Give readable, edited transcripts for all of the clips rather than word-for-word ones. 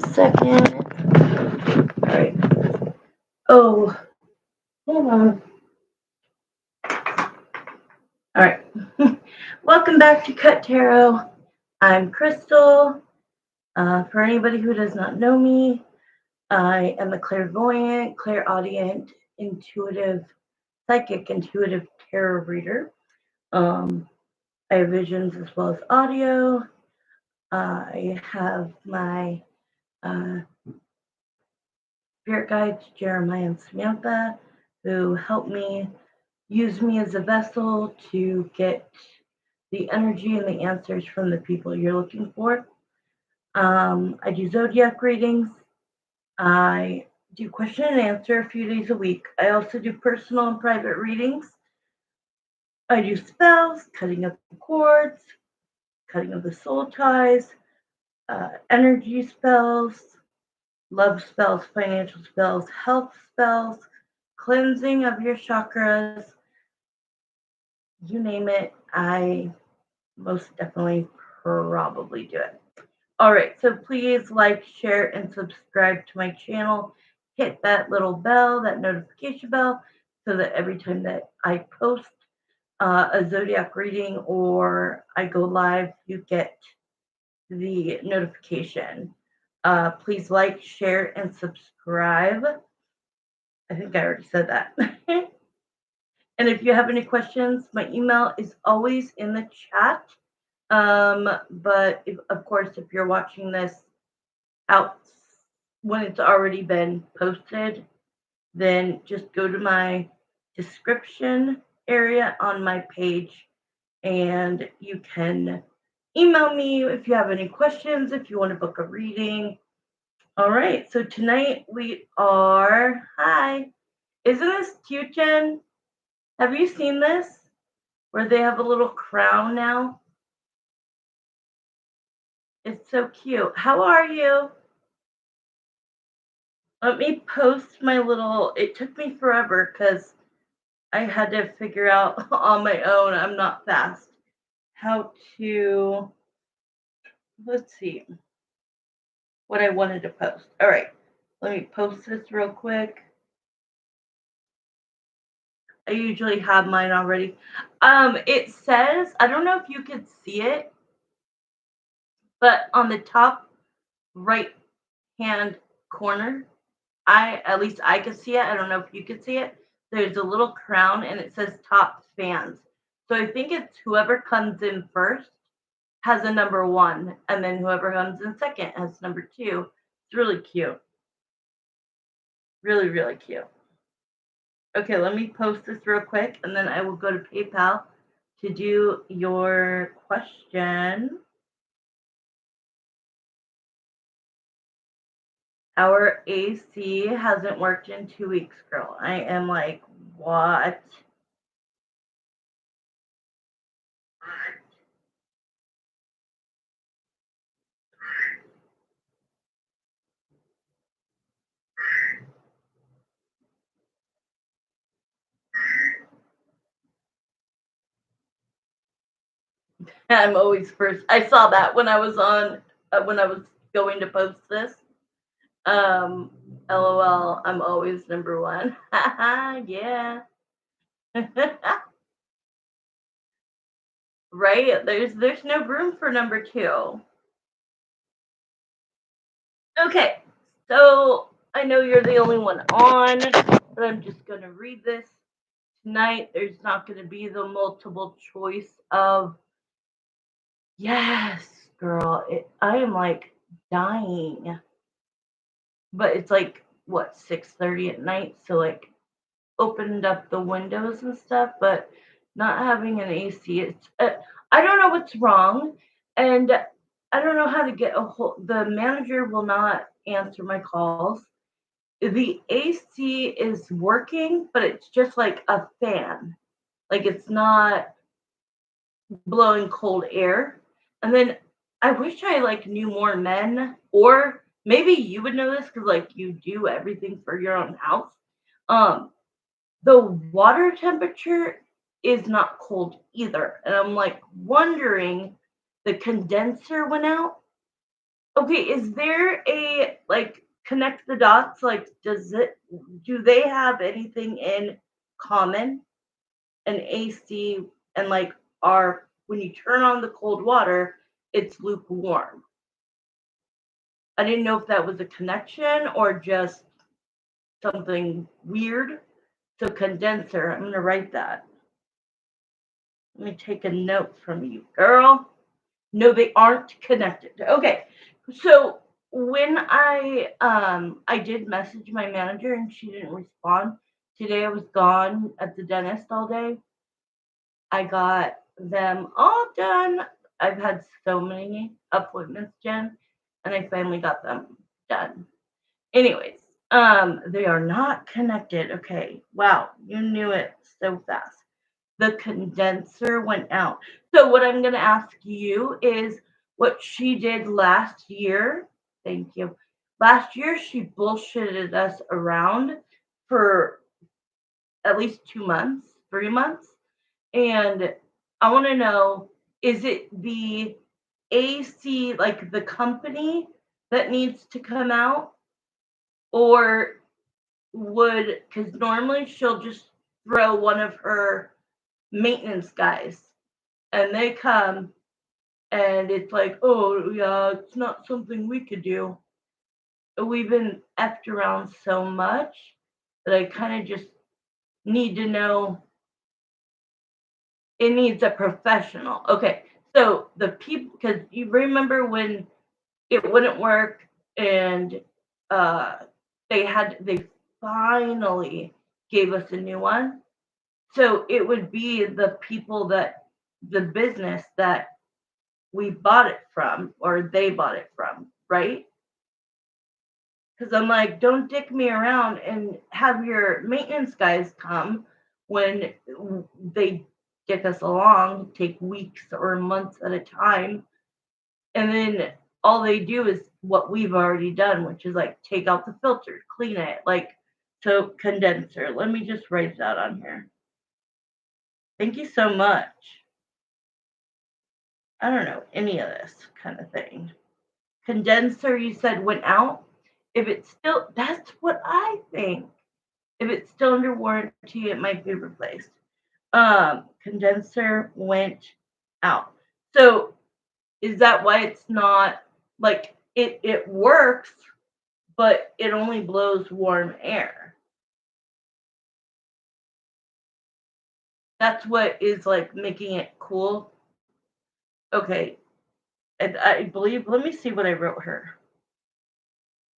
second. All right. Oh, hold on. All right. Welcome back to Cut Tarot. I'm Crystal. For anybody who does not know me, I am a clairvoyant, clairaudient, intuitive, psychic, intuitive tarot reader. I have visions as well as audio. I have my uh, spirit guides, Jeremiah and Samantha, who help me use me as a vessel to get the energy and the answers from the people you're looking for. I do zodiac readings. I do question and answer a few days a week. I also do personal and private readings. I do spells, cutting of the cords, cutting of the soul ties, energy spells, love spells, financial spells, health spells, cleansing of your chakras, you name it. I most definitely probably do it. All right, so please like, share, and subscribe to my channel. Hit that little bell, that notification bell, so that every time that I post a zodiac reading or I go live, you get the notification. Please like, share, and subscribe. I think I already said that. And if you have any questions, my email is always in the chat. But of course, if you're watching this out when it's already been posted, then just go to my description area on my page and you can email me if you have any questions, if you want to book a reading. All right, so tonight we are, hi, isn't this cute, Jen? Have you seen this? Where they have a little crown now? It's so cute. How are you? Let me post my little, it took me forever because I had to figure out on my own, I'm not fast, how to, let's see, what I wanted to post. All right, let me post this real quick. I usually have mine already. It says, I don't know if you could see it, but on the top right hand corner, at least I could see it. I don't know if you could see it. There's a little crown and it says top fans. So I think it's whoever comes in first has a number one, and then whoever comes in second has number two. It's really cute. Really, really cute. Okay, let me post this real quick, and then I will go to PayPal to do your question. Our AC hasn't worked in 2 weeks, girl. I am like, what? I'm always first. I saw that when I was when I was going to post this. Um, LOL, I'm always number one. Yeah. Right? There's no room for number two. Okay. So I know you're the only one on, but I'm just gonna read this. Tonight there's not gonna be the multiple choice of yes, girl. I am like dying. But it's like what 6:30 at night, so like opened up the windows and stuff, but not having an AC. It's I don't know what's wrong, and I don't know how to get a hold. The manager will not answer my calls. The AC is working, but it's just like a fan. Like it's not blowing cold air. And then I wish I like knew more men, or maybe you would know this because like you do everything for your own house. Um, the water temperature is not cold either. And I'm like wondering the condenser went out Okay, is there a like connect the dots? Like, do they have anything in common? An AC and like our when you turn on the cold water, it's lukewarm. I didn't know if that was a connection or just something weird. So condenser, I'm gonna write that. Let me take a note from you, girl. No, they aren't connected. Okay. So when I did message my manager and she didn't respond. Today I was gone at the dentist all day. I got them all done. I've had so many appointments, Jen, and I finally got them done. Anyways, they are not connected. Okay. Wow, you knew it so fast. The condenser went out. So what I'm going to ask you is what she did last year. Thank you. Last year, she bullshitted us around for at least 2 months, 3 months. And I want to know, is it the AC, like the company that needs to come out? Or because normally she'll just throw one of her maintenance guys and they come and it's like, oh, yeah, it's not something we could do. We've been effed around so much that I kind of just need to know it needs a professional. Okay, so the people, because you remember when it wouldn't work and uh, they finally gave us a new one. So it would be the people that the business that we bought it from or they bought it from, right? Because I'm like, don't dick me around and have your maintenance guys come when they dick us along, take weeks or months at a time. And then all they do is what we've already done, which is like take out the filter, clean it, like so condenser. Let me just write that on here. Thank you so much. I don't know any of this kind of thing. Condenser, you said went out. If it's still, that's what I think. If it's still under warranty, it might be replaced. Condenser went out. So is that why it's not like it works, but it only blows warm air? That's what is like making it cool. Okay. And I believe, let me see what I wrote her.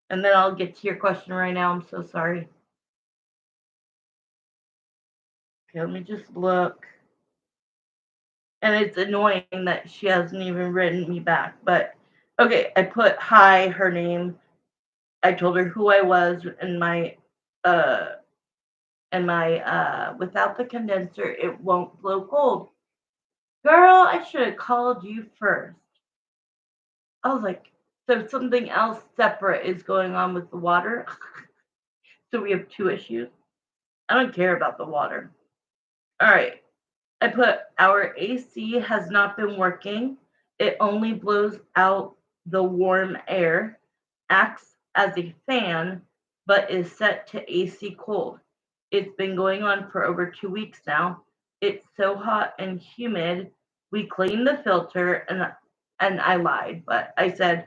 And then I'll get to your question right now. I'm so sorry. Okay, let me just look. And it's annoying that she hasn't even written me back. But okay, I put hi, her name. I told her who I was uh without the condenser it won't blow cold. Girl, I should have called you first. I was like, so something else separate is going on with the water. So we have two issues. I don't care about the water. All right. I put our AC has not been working. It only blows out the warm air, acts as a fan, but is set to AC cold. It's been going on for over 2 weeks now. It's so hot and humid. We cleaned the filter and I lied, but I said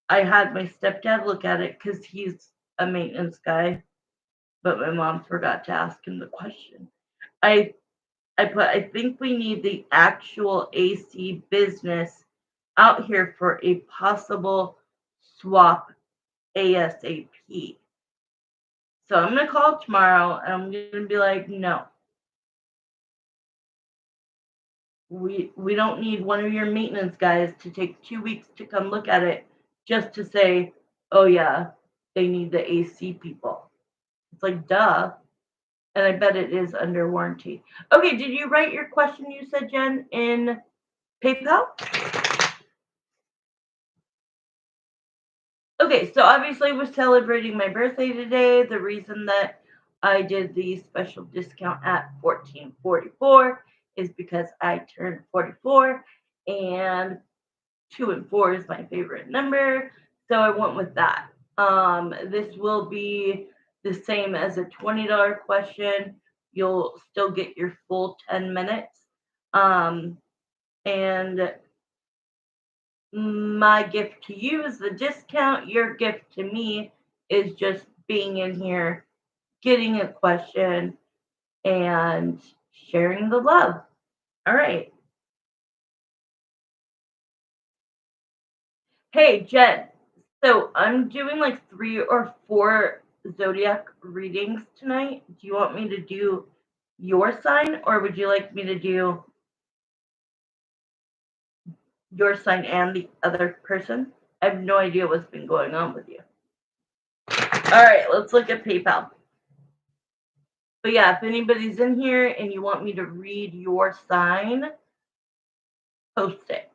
I had my stepdad look at it because he's a maintenance guy, but my mom forgot to ask him the question. I I think we need the actual AC business out here for a possible swap ASAP. So I'm gonna call tomorrow and I'm gonna be like, no, we don't need one of your maintenance guys to take 2 weeks to come look at it just to say, oh yeah, they need the AC people. It's like duh. And I bet it is under warranty. Okay, did you write your question you said, Jen, in PayPal? Okay, so obviously we're celebrating my birthday today. The reason that I did the special discount at 1444 is because I turned 44 and 2 and 4 is my favorite number, so I went with that. This will be the same as a $20 question. You'll still get your full 10 minutes. And my gift to you is the discount. Your gift to me is just being in here, getting a question, and sharing the love. All right. Hey, Jen. So I'm doing like 3 or 4 zodiac readings tonight. Do you want me to do your sign, or would you like me to do your sign and the other person? I have no idea what's been going on with you. All right, let's look at PayPal. But yeah, if anybody's in here and you want me to read your sign, post it.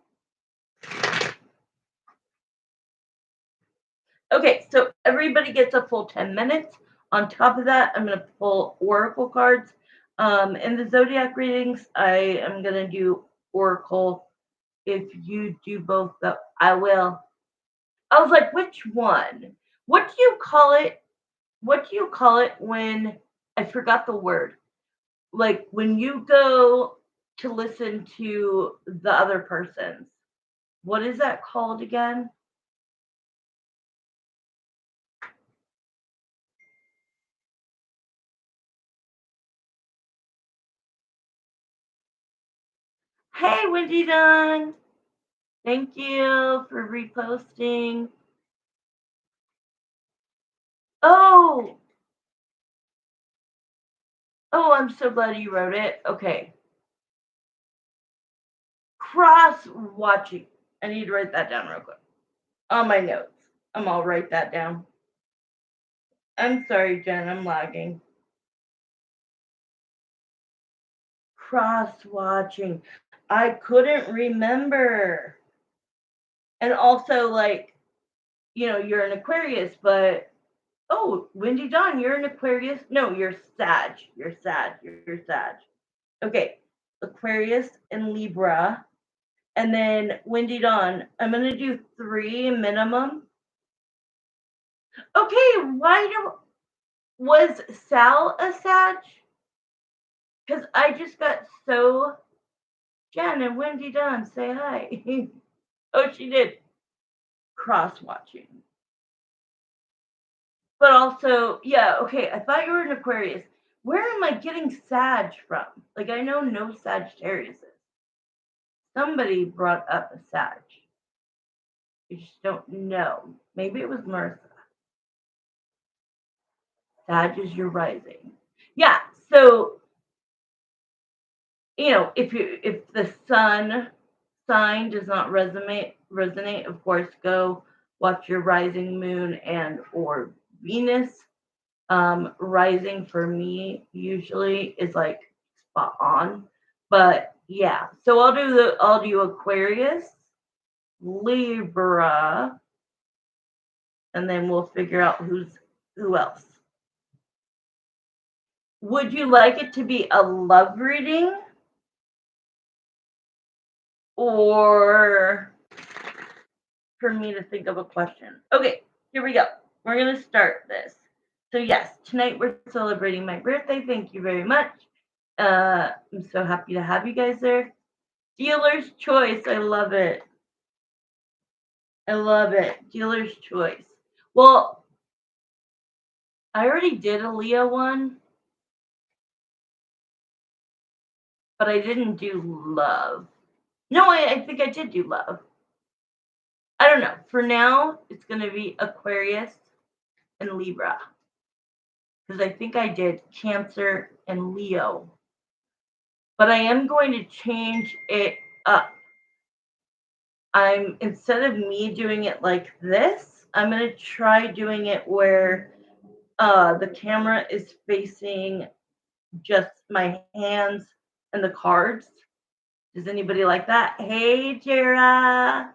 Okay, so everybody gets a full 10 minutes. On top of that, I'm going to pull oracle cards. In the zodiac readings, I am going to do oracle. If you do both, I will. I was like, which one? What do you call it? What do you call it when I forgot the word? Like when you go to listen to the other person's. What is that called again? Hey, Wendy Dunn. Thank you for reposting. Oh, I'm so glad you wrote it. Okay. Cross watching. I need to write that down real quick. On my notes. I'll write that down. I'm sorry, Jen. I'm lagging. Cross watching. I couldn't remember. And also, like, you're an Aquarius, but Wendy Dawn, you're an Aquarius. No, you're Sag. You're Sag. You're Sag. Okay, Aquarius and Libra. And then Wendy Dawn, I'm going to do 3 minimum. Okay, was Sal a Sag? Because I just got so. Jen and Wendy Dawn, say hi. Oh, she did. Cross watching. But also, yeah, okay, I thought you were an Aquarius. Where am I getting Sag from? Like, I know no Sagittarius. Somebody brought up a Sag. I just don't know. Maybe it was Martha. Sag is your rising. Yeah, so, if the sun sign does not resonate, of course, go watch your rising moon and or Venus. Rising for me usually is like spot on, but yeah. So I'll do Aquarius, Libra, and then we'll figure out who else. Would you like it to be a love reading or for me to think of a question? Okay, here we go. We're gonna start this. So yes, tonight we're celebrating my birthday. Thank you very much. I'm so happy to have you guys there. Dealer's choice. I love it. I love it. Dealer's choice. Well, I already did a Leo one, but I didn't do love. No, I think I did do love. I don't know. For now, it's going to be Aquarius and Libra. Because I think I did Cancer and Leo. But I am going to change it up. Instead of me doing it like this, I'm going to try doing it where the camera is facing just my hands and the cards. Does anybody like that? Hey, Jara.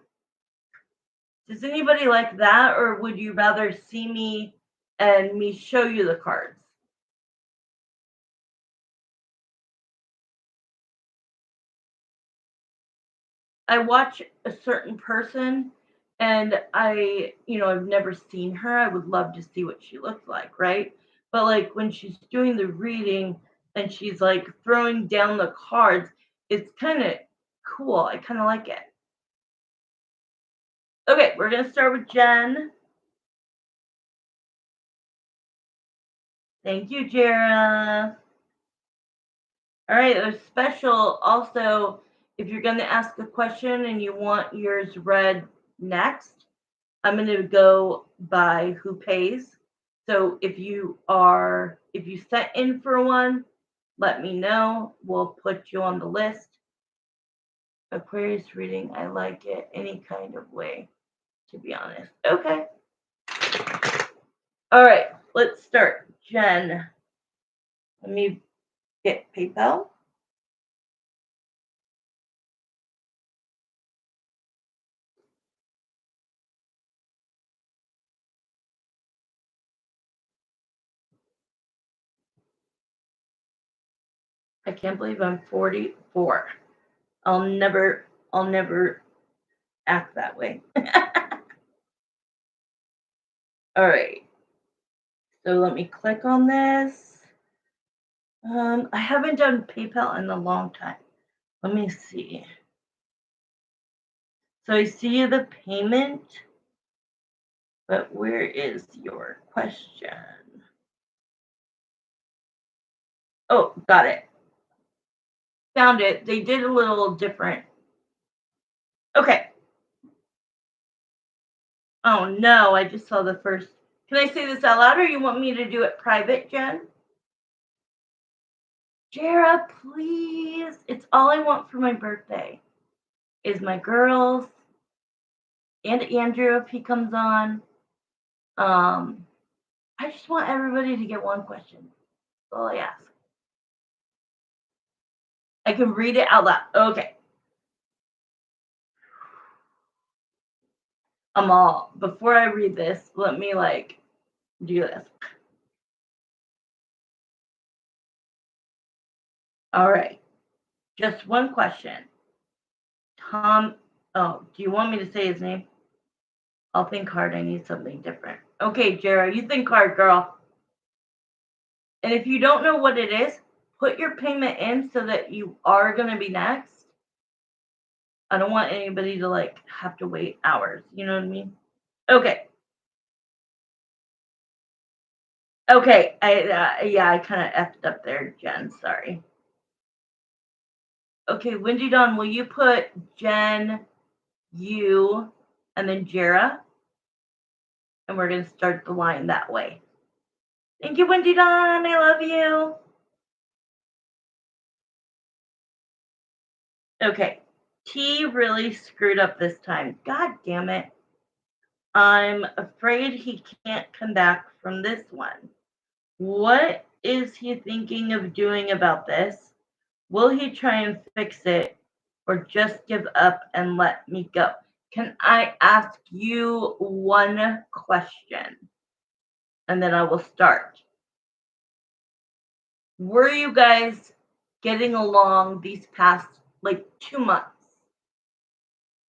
Does anybody like that, or would you rather see me and me show you the cards? I watch a certain person and I've never seen her. I would love to see what she looks like, right? But like when she's doing the reading and she's like throwing down the cards, it's kind of cool. I kind of like it. Okay, we're going to start with Jen. Thank you, Jara. All right, there's special also if you're going to ask a question and you want yours read next, I'm going to go by who pays. So if you sent in for one, let me know. We'll put you on the list. Aquarius reading, I like it any kind of way, to be honest. Okay. All right, let's start. Jen, let me get PayPal. I can't believe I'm 44. I'll never act that way. All right. So let me click on this. I haven't done PayPal in a long time. Let me see. So I see the payment, but where is your question? Oh, got it. Found it. They did a little different. Okay. Oh no, I just saw the first. Can I say this out loud or you want me to do it private, Jen? Jara, please. It's all I want for my birthday is my girls and Andrew if he comes on. I just want everybody to get one question. That's all I ask. I can read it out loud. Okay. Before I read this, let me do this. All right. Just one question. Tom, oh, do you want me to say his name? I'll think hard. I need something different. Okay, Jara, you think hard, girl. And if you don't know what it is, put your payment in so that you are going to be next. I don't want anybody to have to wait hours. You know what I mean? Okay. Okay. I kind of effed up there, Jen. Sorry. Okay, Wendy Dawn, will you put Jen, you, and then Jara? And we're going to start the line that way. Thank you, Wendy Dawn. I love you. Okay. T really screwed up this time. God damn it. I'm afraid he can't come back from this one. What is he thinking of doing about this? Will he try and fix it or just give up and let me go? Can I ask you one question? And then I will start. Were you guys getting along these past 2 months?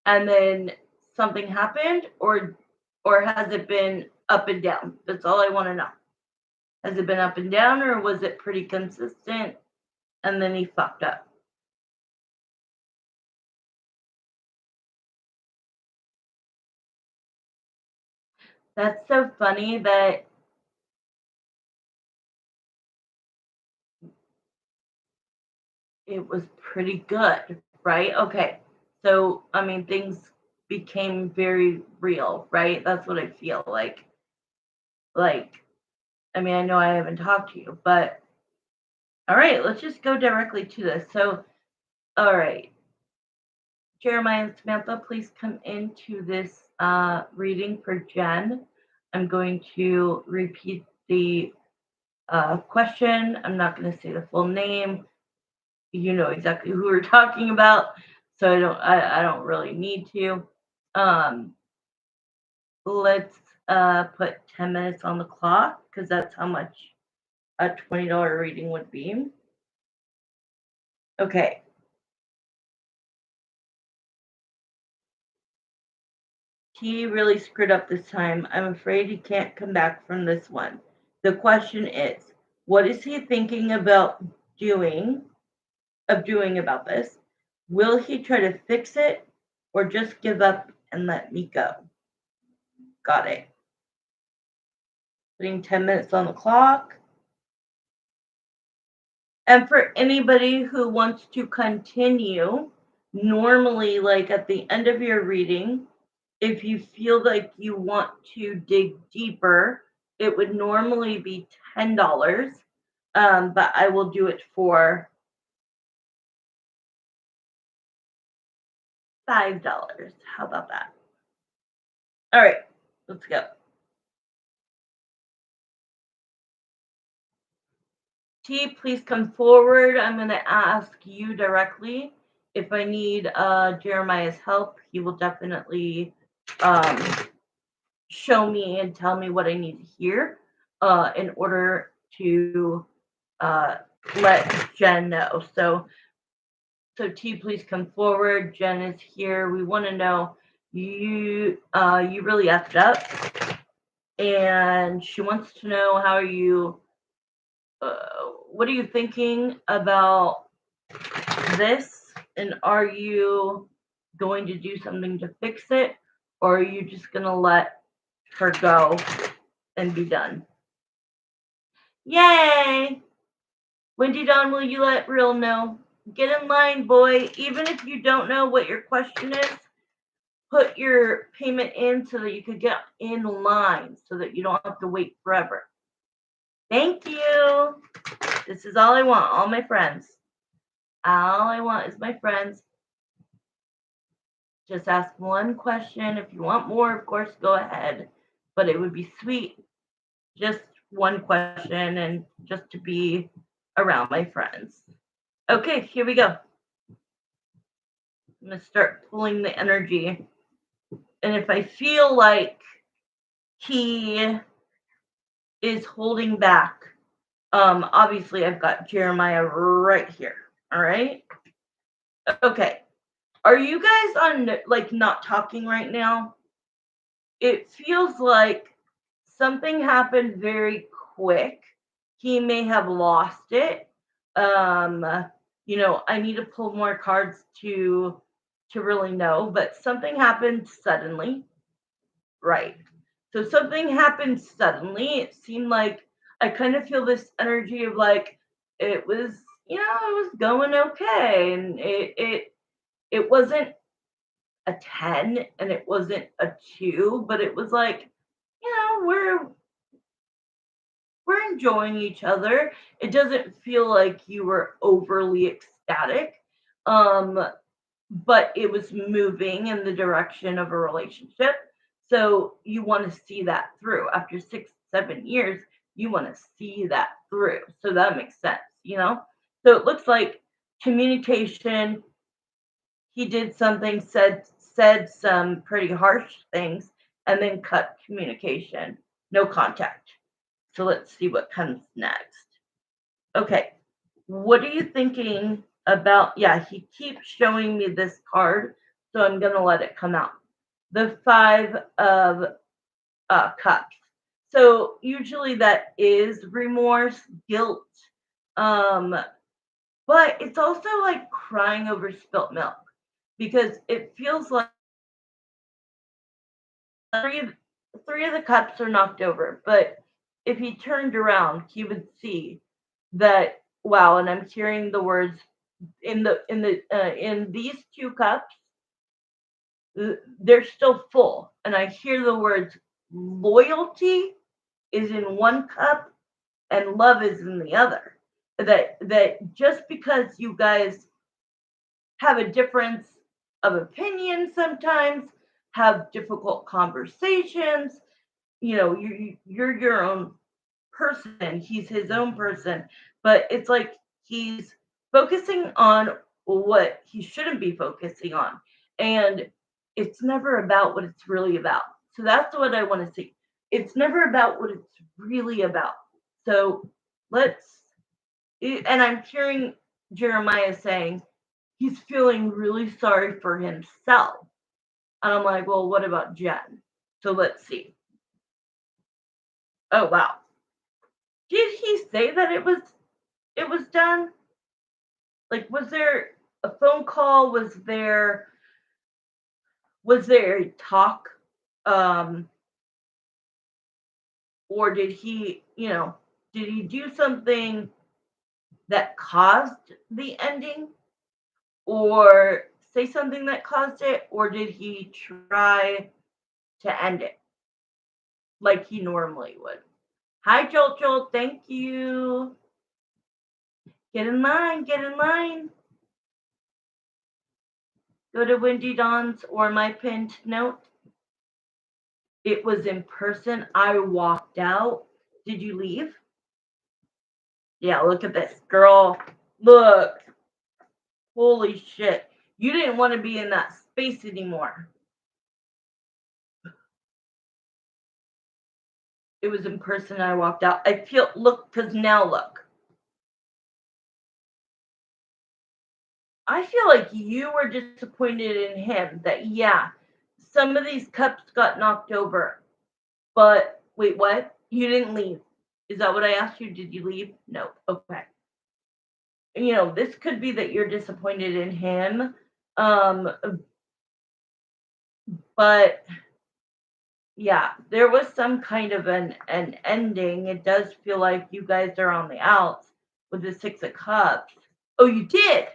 And then something happened or has it been up and down? That's all I want to know. Has it been up and down or was it pretty consistent and then he fucked up? That's so funny that it was pretty good, right? Okay. So, I mean, things became very real, right? That's what I feel like. I mean, I know I haven't talked to you, but all right, let's just go directly to this. So, all right. Jeremiah and Samantha, please come into this reading for Jen. I'm going to repeat the question. I'm not going to say the full name. You know exactly who we're talking about, so I don't really need to. Let's put 10 minutes on the clock because that's how much a $20 reading would be. Okay. He really screwed up this time. I'm afraid he can't come back from this one. The question is, what is he thinking about doing doing about this? Will he try to fix it or just give up and let me go? Got it. Putting 10 minutes on the clock. And for anybody who wants to continue, normally, like at the end of your reading, if you feel like you want to dig deeper, it would normally be $10, but I will do it for $5. How about that? All right, let's go. T, please come forward. I'm going to ask you directly if I need Jeremiah's help. He will definitely um, show me and tell me what I need to hear in order to let Jen know. So T, please come forward. Jen is here. We want to know you really effed up, and she wants to know how are you. What are you thinking about this, and are you going to do something to fix it, or are you just going to let her go and be done? Yay! Wendy Don, will you let Real know? Get in line, boy. Even if you don't know what your question is, put your payment in so that you could get in line so that you don't have to wait forever. Thank you. This is all I want, all my friends. All I want is my friends. Just ask one question. If you want more, of course, go ahead. But it would be sweet, just one question and just to be around my friends. Okay, here we go. I'm going to start pulling the energy. And if I feel like he is holding back, obviously I've got Jeremiah right here. All right. Okay. Are you guys on like not talking right now? It feels like something happened very quick. He may have lost it. I need to pull more cards to really know, but something happened suddenly. Right. So something happened suddenly. It seemed like I kind of feel this energy of like it was, it was going okay, and it wasn't a 10 and it wasn't a 2, but it was like, we're enjoying each other. It doesn't feel like you were overly ecstatic. Um, but it was moving in the direction of a relationship. So you want to see that through. After 6, 7 years, you want to see that through. So that makes sense. So it looks like communication. He did something, said some pretty harsh things, and then cut communication. No contact. So let's see what comes next. Okay. What are you thinking about? Yeah, he keeps showing me this card, so I'm going to let it come out. The 5 of Cups. So usually that is remorse, guilt, but it's also like crying over spilt milk because it feels like three of the cups are knocked over, but if he turned around, he would see that wow. And I'm hearing the words in these 2 cups, they're still full, and I hear the words loyalty is in one cup and love is in the other. That just because you guys have a difference of opinion sometimes, have difficult conversations, you're your own person. He's his own person, but it's like he's focusing on what he shouldn't be focusing on, and it's never about what it's really about. So that's what I want to see. It's never about what it's really about. So and I'm hearing Jeremiah saying he's feeling really sorry for himself. And I'm like, well, what about Jen? So let's see. Oh wow. Did he say that it was done? Like, was there a phone call? Was there a talk? Um, or did he do something that caused the ending? Or say something that caused it? Or did he try to end it like he normally would? Hi, Jolt Jolt. Thank you. Get in line. Get in line. Go to Windy Dawn's or my pinned note. It was in person. I walked out. Did you leave? Yeah, look at this. Girl, look. Holy shit. You didn't want to be in that space anymore. It was in person. I walked out. Because now look. I feel like you were disappointed in him that, yeah, some of these cups got knocked over. But wait, what? You didn't leave. Is that what I asked you? Did you leave? No. Okay. This could be that you're disappointed in him. Um, but yeah, there was some kind of an ending. It does feel like you guys are on the outs with the Six of Cups. Oh, you did?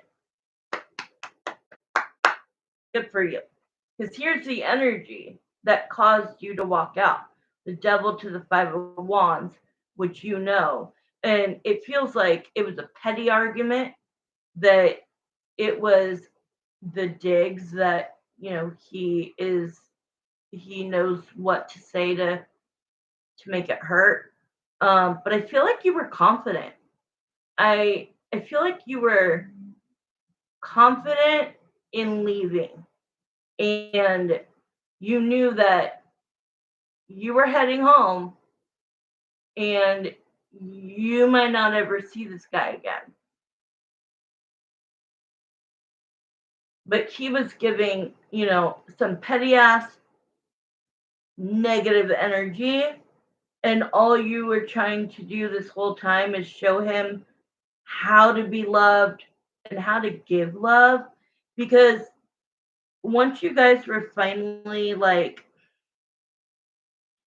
Good for you. Because here's the energy that caused you to walk out. The Devil to the Five of Wands, which you know. And it feels like it was a petty argument, that it was the digs that, he knows what to say to make it hurt. But I feel like you were confident. I feel like you were confident in leaving, and you knew that you were heading home, and you might not ever see this guy again. But he was giving, some petty ass negative energy, and all you were trying to do this whole time is show him how to be loved and how to give love. Because once you guys were finally like,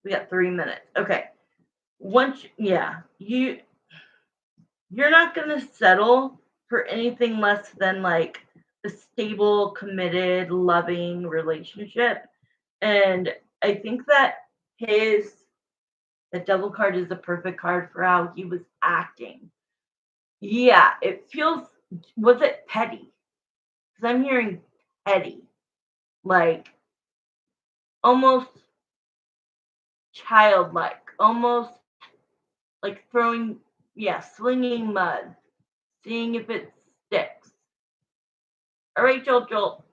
we got 3 minutes. Okay. Yeah, you're not going to settle for anything less than like a stable, committed, loving relationship. And I think that the Devil card is a perfect card for how he was acting. Yeah, was it petty? Because I'm hearing petty, like almost childlike, almost like slinging mud, seeing if it sticks. All right, Jolt Jolt.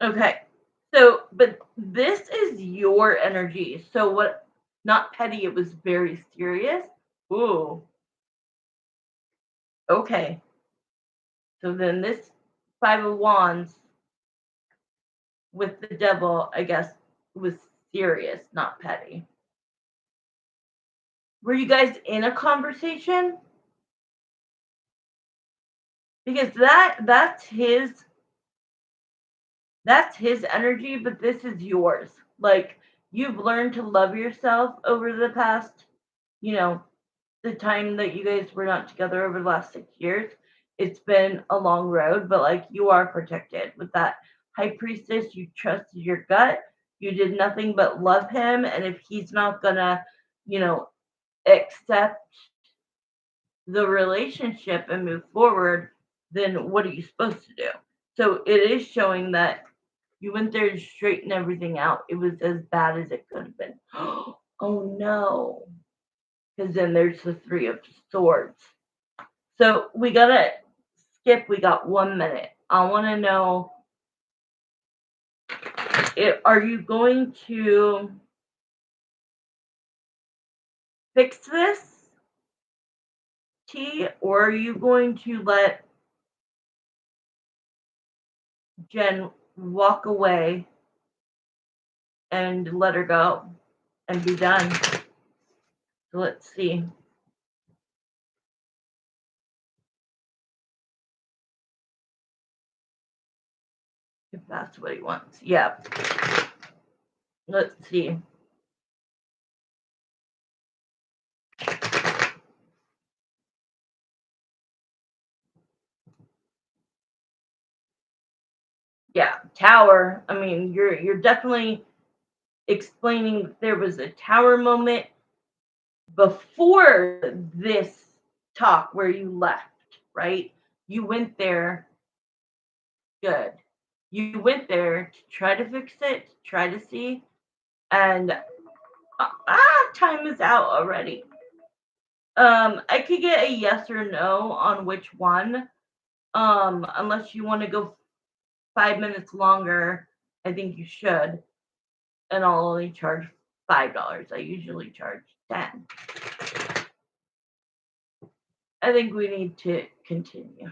Okay. So, but this is your energy. So what, not petty, it was very serious. Ooh. Okay. So then this Five of Wands with the Devil, I guess, was serious, not petty. Were you guys in a conversation? Because that's his energy, but this is yours. Like, you've learned to love yourself over the past, you know, the time that you guys were not together over the last 6 years. It's been a long road, but like, you are protected with that High Priestess. You trusted your gut. You did nothing but love him. And if he's not gonna, you know, accept the relationship and move forward, then what are you supposed to do? So it is showing that you went there to straighten everything out. It was as bad as it could have been. Oh no. Because then there's the Three of Swords. So we gotta skip. We got 1 minute. I want to know, are you going to fix this, T, or are you going to let Jen walk away and let her go and be done. So let's see. If that's what he wants. Yeah. Let's see. Yeah, tower. I mean, you're definitely explaining that there was a tower moment before this talk where you left, right? You went there, good. You went there to try to fix it, to try to see, and time is out already. I could get a yes or no on which one. Unless you want to go 5 minutes longer, I think you should. And I'll only charge $5. I usually charge 10. I think we need to continue.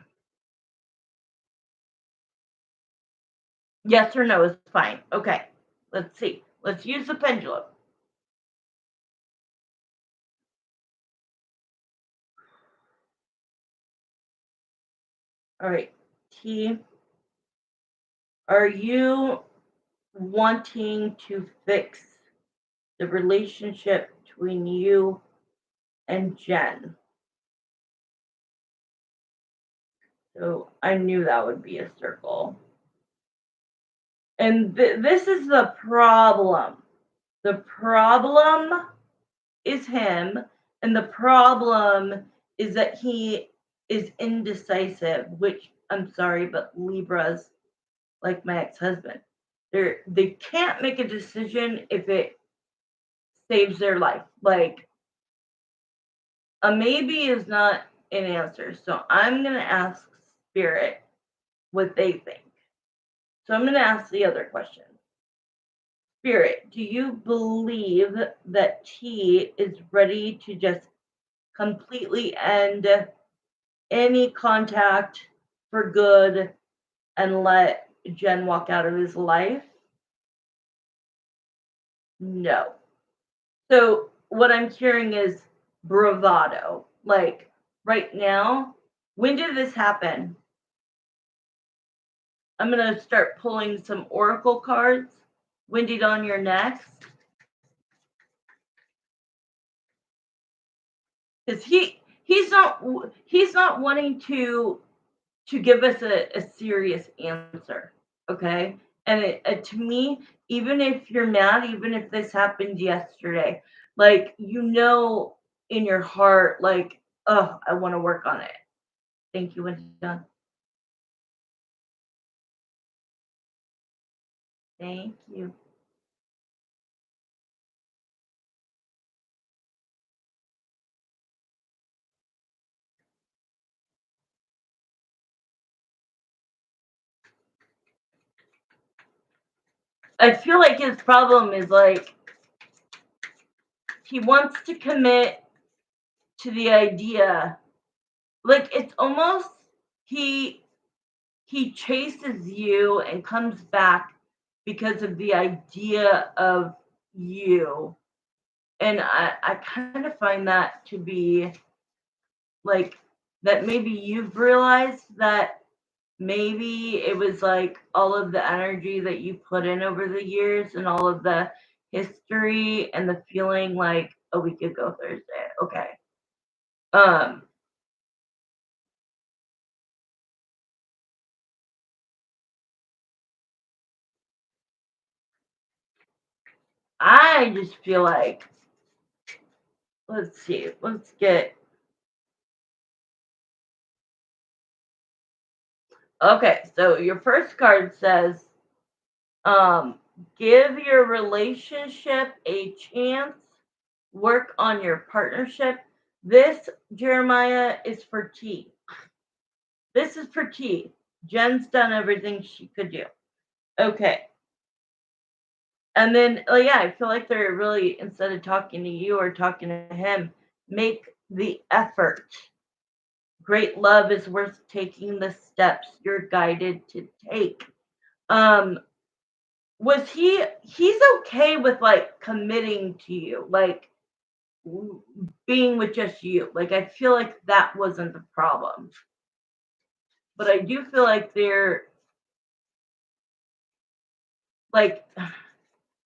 Yes or no is fine. Okay, let's see. Let's use the pendulum. All right, T, are you wanting to fix the relationship between you and Jen? So I knew that would be a circle. And this is the problem. The problem is him, and the problem is that he is indecisive, which I'm sorry, but Libras, like my ex-husband, they can't make a decision if it saves their life. Like a maybe is not an answer. So I'm gonna ask Spirit what they think. So I'm gonna ask the other question. Spirit, do you believe that T is ready to just completely end any contact for good and let Jen walk out of his life? No. So what I'm hearing is bravado. Like right now, when did this happen? I'm gonna start pulling some oracle cards. When did on your next? Because he's not wanting to give us a serious answer. Okay. And to me, even if you're mad, even if this happened yesterday, like, in your heart, like, oh, I want to work on it. Thank you, when done. Thank you. I feel like his problem is like he wants to commit to the idea. Like it's almost he he chases you and comes back because of the idea of you. And I kind of find that to be like that maybe you've realized that maybe it was like all of the energy that you put in over the years and all of the history and the feeling like a week ago Thursday. Okay. Um, I just feel like let's see, let's get okay, so your first card says um give your relationship a chance, work on your partnership. This Jeremiah is for T. This is for T. Jen's done everything she could do. Okay. And then, oh yeah, I feel like they're really, instead of talking to you or talking to him, make the effort. Great love is worth taking the steps you're guided to take. Um, was he's okay with like committing to you, like being with just you. Like I feel like that wasn't the problem. But I do feel like they're like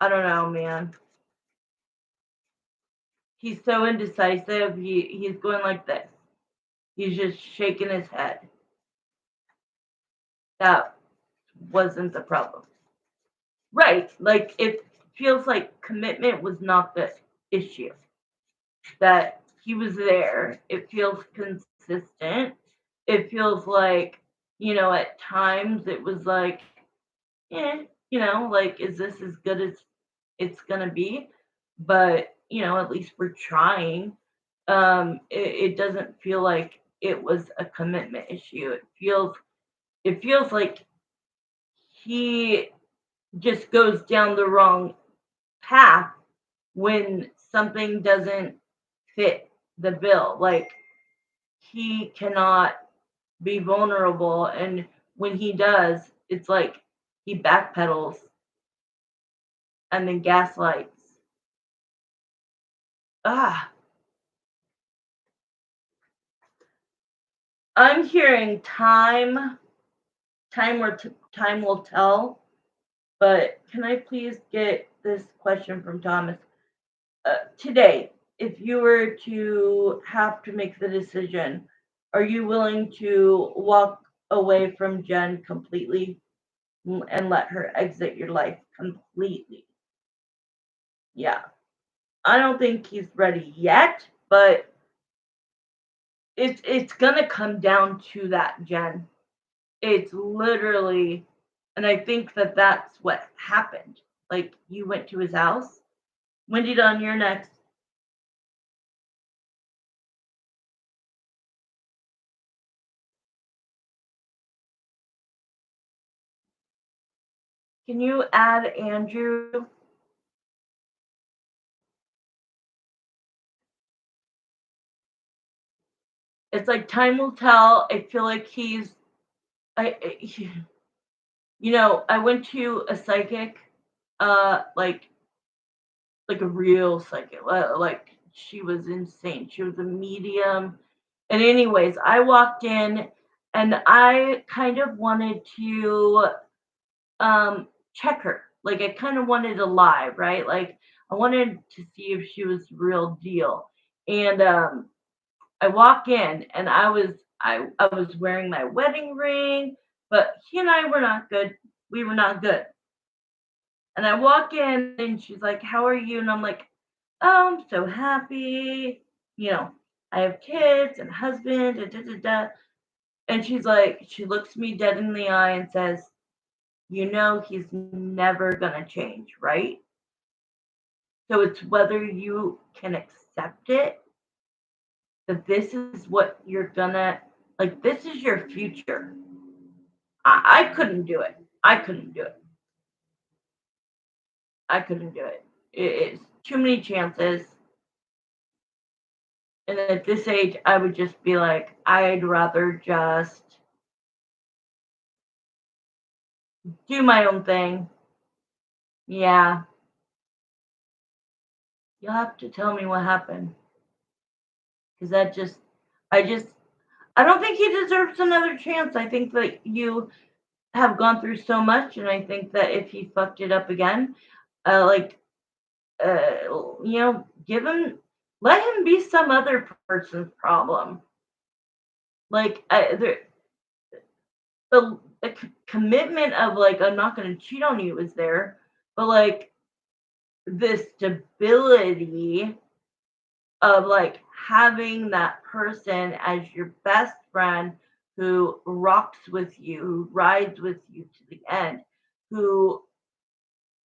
I don't know, man. He's so indecisive. He's going like this. He's just shaking his head. That wasn't the problem. Right. Like it feels like commitment was not the issue. That he was there. It feels consistent. It feels like, at times it was like, like, is this as good as it's gonna be? But, at least we're trying. It doesn't feel like it was a commitment issue. It feels like he just goes down the wrong path when something doesn't fit the bill. Like he cannot be vulnerable, and when he does, it's like he backpedals and then gaslights. Ah, I'm hearing time will tell. But can I please get this question from Thomas? Today, if you were to have to make the decision, are you willing to walk away from Jen completely and let her exit your life completely? Yeah. I don't think he's ready yet, but it's gonna come down to that, Jen. It's literally, and I think that that's what happened. Like you went to his house. Wendy, on your next. Can you add Andrew? It's like time will tell. I feel like I I went to a psychic, like a real psychic, like she was insane. She was a medium. And anyways, I walked in and I kind of wanted to check her. Like I kind of wanted to lie, right? Like I wanted to see if she was the real deal. And I walk in and I was wearing my wedding ring, but he and I were not good. We were not good. And I walk in and she's like, "How are you?" And I'm like, "Oh, I'm so happy. You know, I have kids and a husband, da, da, da, da." And she's like, she looks me dead in the eye and says, he's never gonna change, right? So it's whether you can accept it, that this is what you're gonna like, this is your future. I couldn't do it. I couldn't do it. I couldn't do it. It's too many chances. And at this age, I would just be like, I'd rather just do my own thing. Yeah, you'll have to tell me what happened. Because I don't think he deserves another chance. I think that you have gone through so much, and I think that if he fucked it up again, like, give him, let him be some other person's problem. Like, the commitment of like, I'm not going to cheat on you is there, but like, the stability of like having that person as your best friend who rocks with you, who rides with you to the end, who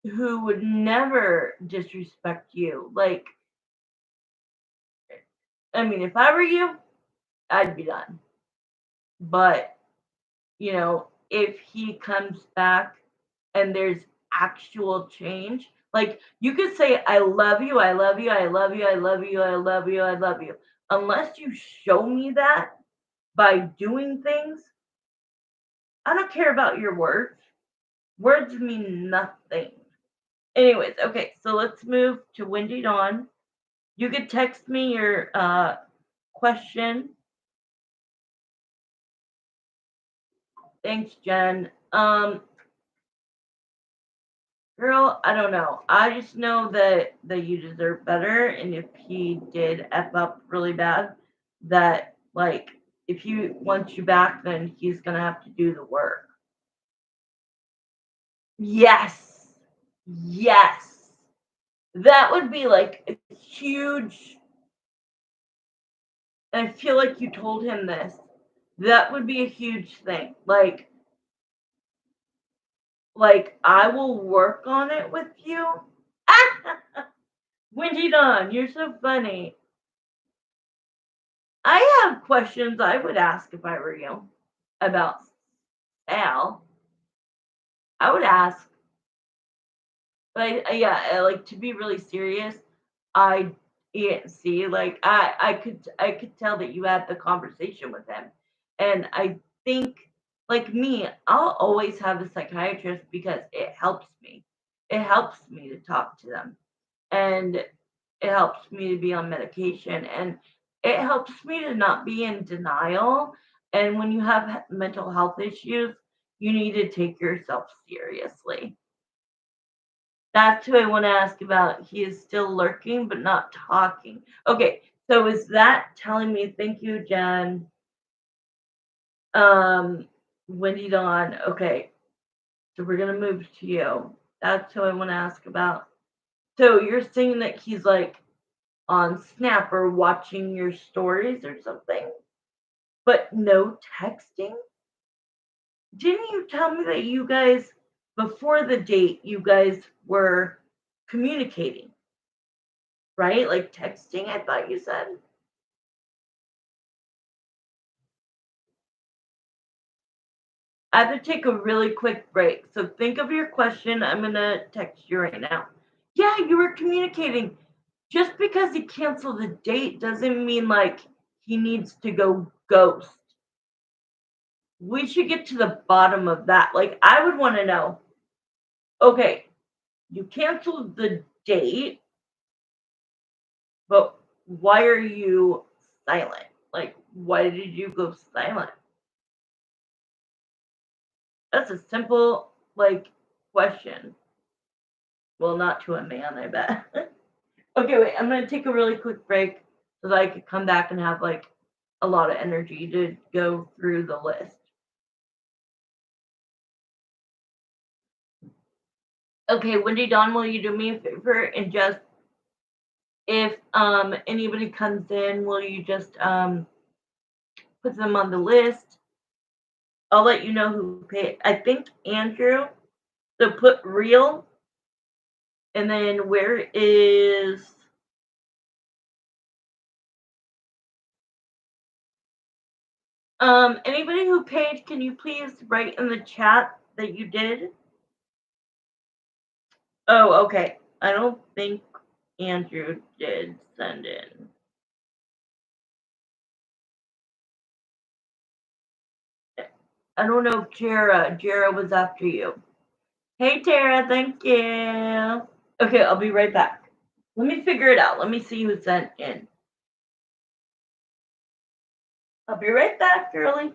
would never disrespect you. Like, I mean, if I were you, I'd be done. But, if he comes back and there's actual change, like you could say, I love you, I love you, I love you, I love you, I love you, I love you. Unless you show me that by doing things, I don't care about your words. Words mean nothing. Anyways, okay, so let's move to Wendy Dawn. You could text me your question. Thanks, Jen. Girl, I don't know. I just know that you deserve better, and if he did f up really bad, that like if he wants you back, then he's gonna have to do the work. Yes, yes, that would be like a huge. And I feel like you told him this. That would be a huge thing. Like I will work on it with you. Wendy Dawn, you're so funny. I have questions I would ask if I were you about Al. I would ask, but like to be really serious, I see, like I could tell that you had the conversation with him, and I think like me, I'll always have a psychiatrist because it helps me. It helps me to talk to them, and it helps me to be on medication, and it helps me to not be in denial. And when you have mental health issues, you need to take yourself seriously. That's who I want to ask about. He is still lurking but not talking. Okay, so is that telling me? Thank you, Jen. Um, Wendy Dawn. Okay, so we're gonna move to you. That's who I want to ask about. So you're saying that he's like on Snap or watching your stories or something, but no texting? Didn't you tell me that you guys, before the date, you guys were communicating, right? Like texting, I thought you said. I have to take a really quick break. So think of your question. I'm going to text you right now. Yeah, you were communicating. Just because he canceled the date doesn't mean like he needs to go ghost. We should get to the bottom of that. Like, I would want to know, okay, you canceled the date, but why are you silent? Like, why did you go silent? That's a simple, like, question. Well, not to a man, I bet. Okay, wait, I'm gonna take a really quick break so that I could come back and have like a lot of energy to go through the list. Okay, Wendy Dawn, will you do me a favor and just if anybody comes in, will you just put them on the list? I'll let you know who paid. I think Andrew. So put real, and then where is anybody who paid? Can you please write in the chat that you did? Oh, okay. I don't think Andrew did send in. I don't know if Jara was after you. Hey, Tara, thank you. Okay, I'll be right back. Let me figure it out. Let me see who sent in. I'll be right back, girlie.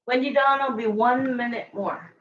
Wendy Dawn will be 1 minute more.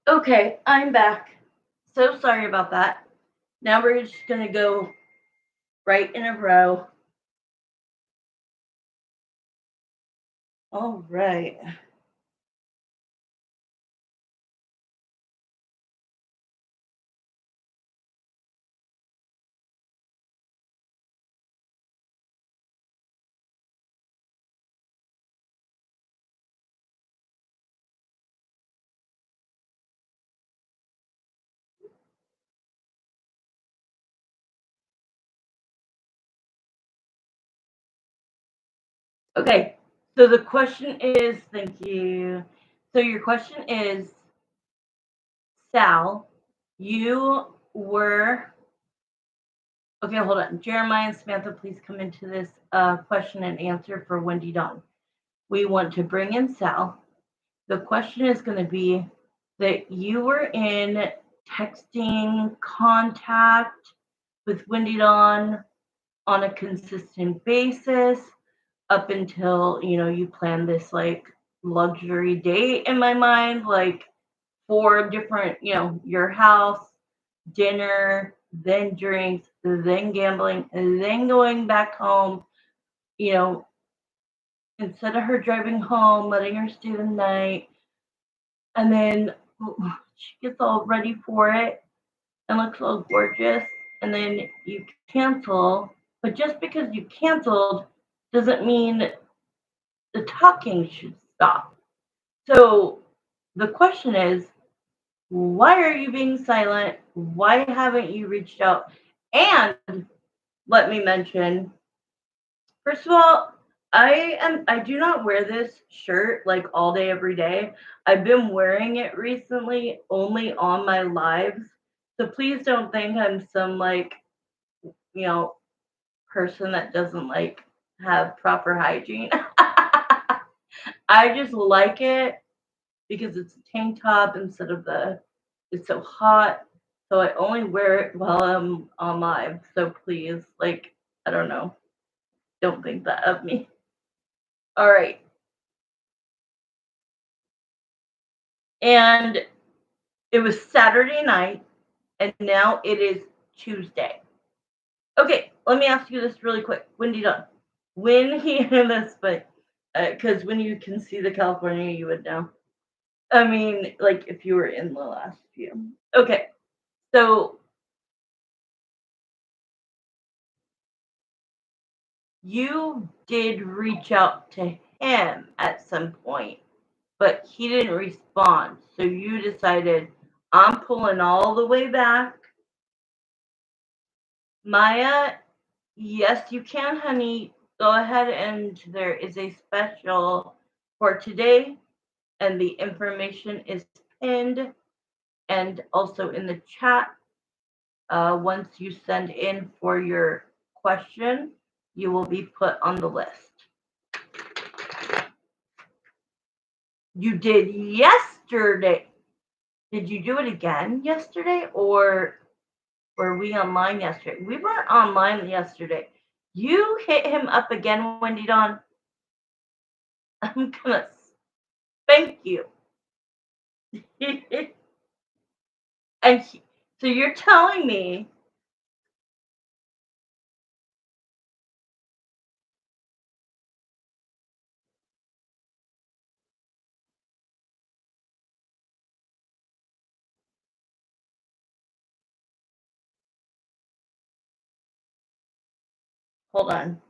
Okay, I'm back. So sorry about that. Now we're just going to go right in a row. All right. Okay, so the question is, thank you. So your question is, Sal, you were, okay, hold on. Jeremiah and Samantha, please come into this question and answer for Wendy Dawn. We want to bring in Sal. The question is going to be that you were in texting contact with Wendy Dawn on a consistent basis up until, you planned this like luxury date in my mind, like 4 different, your house, dinner, then drinks, then gambling, and then going back home, you know, instead of her driving home, letting her stay the night, and then she gets all ready for it and looks all gorgeous, and then you cancel. But just because you canceled doesn't mean the talking should stop. So the question is, why are you being silent? Why haven't you reached out? And let me mention, first of all, I do not wear this shirt like all day every day. I've been wearing it recently only on my lives. So please don't think I'm some like, you know, person that doesn't like have proper hygiene. I just like it because it's a tank top instead of it's so hot. So I only wear it while I'm on live. So please, like, I don't know. Don't think that of me. All right. And it was Saturday night, and now it is Tuesday. Okay, let me ask you this really quick. Wendy Dunn. When he this, but because when you can see the California, you would know. I mean, like if you were in the last few. Okay, so you did reach out to him at some point, but he didn't respond. So you decided, I'm pulling all the way back. Maya, yes, you can, honey. Go ahead, and there is a special for today, and the information is pinned and also in the chat. Once you send in for your question, you will be put on the list. You did yesterday. Did you do it again yesterday, or Were we online yesterday? We weren't online yesterday. You hit him up again, Wendy Dawn. I'm gonna spank you. And so you're telling me. Hold on.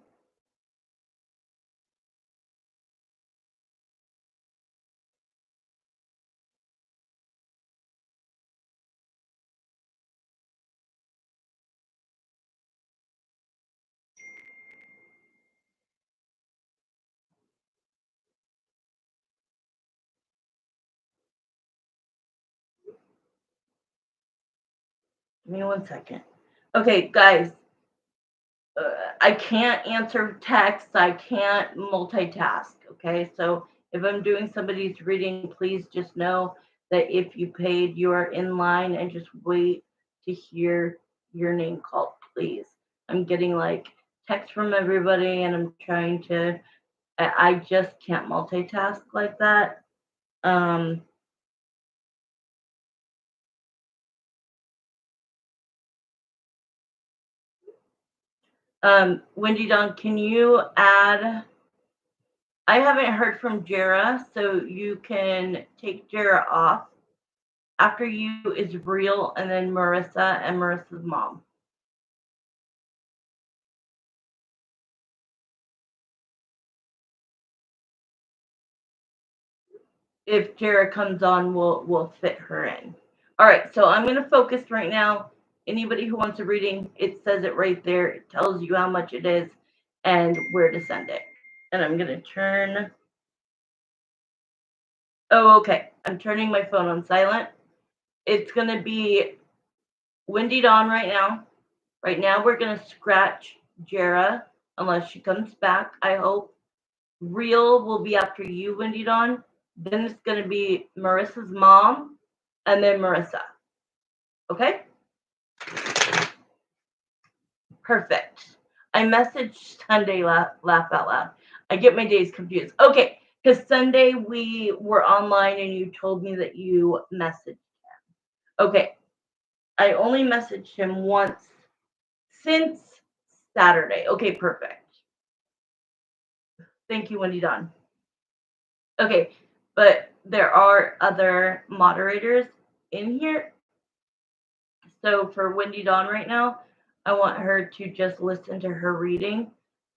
Give me 1 second. Okay, guys. I can't answer text. I can't multitask. Okay, so if I'm doing somebody's reading, please just know that if you paid, you are in line and just wait to hear your name called, please. I'm getting like text from everybody and I'm trying to, I just can't multitask like that. Wendy Dawn, can you add? I haven't heard from Jara, so you can take Jara off. After you is Real, and then Marissa and Marissa's mom. If Jara comes on, we'll fit her in. All right, so I'm going to focus right now. Anybody who wants a reading, it says it right there. It tells you how much it is and where to send it. And I'm going to turn. Oh, okay. I'm turning my phone on silent. It's going to be Wendy Dawn right now. Right now, we're going to scratch Jara unless she comes back, I hope. Real will be after you, Wendy Dawn. Then it's going to be Marissa's mom and then Marissa. Okay? Perfect. I messaged Sunday, laugh out loud. I get my days confused. Okay, because Sunday we were online and you told me that you messaged him. Okay, I only messaged him once since Saturday. Okay, perfect. Thank you, Wendy Dawn. Okay, but there are other moderators in here. So for Wendy Dawn right now, I want her to just listen to her reading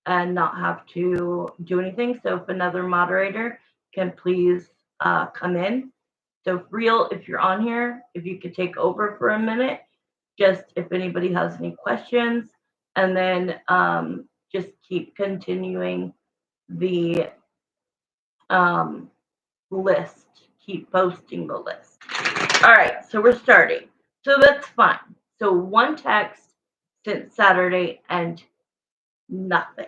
and not have to do anything. So if another moderator can please come in. So Real, if you're on here, if you could take over for a minute, just if anybody has any questions, and then just keep continuing the list, keep posting the list. All right, so we're starting. So that's fine. So one text since Saturday and nothing.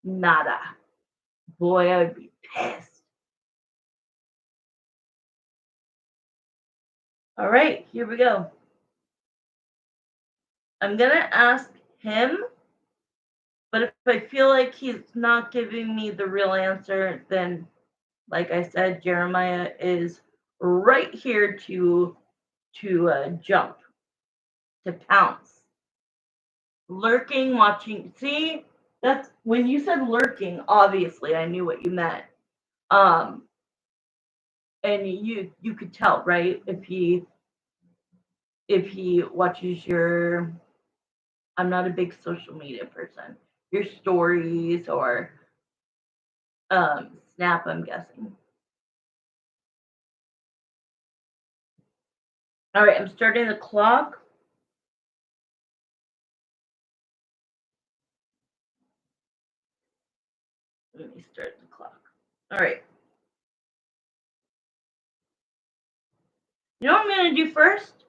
Nada. Boy, I would be pissed. All right, here we go. I'm going to ask him, but if I feel like he's not giving me the real answer, then, like I said, Jeremiah is right here to jump, to pounce. Lurking, watching. See, that's when you said lurking, obviously I knew what you meant. And you could tell, right? If he watches your, I'm not a big social media person, your stories or Snap, I'm guessing. All right, I'm starting the clock. Let me start the clock. All right. You know what I'm going to do first?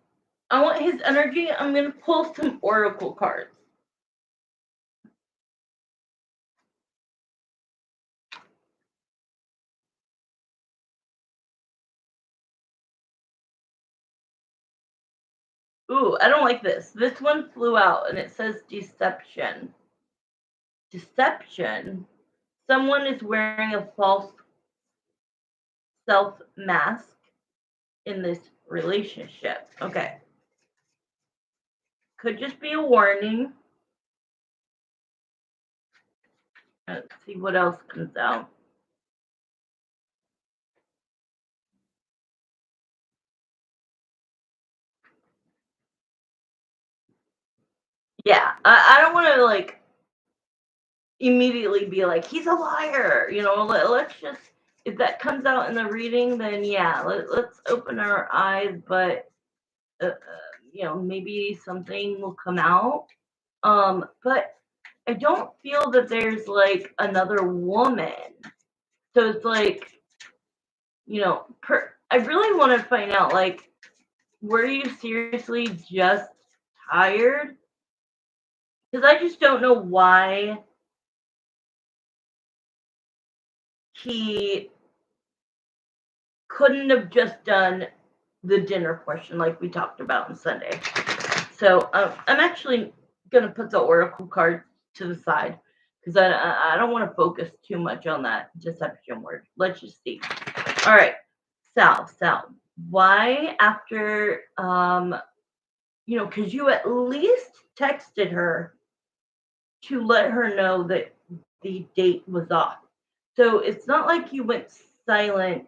I want his energy. I'm going to pull some oracle cards. Ooh, I don't like this. This one flew out and it says deception. Deception. Someone is wearing a false self mask in this relationship. Okay. Could just be a warning. Let's see what else comes out. Yeah, I don't want to like immediately be like, he's a liar. Let's just, if that comes out in the reading, then yeah, let's open our eyes, but, maybe something will come out. But I don't feel that there's like another woman. So it's like, I really want to find out, like, were you seriously just tired? Because I just don't know why he couldn't have just done the dinner portion like we talked about on Sunday. So I'm actually going to put the oracle card to the side because I don't want to focus too much on that deception word. Let's just see. All right, Sal, why after, because you at least texted her to let her know that the date was off. So it's not like you went silent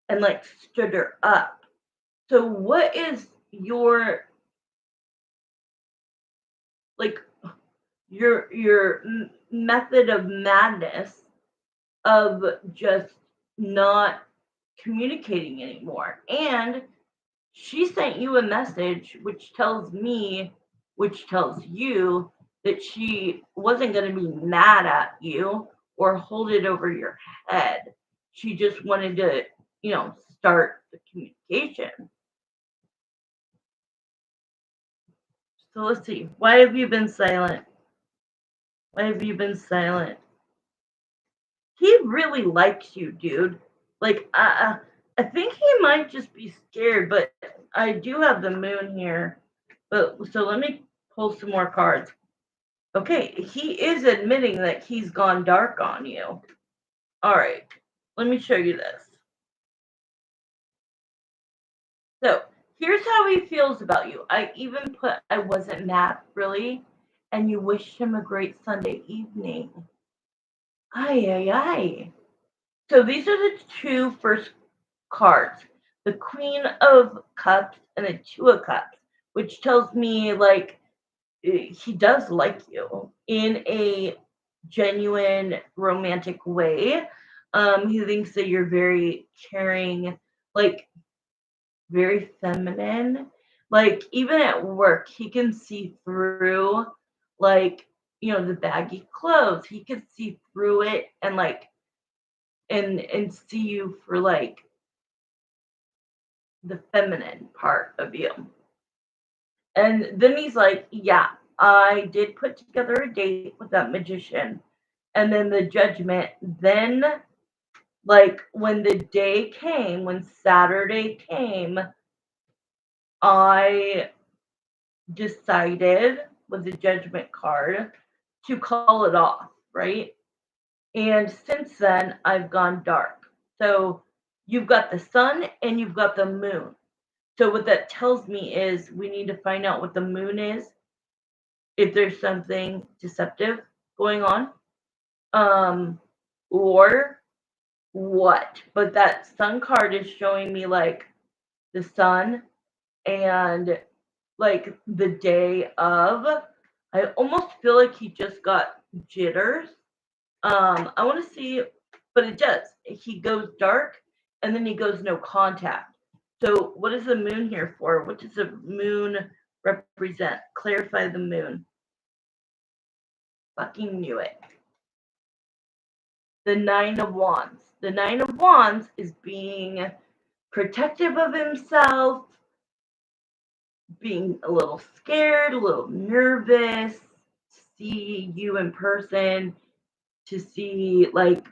and like stood her up. So what is your, like, your method of madness of just not communicating anymore? And she sent you a message which tells you that she wasn't going to be mad at you or hold it over your head. She just wanted to, start the communication. So let's see. Why have you been silent? Why have you been silent? He really likes you, dude. Like, I think he might just be scared, but I do have the moon here. But so let me pull some more cards. Okay, he is admitting that he's gone dark on you. All right, let me show you this. So here's how he feels about you. I even put, I wasn't mad, really, and you wished him a great Sunday evening. Ay, ay, ay. So these are the two first cards, the Queen of Cups and the Two of Cups, which tells me like he does like you in a genuine romantic way. He thinks that you're very caring, like very feminine. Like even at work, he can see through like the baggy clothes. He could see through it and like and see you for like the feminine part of you. And then he's like, yeah, I did put together a date with that magician. And then the judgment, then, like, when the day came, when Saturday came, I decided with the judgment card to call it off, right? And since then, I've gone dark. So you've got the sun and you've got the moon. So what that tells me is we need to find out what the moon is, if there's something deceptive going on, um, or what. But that sun card is showing me like the sun and like the day of. I almost feel like he just got jitters. I want to see, but it does. He goes dark and then he goes no contact. So what is the moon here for? What does the moon represent? Clarify the moon. Fucking knew it. The Nine of Wands. The Nine of Wands is being protective of himself, being a little scared, a little nervous, to see you in person, to see like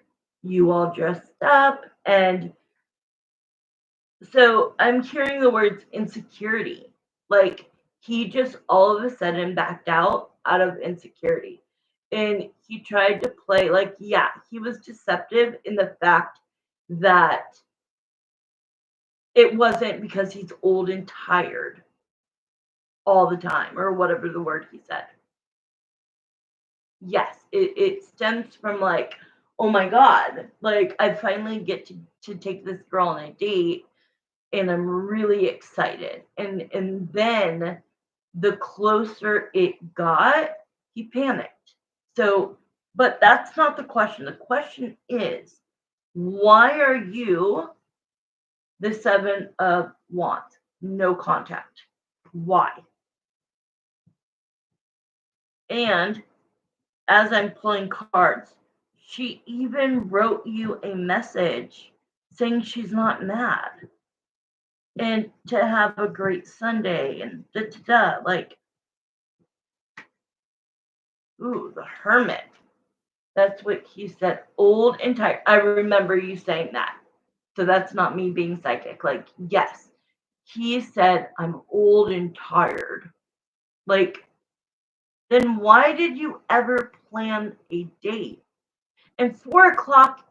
you all dressed up. And so I'm hearing the words insecurity. Like he just all of a sudden backed out of insecurity. And he tried to play like, yeah, he was deceptive in the fact that it wasn't because he's old and tired all the time or whatever the word he said. Yes, it stems from like, oh my God, like I finally get to take this girl on a date and I'm really excited. And then the closer it got, he panicked. So, but that's not the question. The question is, why are you the Seven of Wands? No contact. Why? And as I'm pulling cards, she even wrote you a message saying she's not mad and to have a great Sunday and da da da. Like, ooh, the Hermit. That's what he said. Old and tired. I remember you saying that. So that's not me being psychic. Like, yes, he said, I'm old and tired. Like, then why did you ever plan a date? And 4 o'clock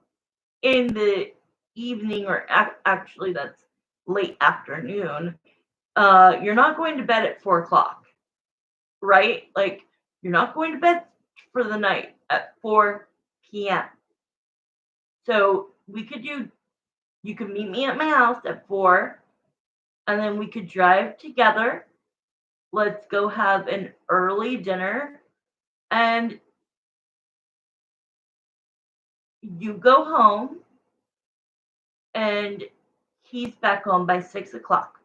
in the evening, or actually, that's late afternoon, you're not going to bed at 4 o'clock, right? Like, you're not going to bed for the night at 4 p.m. So you could meet me at my house at 4, and then we could drive together. Let's go have an early dinner, and you go home, and he's back home by 6 o'clock.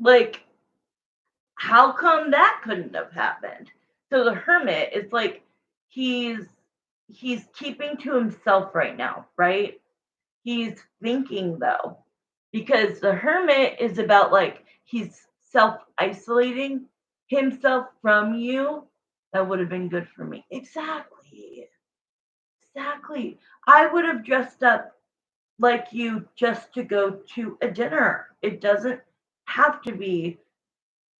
Like, how come that couldn't have happened? So the Hermit is like, he's he's keeping to himself right now, right? He's thinking though, because the Hermit is about like he's self-isolating himself from you. That would have been good for me. Exactly. Exactly. I would have dressed up like you just to go to a dinner. It doesn't have to be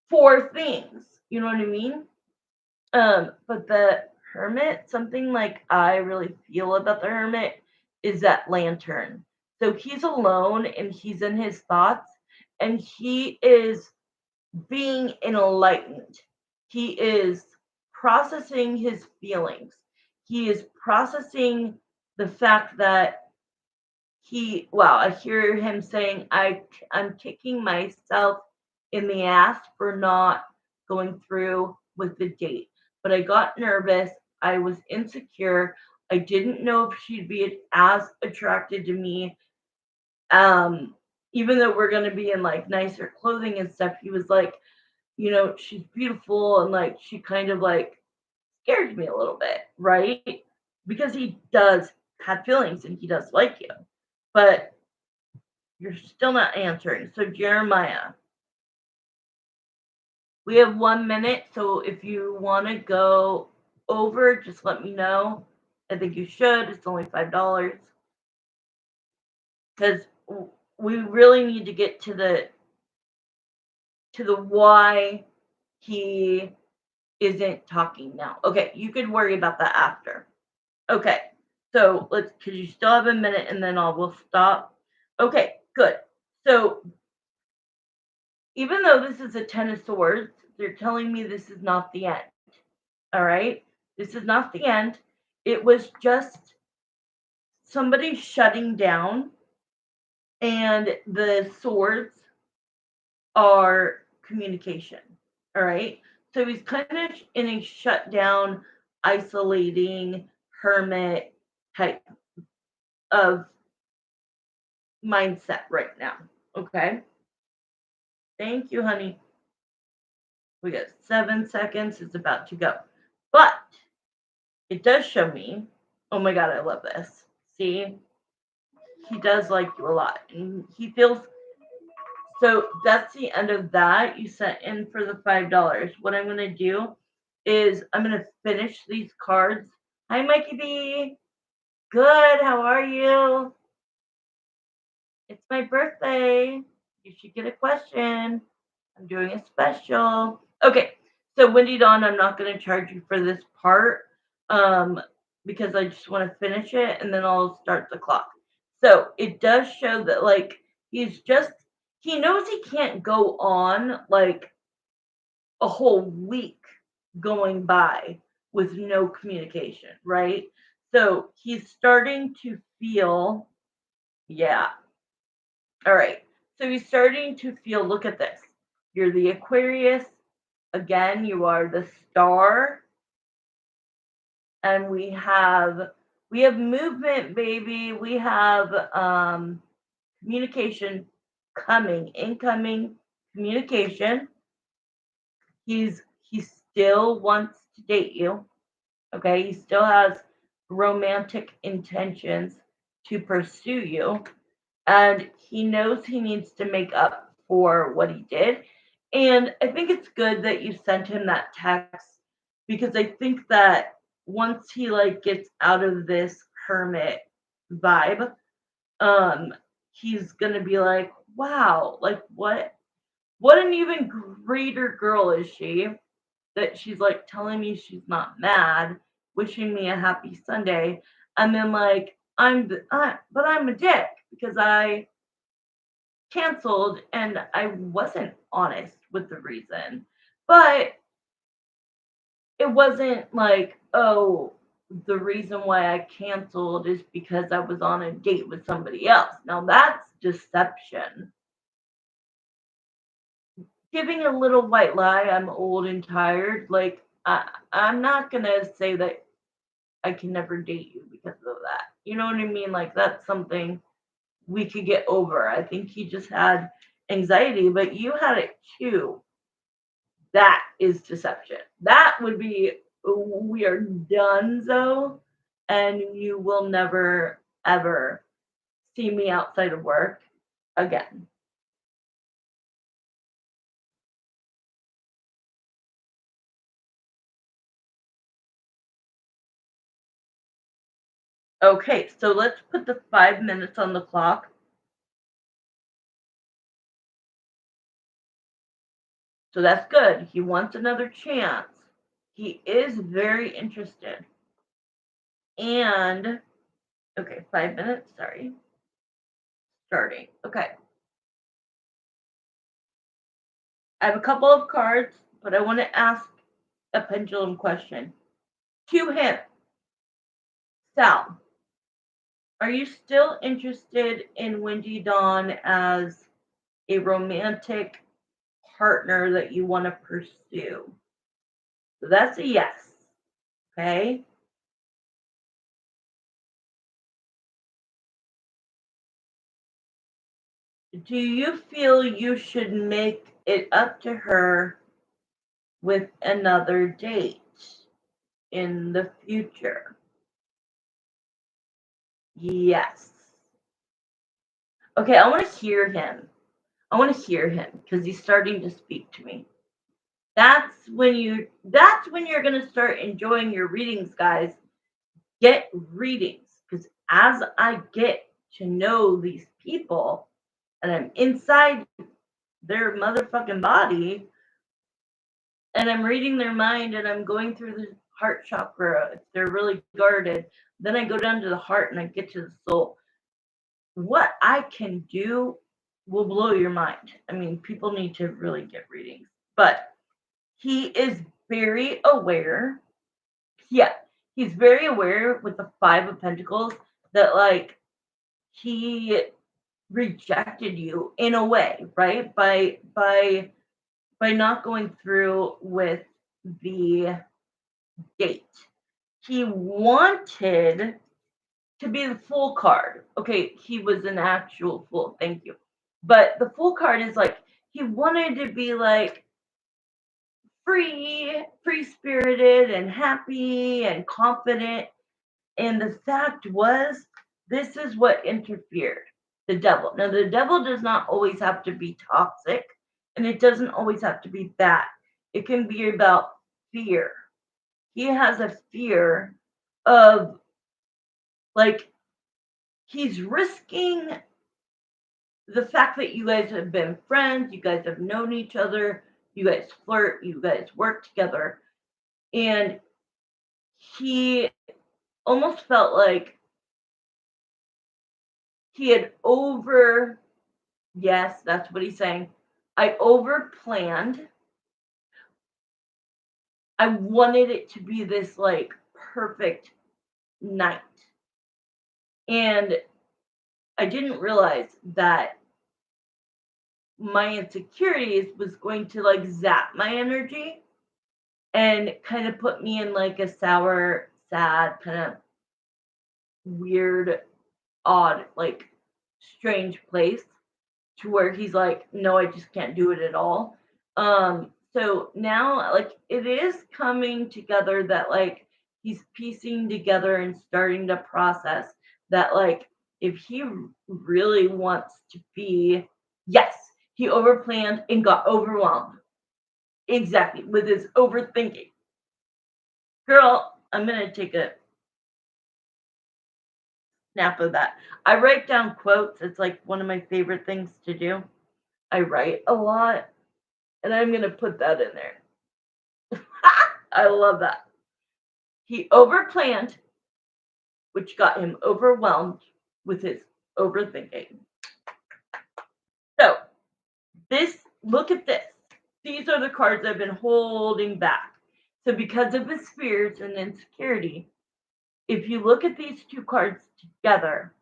four things. You know what I mean? But the Hermit, something like I really feel about the Hermit is that lantern. So he's alone and he's in his thoughts and he is being enlightened. He is processing his feelings. He is processing the fact that wow, I hear him saying, I'm kicking myself in the ass for not going through with the date. But I got nervous. I was insecure. I didn't know if she'd be as attracted to me. Um, Even though we're gonna be in like nicer clothing and stuff, he was like, she's beautiful and like she kind of like scared me a little bit, right? Because he does have feelings and he does like you. But you're still not answering. So, Jeremiah, we have 1 minute. So, if you want to go over, just let me know. I think you should. It's only $5 because we really need to get to the why he isn't talking now. Okay, you could worry about that after. Okay, so let's because you still have a minute, and then we'll stop. Okay, good. So even though this is a Ten of Swords, they're telling me this is not the end. All right? This is not the end. It was just somebody shutting down, and the swords are communication. All right? So he's kind of in a shutdown, isolating, hermit type of mindset right now. Okay? Thank you, honey. We got 7 seconds. It's about to go. But it does show me, oh my God, I love this. See, he does like you a lot. And he feels, so that's the end of that. You sent in for the $5. What I'm going to do is I'm going to finish these cards. Hi, Mikey B. Good. How are you? It's my birthday. You should get a question. I'm doing a special. Okay, so Wendy Dawn, I'm not going to charge you for this part um, because I just want to finish it and then I'll start the clock. So it does show that, like, he knows he can't go on like a whole week going by with no communication, right? So he's starting to feel, yeah, all right. So he's starting to feel, look at this. You're the Aquarius. Again, you are the star. And we have movement, baby. We have communication coming, incoming communication. He still wants to date you. Okay, he still has romantic intentions to pursue you, and he knows he needs to make up for what he did. And I think it's good that you sent him that text because I think that once he like gets out of this hermit vibe, um, he's gonna be like, wow, like what an even greater girl is she that she's like telling me she's not mad, wishing me a happy Sunday, and then like but I'm a dick because I canceled and I wasn't honest with the reason. But it wasn't like, oh, the reason why I canceled is because I was on a date with somebody else. Now that's deception. Giving a little white lie, I'm old and tired. Like I'm not gonna say that I can never date you because of that. You know what I mean? Like that's something we could get over. I think he just had anxiety, but you had it too. That is deception. That would be, we are done, though, and you will never, ever see me outside of work again. Okay, so let's put the 5 minutes on the clock. So that's good. He wants another chance. He is very interested. And, okay, 5 minutes, sorry. Starting. Okay. I have a couple of cards, but I want to ask a pendulum question to him. Sal, are you still interested in Wendy Dawn as a romantic partner that you want to pursue? So that's a yes. Okay. Do you feel you should make it up to her with another date in the future? Yes. Okay, I want to hear him. I want to hear him because he's starting to speak to me. That's when you're going to start enjoying your readings, guys. Get readings because as I get to know these people and I'm inside their motherfucking body and I'm reading their mind and I'm going through the heart chakra if they're really guarded, then I go down to the heart and I get to the soul. What I can do will blow your mind. I mean, people need to really get readings, but he is very aware. Yeah, he's very aware with the Five of Pentacles that like he rejected you in a way, right? By not going through with the date. He wanted to be the Fool card. Okay, he was an actual fool. Thank you. But the Fool card is like he wanted to be like free spirited and happy and confident. And the fact was, this is what interfered. The devil. Now, the devil does not always have to be toxic, and it doesn't always have to be bad. It can be about fear. He has a fear of, like, he's risking the fact that you guys have been friends, you guys have known each other, you guys flirt, you guys work together, and he almost felt like he had yes, that's what he's saying. I over planned. I wanted it to be this like perfect night. And I didn't realize that my insecurities was going to like zap my energy and kind of put me in like a sour, sad, kind of weird, odd, like strange place to where he's like, no, I just can't do it at all. So now like it is coming together that like he's piecing together and starting to process that like if he really wants to be, yes, he overplanned and got overwhelmed. Exactly, with his overthinking. Girl, I'm gonna take a snap of that. I write down quotes. It's like one of my favorite things to do. I write a lot, and I'm gonna put that in there. I love that. He overplanned, which got him overwhelmed with his overthinking. So, look at this. These are the cards I've been holding back. So, because of his fears and insecurity, if you look at these two cards together,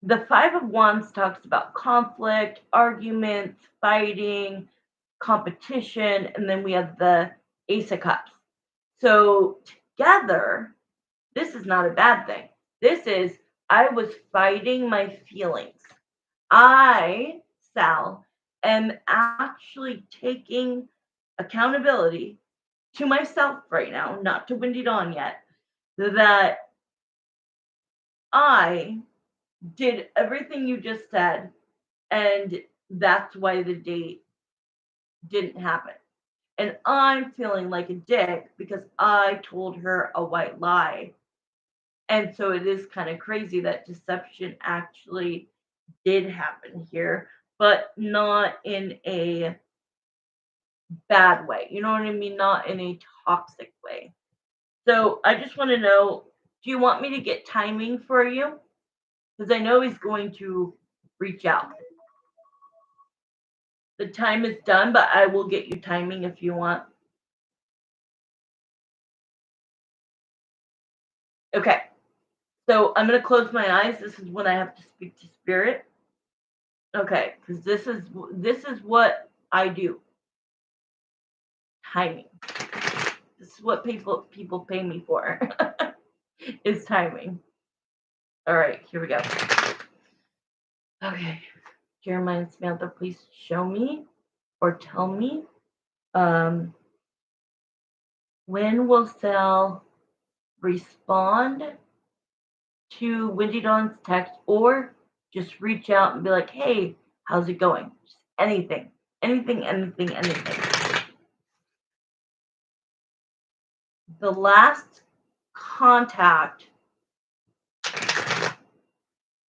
the Five of Wands talks about conflict, arguments, fighting, competition, and then we have the Ace of Cups. So together, this is not a bad thing. This is, I was fighting my feelings. I, Sal, am actually taking accountability to myself right now, not to Windy Dawn yet, that I did everything you just said, and that's why the date didn't happen. And I'm feeling like a dick because I told her a white lie. And so it is kind of crazy that deception actually did happen here, but not in a bad way. You know what I mean? Not in a toxic way. So I just want to know, do you want me to get timing for you? Because I know he's going to reach out. The time is done, but I will get you timing if you want. Okay. So I'm going to close my eyes. This is when I have to speak to spirit. Okay, because this is what I do. Timing. This is what people pay me for. Is timing. All right, here we go. Okay, Jeremiah and Samantha, please show me or tell me when will Sal respond to Windy Dawn's text, or just reach out and be like, hey, how's it going? Just anything. The last contact,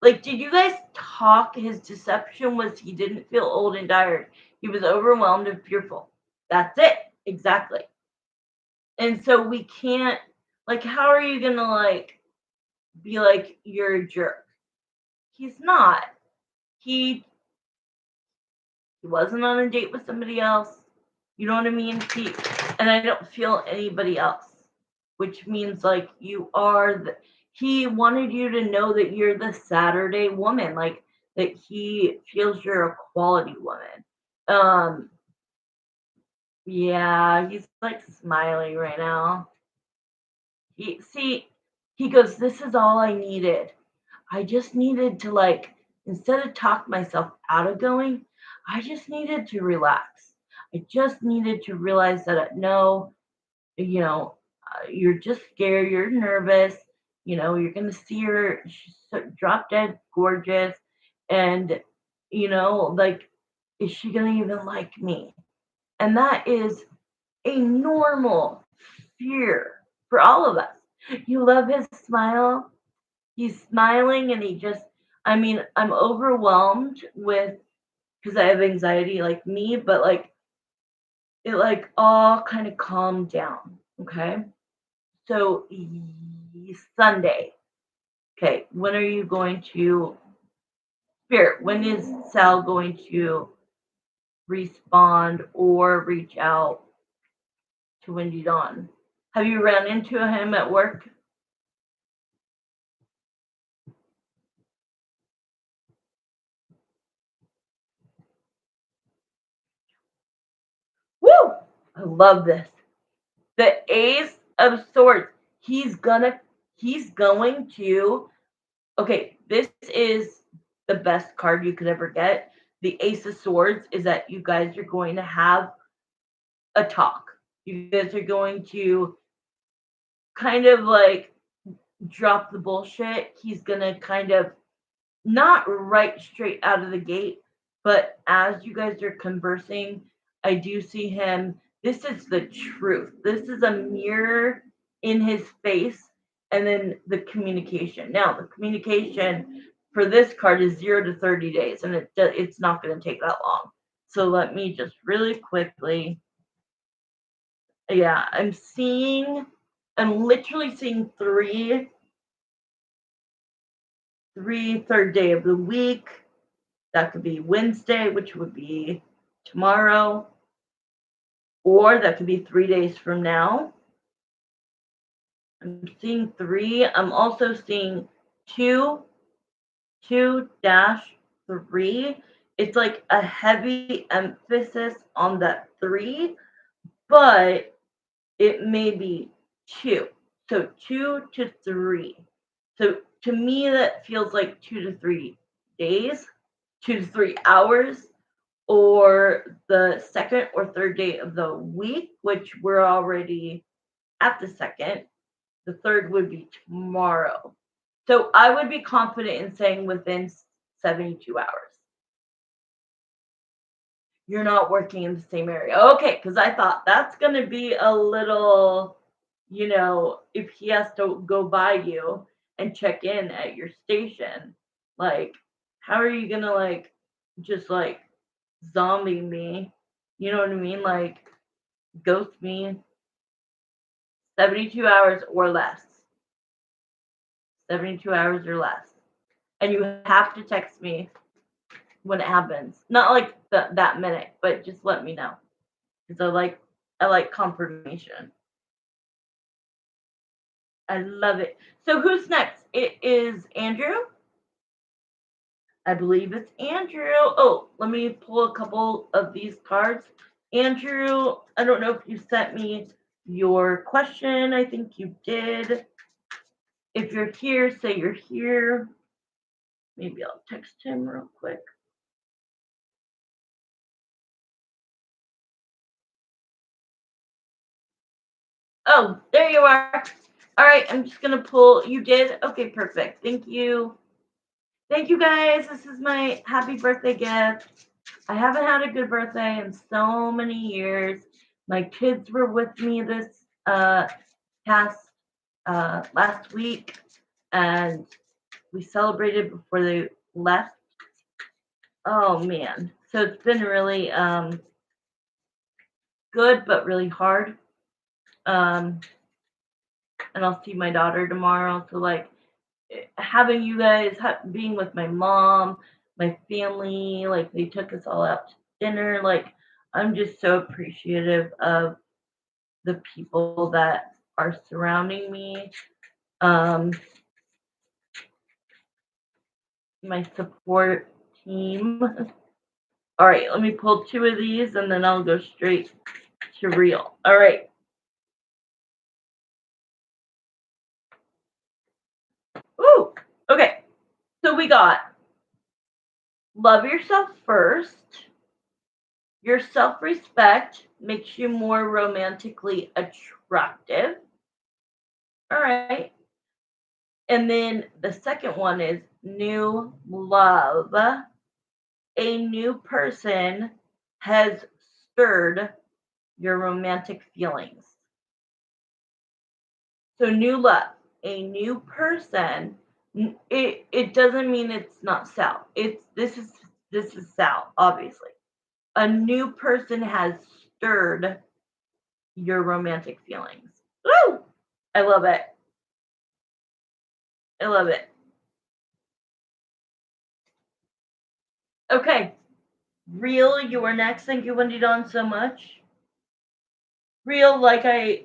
like, did you guys talk? His deception was he didn't feel old and tired. He was overwhelmed and fearful. That's it. Exactly. And so we can't, like, how are you going to, like, be like, you're a jerk? He's not. He wasn't on a date with somebody else. You know what I mean? And I don't feel anybody else, which means like you are he wanted you to know that you're the Saturday woman, like that he feels you're a quality woman. Yeah, he's like smiling right now. He goes, this is all I needed. I just needed to like, instead of talk myself out of going, I just needed to relax. I just needed to realize that no, you're just scared, you're nervous, you're going to see her, she's so drop dead gorgeous. And, like, is she going to even like me? And that is a normal fear for all of us. You love his smile. He's smiling and he just, I mean, I'm overwhelmed with because I have anxiety like me, but like it like all kind of calmed down. Okay. So Sunday. Okay. When are you going to Spirit? When is Sal going to respond or reach out to Wendy Dawn? Have you ran into him at work? Woo! I love this. The Ace of Swords. He's gonna he's going to okay, this is the best card you could ever get. The Ace of Swords is that you guys are going to have a talk. You guys are going to kind of like drop the bullshit. He's gonna kind of not right straight out of the gate, but as you guys are conversing, I do see him. This is the truth. This is a mirror in his face, and then the communication. Now, the communication for this card is 0 to 30 days, and it's not going to take that long. So let me just really quickly. Yeah, I'm literally seeing three third day of the week. That could be Wednesday, which would be tomorrow, or that could be 3 days from now. I'm seeing three. I'm also seeing two, 2-3. It's like a heavy emphasis on that three, but it may be two. So 2 to 3. So to me, that feels like 2 to 3 days, 2 to 3 hours, or the second or third day of the week, which we're already at the second. The third would be tomorrow. So I would be confident in saying within 72 hours. You're not working in the same area. Okay, because I thought that's going to be a little, if he has to go by you and check in at your station, like, how are you going to, like, just like zombie me? You know what I mean? Like, ghost me 72 hours or less. 72 hours or less. And you have to text me when it happens. Not like that minute, but just let me know. Because I like confirmation. I love it. So who's next? It is Andrew. I believe it's Andrew. Oh, let me pull a couple of these cards. Andrew, I don't know if you sent me your question. I think you did. If you're here, say you're here. Maybe I'll text him real quick. Oh, there you are. All right, I'm just going to pull. You did? Okay, perfect. Thank you. Thank you, guys. This is my happy birthday gift. I haven't had a good birthday in so many years. My kids were with me this past last week, and we celebrated before they left. Oh man, so it's been really good, but really hard. And I'll see my daughter tomorrow. So like having you guys being with my mom, my family, like they took us all out to dinner. Like I'm just so appreciative of the people that are surrounding me. Um, my support team. All right, let me pull two of these and then I'll go straight to real. All right. Ooh, okay. So we got love yourself first. Your self respect makes you more romantically attractive. All right. And then the second one is new love. A new person has stirred your romantic feelings. So, new love. A new person It doesn't mean it's not Sal. This is Sal, obviously. A new person has stirred your romantic feelings. Woo! I love it. I love it. Okay, Real, you are next. Thank you, Wendy Dawn, so much. Real, like I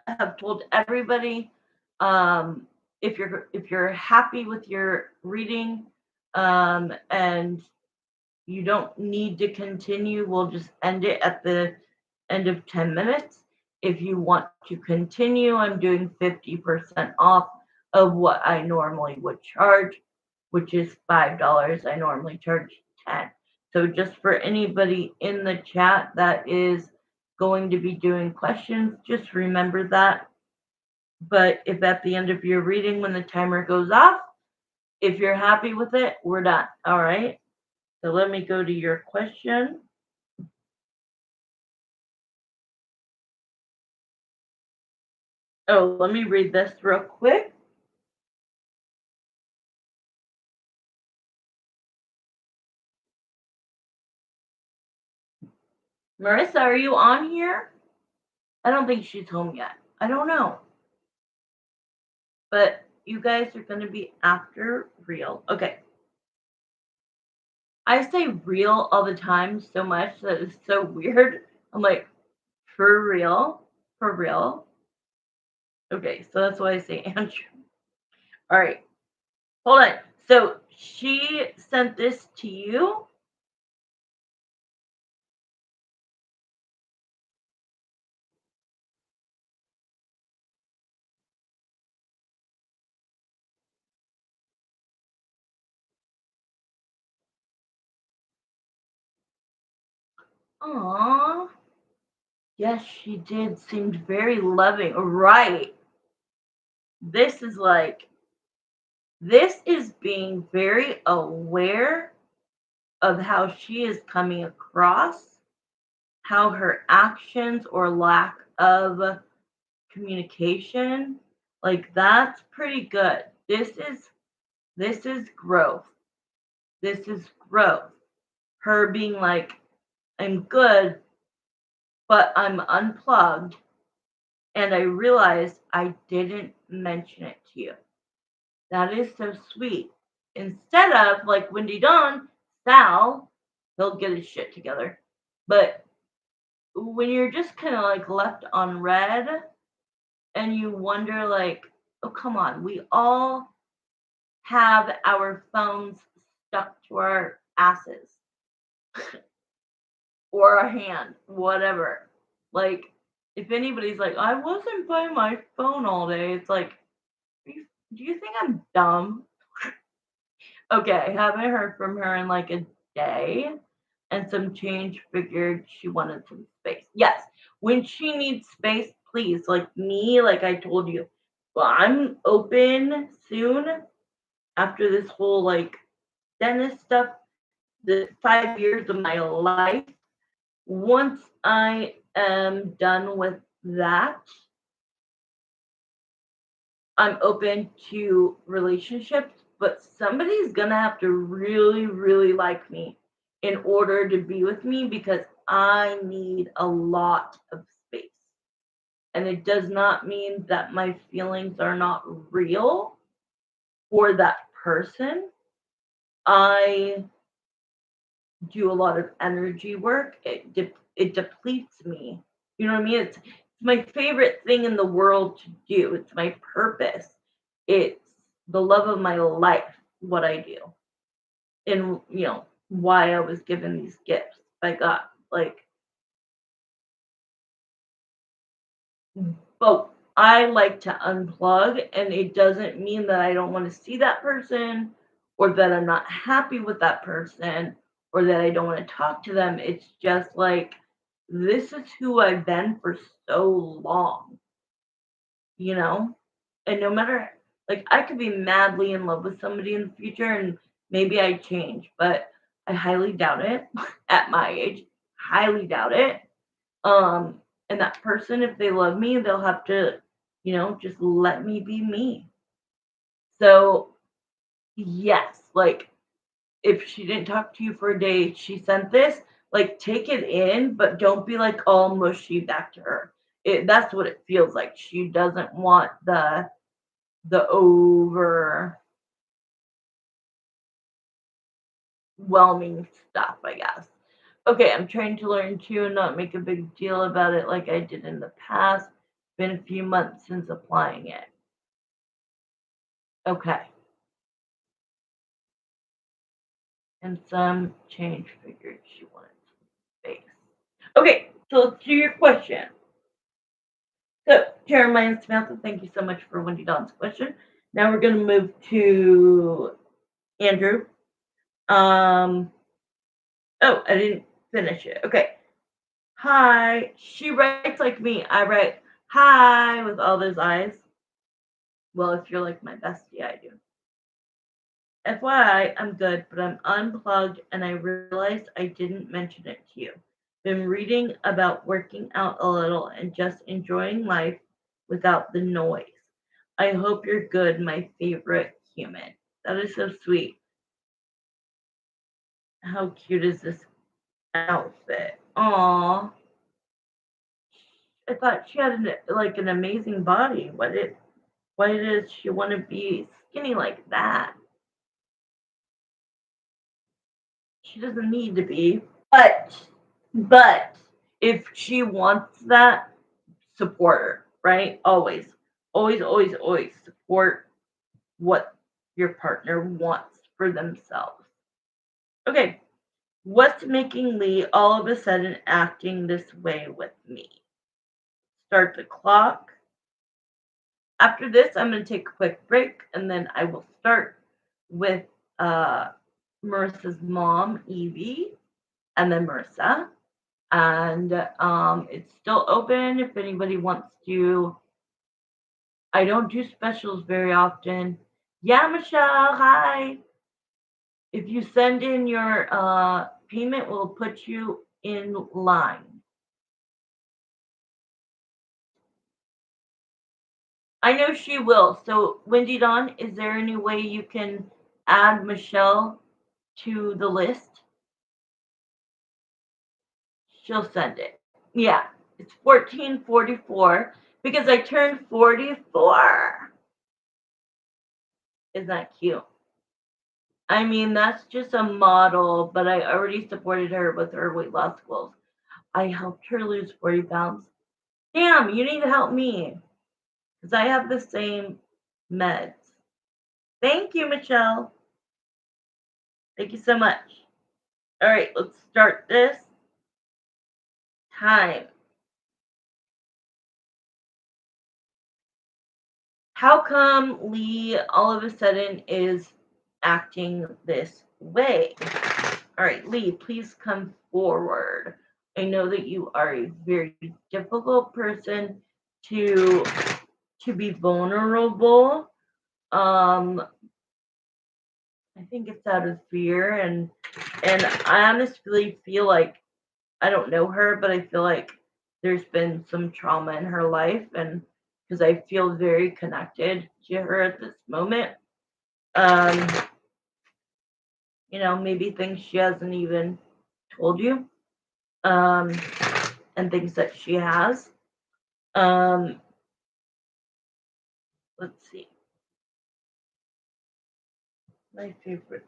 have told everybody, um, if you're happy with your reading, and you don't need to continue, we'll just end it at the end of 10 minutes. If you want to continue, I'm doing 50% off of what I normally would charge, which is $5. I normally charge 10. So just for anybody in the chat that is going to be doing questions, just remember that. But if at the end of your reading, when the timer goes off, if you're happy with it, we're done. All right. So let me go to your question. Oh, let me read this real quick. Marissa, are you on here? I don't think she's home yet. I don't know. But you guys are going to be after Real. Okay. I say real all the time so much that it's so weird. I'm like, for real? For real? Okay, so that's why I say Andrew. All right. Hold on. So she sent this to you. Aww. Yes, she did. Seemed very loving. Right. This is like, this is being very aware of how she is coming across, how her actions or lack of communication, like that's pretty good. This is growth. This is growth. Her being like, I'm good, but I'm unplugged, and I realized I didn't mention it to you. That is so sweet. Instead of like Wendy Dawn, Sal, he'll get his shit together. But when you're just kind of like left on red and you wonder, like, oh, come on, we all have our phones stuck to our asses or our hand, whatever. Like, if anybody's like, I wasn't by my phone all day, it's like, do you think I'm dumb? Okay, I haven't heard from her in like a day, and some change figured she wanted some space. Yes, when she needs space, please, like me, like I told you, well, I'm open soon after this whole like dentist stuff, the 5 years of my life. Once I am done with that, I'm open to relationships, but somebody's gonna have to really, really like me in order to be with me because I need a lot of space. And it does not mean that my feelings are not real for that person. I do a lot of energy work. It depletes me. You know what I mean? It's my favorite thing in the world to do. It's my purpose. It's the love of my life, what I do. And why I was given these gifts by God. Like, but I like to unplug, and it doesn't mean that I don't want to see that person or that I'm not happy with that person or that I don't want to talk to them. It's just like, this is who I've been for so long, you know? And no matter, like, I could be madly in love with somebody in the future and maybe I change, but I highly doubt it at my age. Highly doubt it. Um, and that person, if they love me, they'll have to, just let me be me. So yes, like if she didn't talk to you for a day, she sent this, like take it in, but don't be like all mushy back to her. That's what it feels like. She doesn't want the overwhelming stuff, I guess. Okay, I'm trying to learn to not make a big deal about it like I did in the past. Been a few months since applying it. Okay. And some change figured she wanted some space. Okay, so let's do your question. So, Jeremiah Samantha, thank you so much for Wendy Dawn's question. Now we're going to move to Andrew. Oh, I didn't finish it. Okay. Hi. She writes like me. I write hi with all those eyes. Well, if you're like my bestie, I do. FYI, I'm good, but I'm unplugged and I realized I didn't mention it to you. Been reading about working out a little and just enjoying life without the noise. I hope you're good, my favorite human. That is so sweet. How cute is this outfit? Aw, I thought she had an amazing body. Why does she want to be skinny like that? She doesn't need to be. But if she wants that, support her, right? Always, always, always, always support what your partner wants for themselves. Okay, what's making Lee all of a sudden acting this way with me? Start the clock. After this, I'm going to take a quick break and then I will start with Marissa's mom, Evie, and then Marissa. And it's still open if anybody wants to. I don't do specials very often. Yeah, Michelle, hi. If you send in your payment, we'll put you in line. I know she will. So, Wendy Dawn, is there any way you can add Michelle to the list? She'll send it. Yeah, it's 1444 because I turned 44. Isn't that cute? I mean, that's just a model, but I already supported her with her weight loss goals. I helped her lose 40 pounds. Damn, you need to help me because I have the same meds. Thank you, Michelle. Thank you so much. All right, let's start this time. How come Lee all of a sudden is acting this way? All right, Lee, please come forward. I know that you are a very difficult person to be vulnerable. I think it's out of fear and I honestly feel like I don't know her, but I feel like there's been some trauma in her life and because I feel very connected to her at this moment. Um, maybe things she hasn't even told you. Um, and things that she has. Um, let's see. My favorite.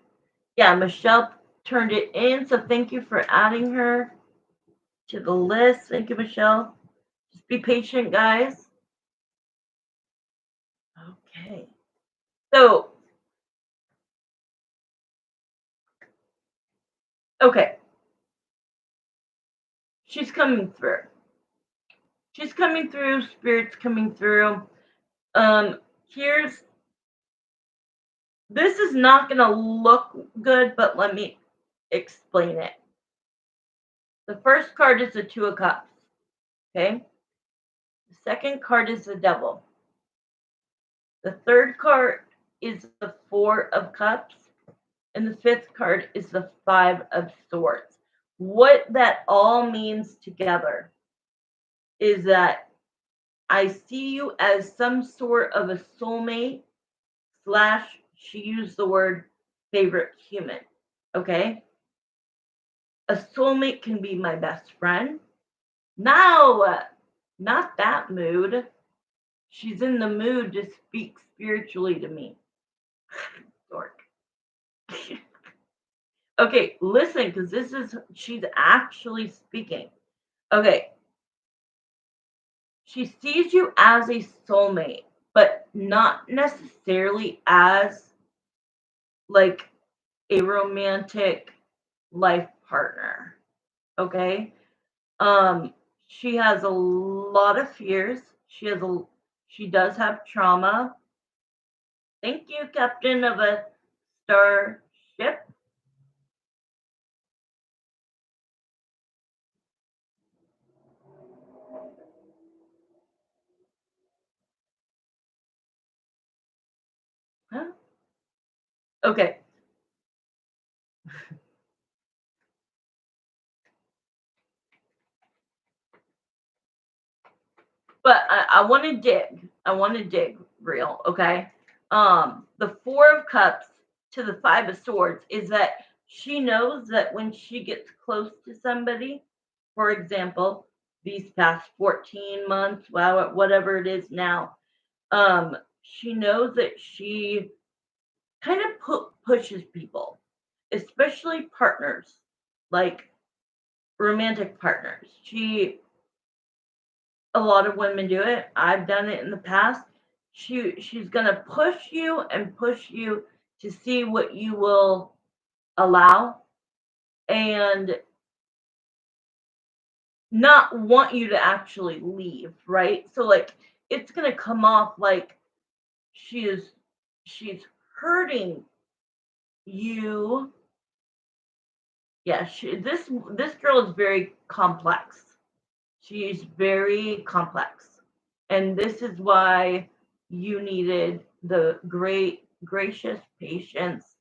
Yeah, Michelle turned it in, so thank you for adding her to the list. Thank you, Michelle. Just be patient, guys. Okay. So, okay. She's coming through. She's coming through. Spirit's coming through. Here's this is not going to look good, but let me explain it. The first card is the Two of Cups. Okay. The second card is the Devil. The third card is the Four of Cups. And the fifth card is the Five of Swords. What that all means together is that I see you as some sort of a soulmate slash she used the word favorite human. Okay. A soulmate can be my best friend. No, not that mood. She's in the mood to speak spiritually to me. Dork. Okay, listen, because she's actually speaking. Okay, she sees you as a soulmate, but not necessarily as like a romantic life partner. Okay. Um, she has a lot of fears. She does have trauma. Thank you, Captain of a starship. Huh? Okay. But I want to dig. I want to dig real, okay? The Four of Cups to the Five of Swords is that she knows that when she gets close to somebody, for example, these past 14 months, wow, whatever it is now, she knows that she kind of pushes people, especially partners, like romantic partners. A lot of women do it. I've done it in the past. She's gonna push you to see what you will allow and not want you to actually leave, right? So like it's gonna come off like she is she's hurting you. Yeah, this girl is very complex. She's very complex. And this is why you needed the great, gracious patience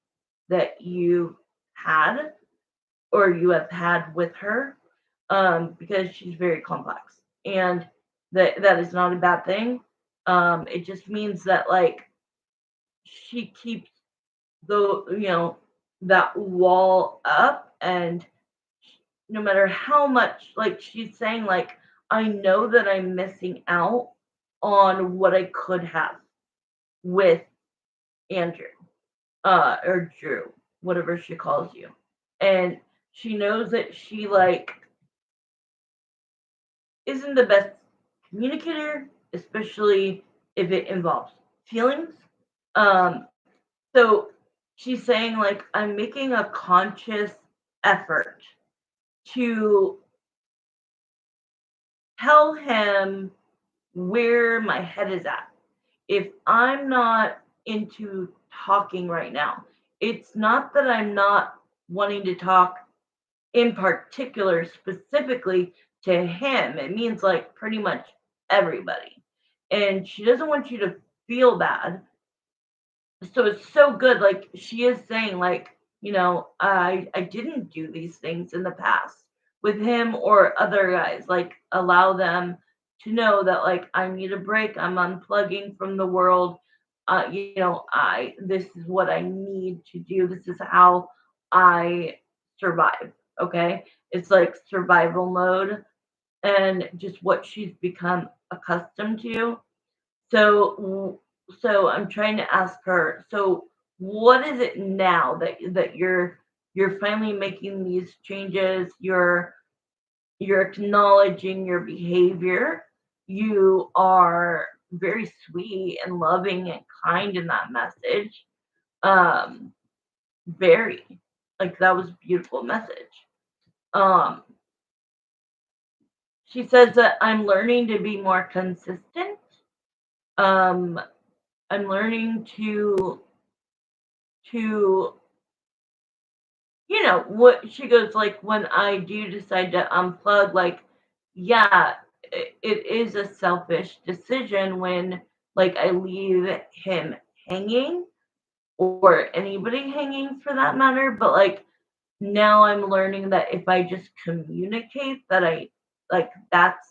that you had or you have had with her, because she's very complex. And that is not a bad thing. It just means that, like, she keeps that wall up, and no matter how much, like she's saying, like, I know that I'm missing out on what I could have with Andrew, or Drew, whatever she calls you. And she knows that she, like, isn't the best communicator, especially if it involves feelings. Um, so she's saying, like, I'm making a conscious effort to tell him where my head is at. If I'm not into talking right now, it's not that I'm not wanting to talk in particular specifically to him. It means like pretty much everybody. And she doesn't want you to feel bad. So it's so good. Like she is saying, like, I didn't do these things in the past with him or other guys. Like allow them to know that, like, I need a break. I'm unplugging from the world. I this is what I need to do. This is how I survive. Okay. It's like survival mode and just what she's become accustomed to. So so I'm trying to ask her, so what is it now that you're finally making these changes, you're acknowledging your behavior, you are very sweet and loving and kind in that message. Um very, like, that was a beautiful message. Um she says that I'm learning to be more consistent. Um I'm learning to what she goes, like, when I do decide to unplug, like, yeah, it is a selfish decision when, like, I leave him hanging, or anybody hanging for that matter. But like now I'm learning that if I just communicate that I, like, that's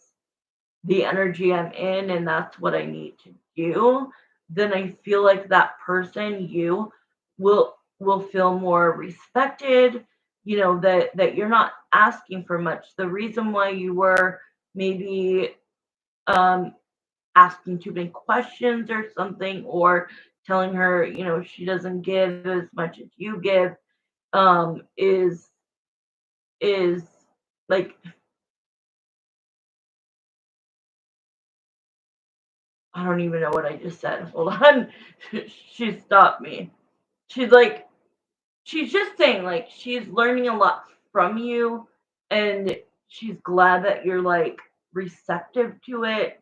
the energy I'm in and that's what I need to do, then I feel like that person, you, will feel more respected, that you're not asking for much. The reason why you were maybe um asking too many questions or something, or telling her, she doesn't give as much as you give, is like, I don't even know what I just said. Hold on. She stopped me. She's like, she's just saying, like, she's learning a lot from you, and she's glad that you're like receptive to it,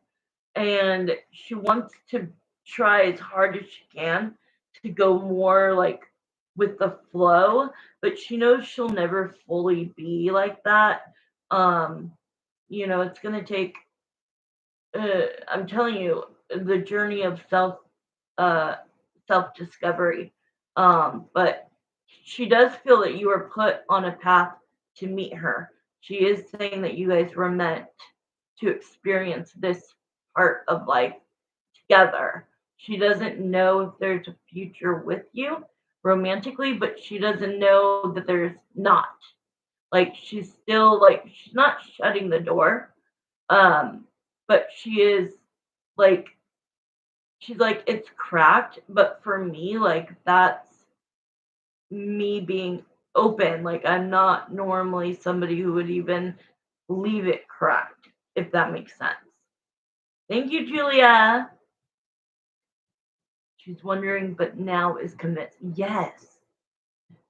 and she wants to try as hard as she can to go more like with the flow, but she knows she'll never fully be like that. um it's going to take, I'm telling you, the journey of uh self discovery. But she does feel that you are put on a path to meet her. She is saying that you guys were meant to experience this part of life together. She doesn't know if there's a future with you romantically, but she doesn't know that there's not. Like, she's still like, she's not shutting the door. Um, but she is like, she's like, it's cracked, but for me, like, that's me being open. Like, I'm not normally somebody who would even leave it cracked, if that makes sense. Thank you, Julia. She's wondering, but now is convinced. Yes.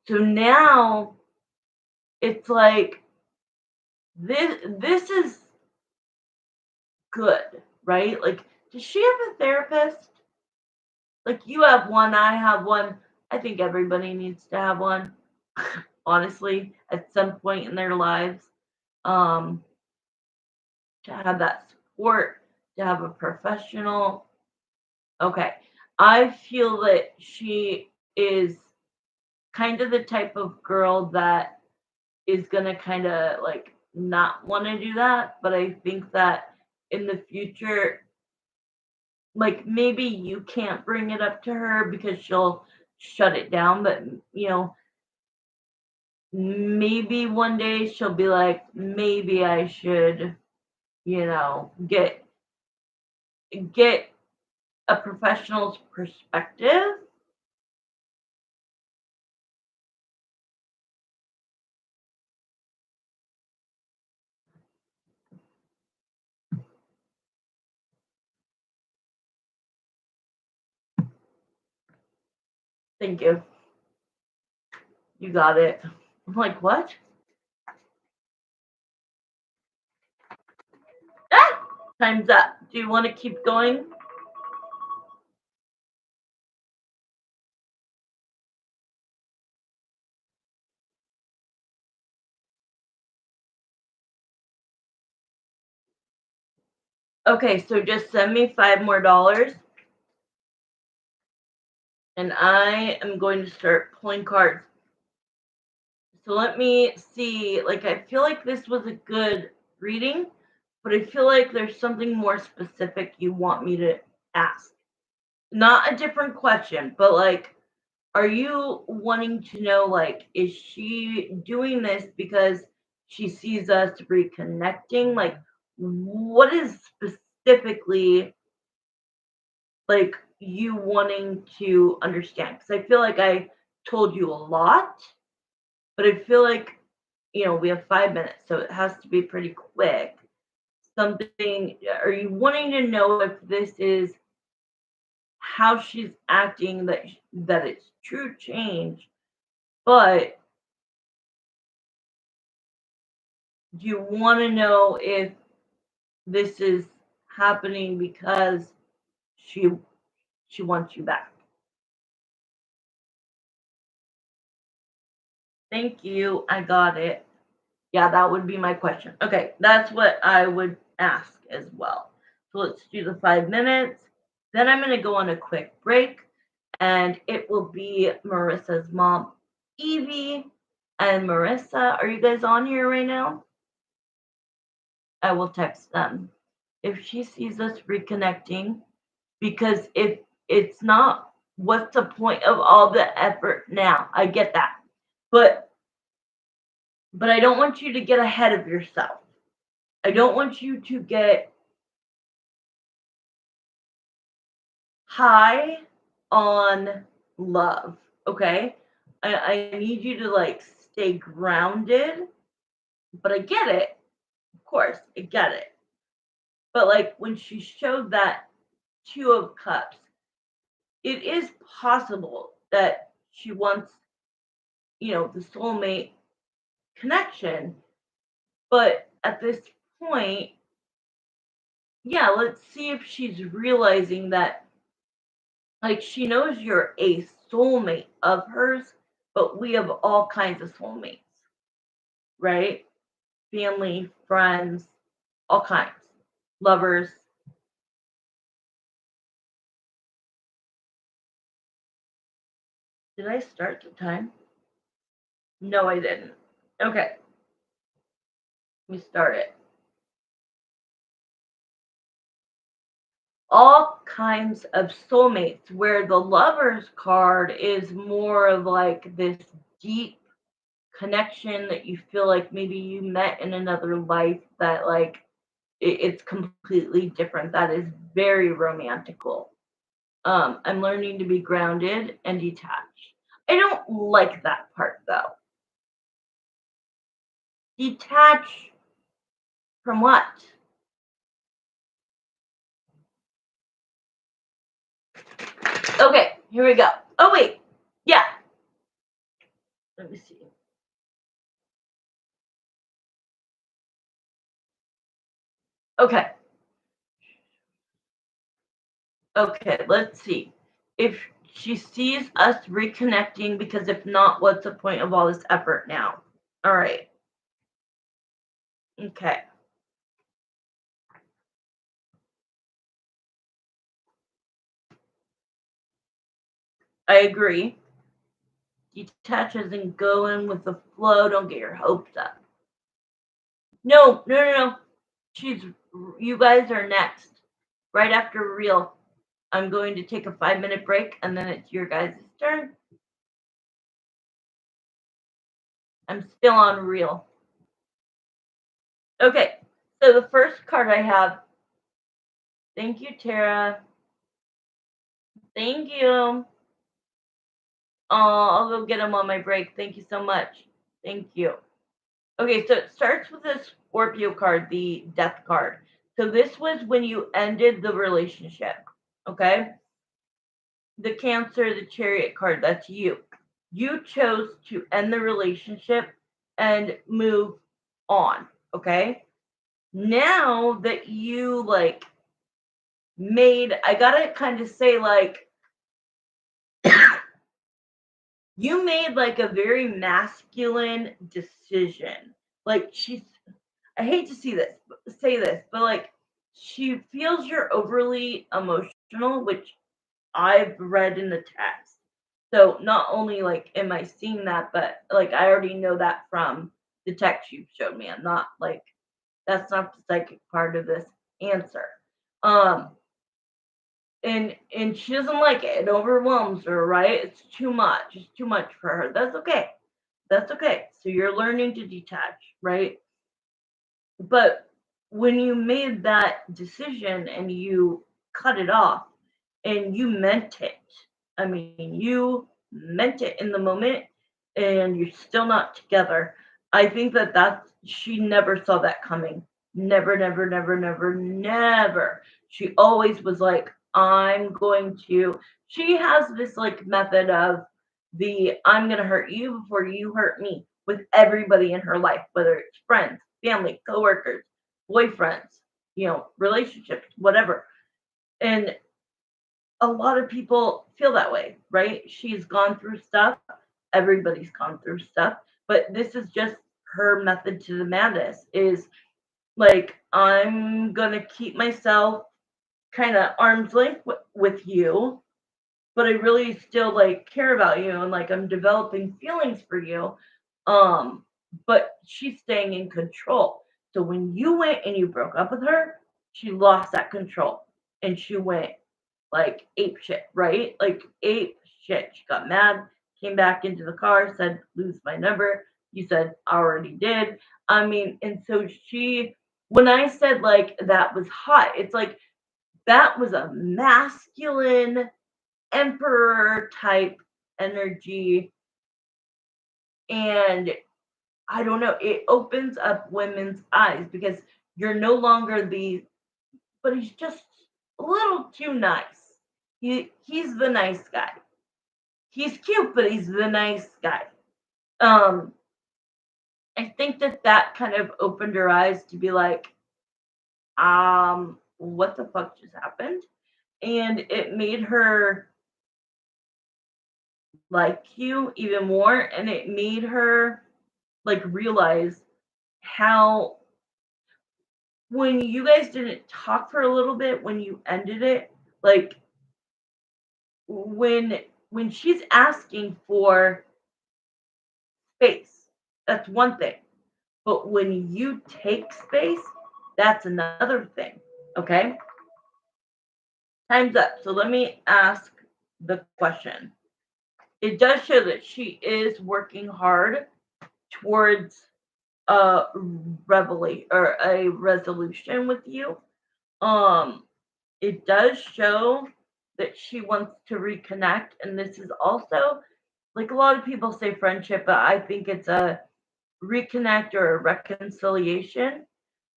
So now it's like, this is good, right? Like, does she have a therapist? Like, you have one, I have one. I think everybody needs to have one, honestly, at some point in their lives. Um, to have that support, to have a professional. Okay. I feel that she is kind of the type of girl that is gonna kind of like not want to do that, but I think that in the future, like, maybe you can't bring it up to her because she'll shut it down, but maybe one day she'll be like, maybe I should, get a professional's perspective. Thank you. You got it. I'm like, what? Ah! Time's up. Do you want to keep going? Okay, so just send me $5 more, and I am going to start pulling cards. So let me see. Like, I feel like this was a good reading, but I feel like there's something more specific you want me to ask. Not a different question, but like, are you wanting to know, like, is she doing this because she sees us reconnecting? Like, what is specifically, like, you wanting to understand? Because I feel like I told you a lot, but I feel like, we have 5 minutes, so it has to be pretty quick. Something, are you wanting to know if this is how she's acting, that it's true change, but do you want to know if this is happening because she she wants you back? Thank you. I got it. Yeah, that would be my question. Okay, that's what I would ask as well. So let's do the 5 minutes. Then I'm going to go on a quick break, and it will be Marissa's mom, Evie, and Marissa. Are you guys on here right now? I will text them if she sees us reconnecting, because if it's not what's the point of all the effort now? I get that. But I don't want you to get ahead of yourself. I don't want you to get high on love, okay? I need you to like stay grounded, but I get it. Of course, I get it. But like when she showed that Two of Cups, it is possible that she wants, the soulmate connection. But at this point, yeah, let's see if she's realizing that, like, she knows you're a soulmate of hers, but we have all kinds of soulmates, right? Family, friends, all kinds, lovers. Did I start the time? No, I didn't. Okay, let me start it. All kinds of soulmates, where the lovers card is more of like this deep connection that you feel like maybe you met in another life, that like it's completely different. That is very romantical. I'm learning to be grounded and detached. I don't like that part though. Detach from what? Okay, here we go. Oh wait, yeah. Let me see. Okay, okay. Let's see if she sees us reconnecting. Because if not, what's the point of all this effort now? All right. Okay. I agree. Detach and go in with the flow. Don't get your hopes up. No, no, no, no. She's. You guys are next. Right after real. I'm going to take a 5-minute break, and then it's your guys' turn. I'm still on real. Okay. So the first card I have. Thank you, Tara. Thank you. Oh, I'll go get them on my break. Thank you so much. Thank you. Okay, so it starts with the Scorpio card, the death card. So this was when you ended the relationship. Okay. The Cancer, the Chariot card, that's you. You chose to end the relationship and move on. Okay. Now that you like I gotta kind of say, like, you made like a very masculine decision. Like, I hate to say this, but like, she feels you're overly emotional, which I've read in the text. So not only like am I seeing that, but like I already know that from the text you showed me. I'm not like, that's not the psychic part of this answer. Um and she doesn't like it. It overwhelms her, right? It's too much. It's too much for her. That's okay. That's okay. So you're learning to detach, right? But when you made that decision and you cut it off and you meant it, I mean, you meant it in the moment, and you're still not together. I think she never saw that coming. Never, never, never, never, never. She always was like, she has this like method of I'm going to hurt you before you hurt me with everybody in her life, whether it's friends, family, coworkers, boyfriends, relationships, whatever. And a lot of people feel that way, right? She's gone through stuff. Everybody's gone through stuff, but this is just her method to the madness. Is like, I'm gonna keep myself kind of arm's length with you, but I really still like care about you, and like I'm developing feelings for you. Um, but she's staying in control. So when you went and you broke up with her, she lost that control, and she went. like ape shit, right? Like ape shit. She got mad, came back into the car, said, lose my number. You said, I already did. I mean, and so when I said like that was hot, it's like that was a masculine emperor type energy. And I don't know, it opens up women's eyes because you're no longer but he's just a little too nice. He's the nice guy. He's cute, but he's the nice guy. Um, I think that kind of opened her eyes to be like, what the fuck just happened? And it made her like you even more, and it made her like realize how when you guys didn't talk for a little bit when you ended it, like when she's asking for space, that's one thing. But when you take space, that's another thing. Okay? Time's up. So let me ask the question. It does show that she is working hard towards a revelation or a resolution with you. Um, it does show that she wants to reconnect, and this is also like a lot of people say friendship, but I think it's a reconnect or a reconciliation.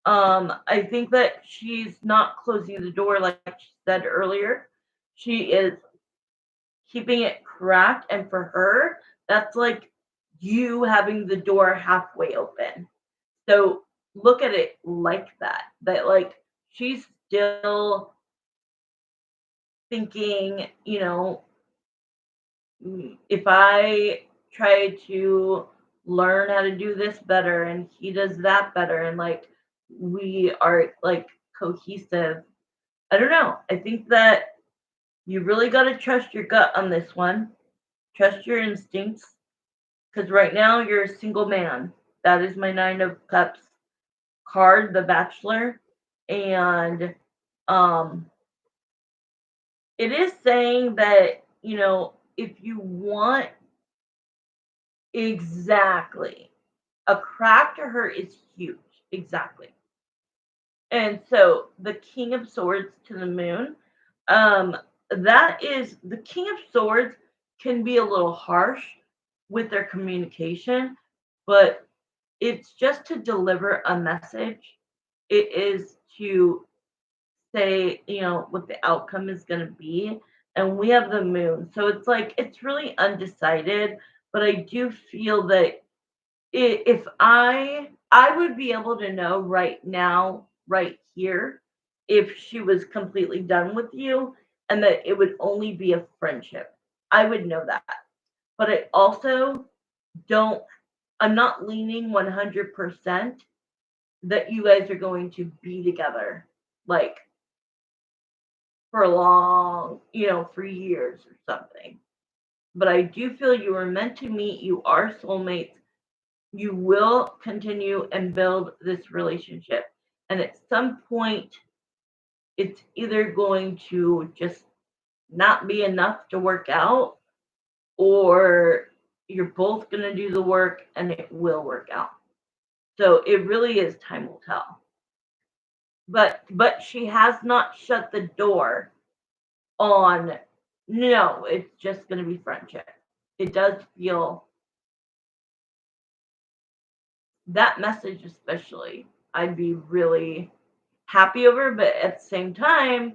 I think that she's not closing the door like she said earlier. She is keeping it cracked, and for her, that's like you having the door halfway open. So look at it like that. That like she's still thinking, if I try to learn how to do this better and he does that better and like we are like cohesive. I don't know. I think that you really got to trust your gut on this one. Trust your instincts because right now you're a single man. That is my 9 of Cups card, the Bachelor. And um it is saying that, if you want exactly. A crack to her is huge. Exactly. And so the King of Swords to the Moon, that is the King of Swords can be a little harsh with their communication, but it's just to deliver a message. It is to say, what the outcome is going to be. And we have the moon. So it's like, it's really undecided, but I do feel that if I would be able to know right now, right here, if she was completely done with you and that it would only be a friendship. I would know that. But I also don't I'm not leaning 100% that you guys are going to be together like for long, for years or something. But I do feel you were meant to meet, you are soulmates, you will continue and build this relationship. And at some point, it's either going to just not be enough to work out, or you're both going to do the work and it will work out. So it really is time will tell. But she has not shut the door on no, it's just going to be friendship. It does feel that message especially I'd be really happy over, but at the same time,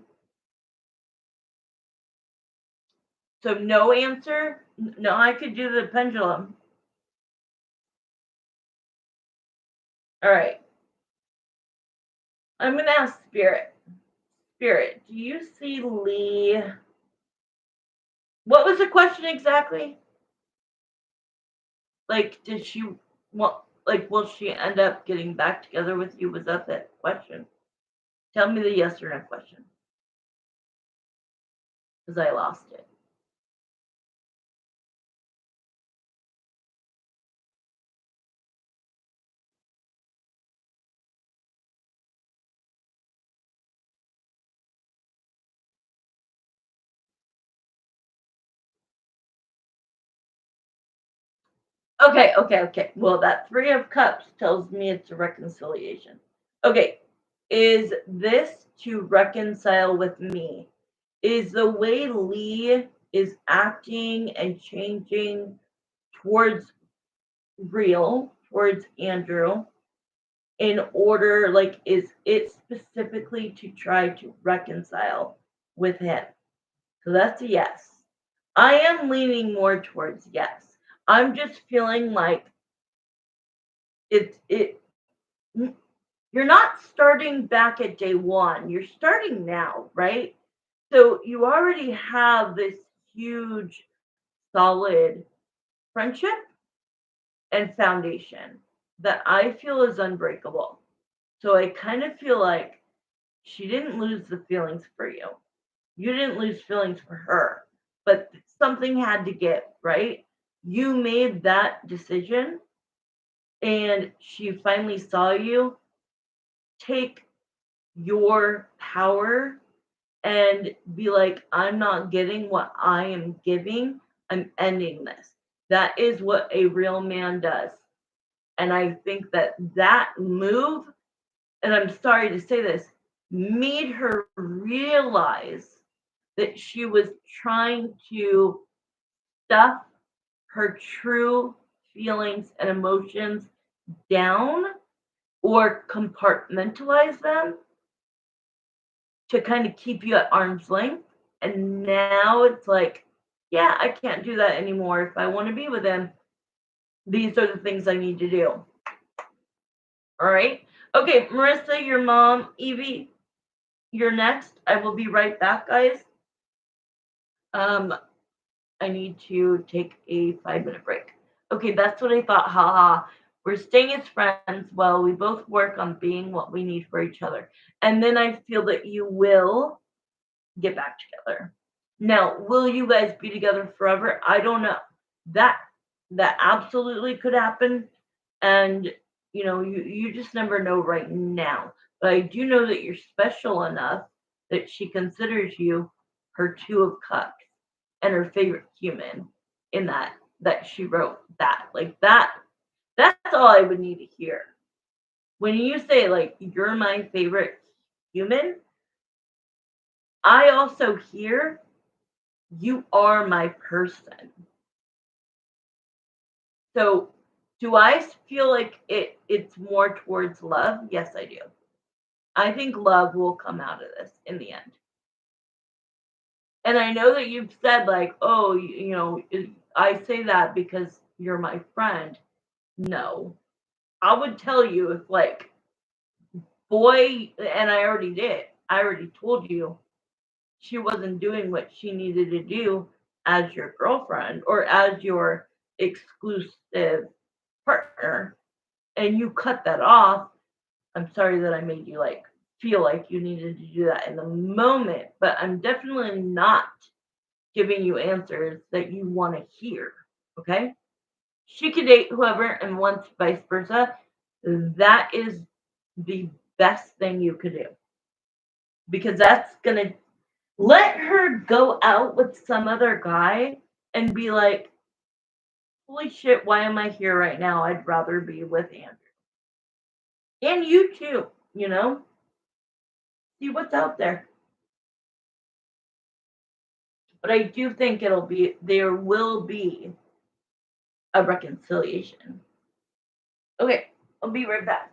so no answer. No, I could do the pendulum. All right. I'm going to ask Spirit. Spirit, do you see Lee? What was the question exactly? Like, did she want, like, will she end up getting back together with you? Was that question? Tell me the yes or no question. Because I lost it. Okay. Well, that Three of Cups tells me it's a reconciliation. Okay, is this to reconcile with me? Is the way Lee is acting and changing towards towards Andrew, in order, like, is it specifically to try to reconcile with him? So that's a yes. I am leaning more towards yes. I'm just feeling like it you're not starting back at day one. You're starting now, right? So you already have this huge, solid friendship and foundation that I feel is unbreakable. So I kind of feel like she didn't lose the feelings for you. You didn't lose feelings for her, but something had to give, right? You made that decision, and she finally saw you take your power and be like, I'm not getting what I am giving. I'm ending this. That is what a real man does. And I think that that move, and I'm sorry to say this, made her realize that she was trying to stuff her true feelings and emotions down or compartmentalize them to kind of keep you at arm's length. And now it's like, yeah, I can't do that anymore. If I want to be with him, these are the things I need to do. All right. Okay, Marissa, your mom, Evie, you're next. I will be right back, guys. I need to take a 5-minute break. Okay, that's what I thought. Haha. We're staying as friends while we both work on being what we need for each other. And then I feel that you will get back together. Now, will you guys be together forever? I don't know. That that absolutely could happen. And you just never know right now. But I do know that you're special enough that she considers you her two of cups and her favorite human in that she wrote that. Like that's all I would need to hear. When you say like you're my favorite human, I also hear you are my person. So do I feel like it's more towards love? Yes, I do. I think love will come out of this in the end. And I know that you've said like, oh, I say that because you're my friend. No. I would tell you if like boy, and I already did. I already told you she wasn't doing what she needed to do as your girlfriend or as your exclusive partner, and you cut that off. I'm sorry that I made you like feel like you needed to do that in the moment, but I'm definitely not giving you answers that you want to hear. Okay? She could date whoever, and once vice versa. That is the best thing you could do because that's gonna let her go out with some other guy and be like, holy shit, why am I here right now? I'd rather be with Andrew. And you too, see what's out there. But I do think there will be a reconciliation. Okay, I'll be right back.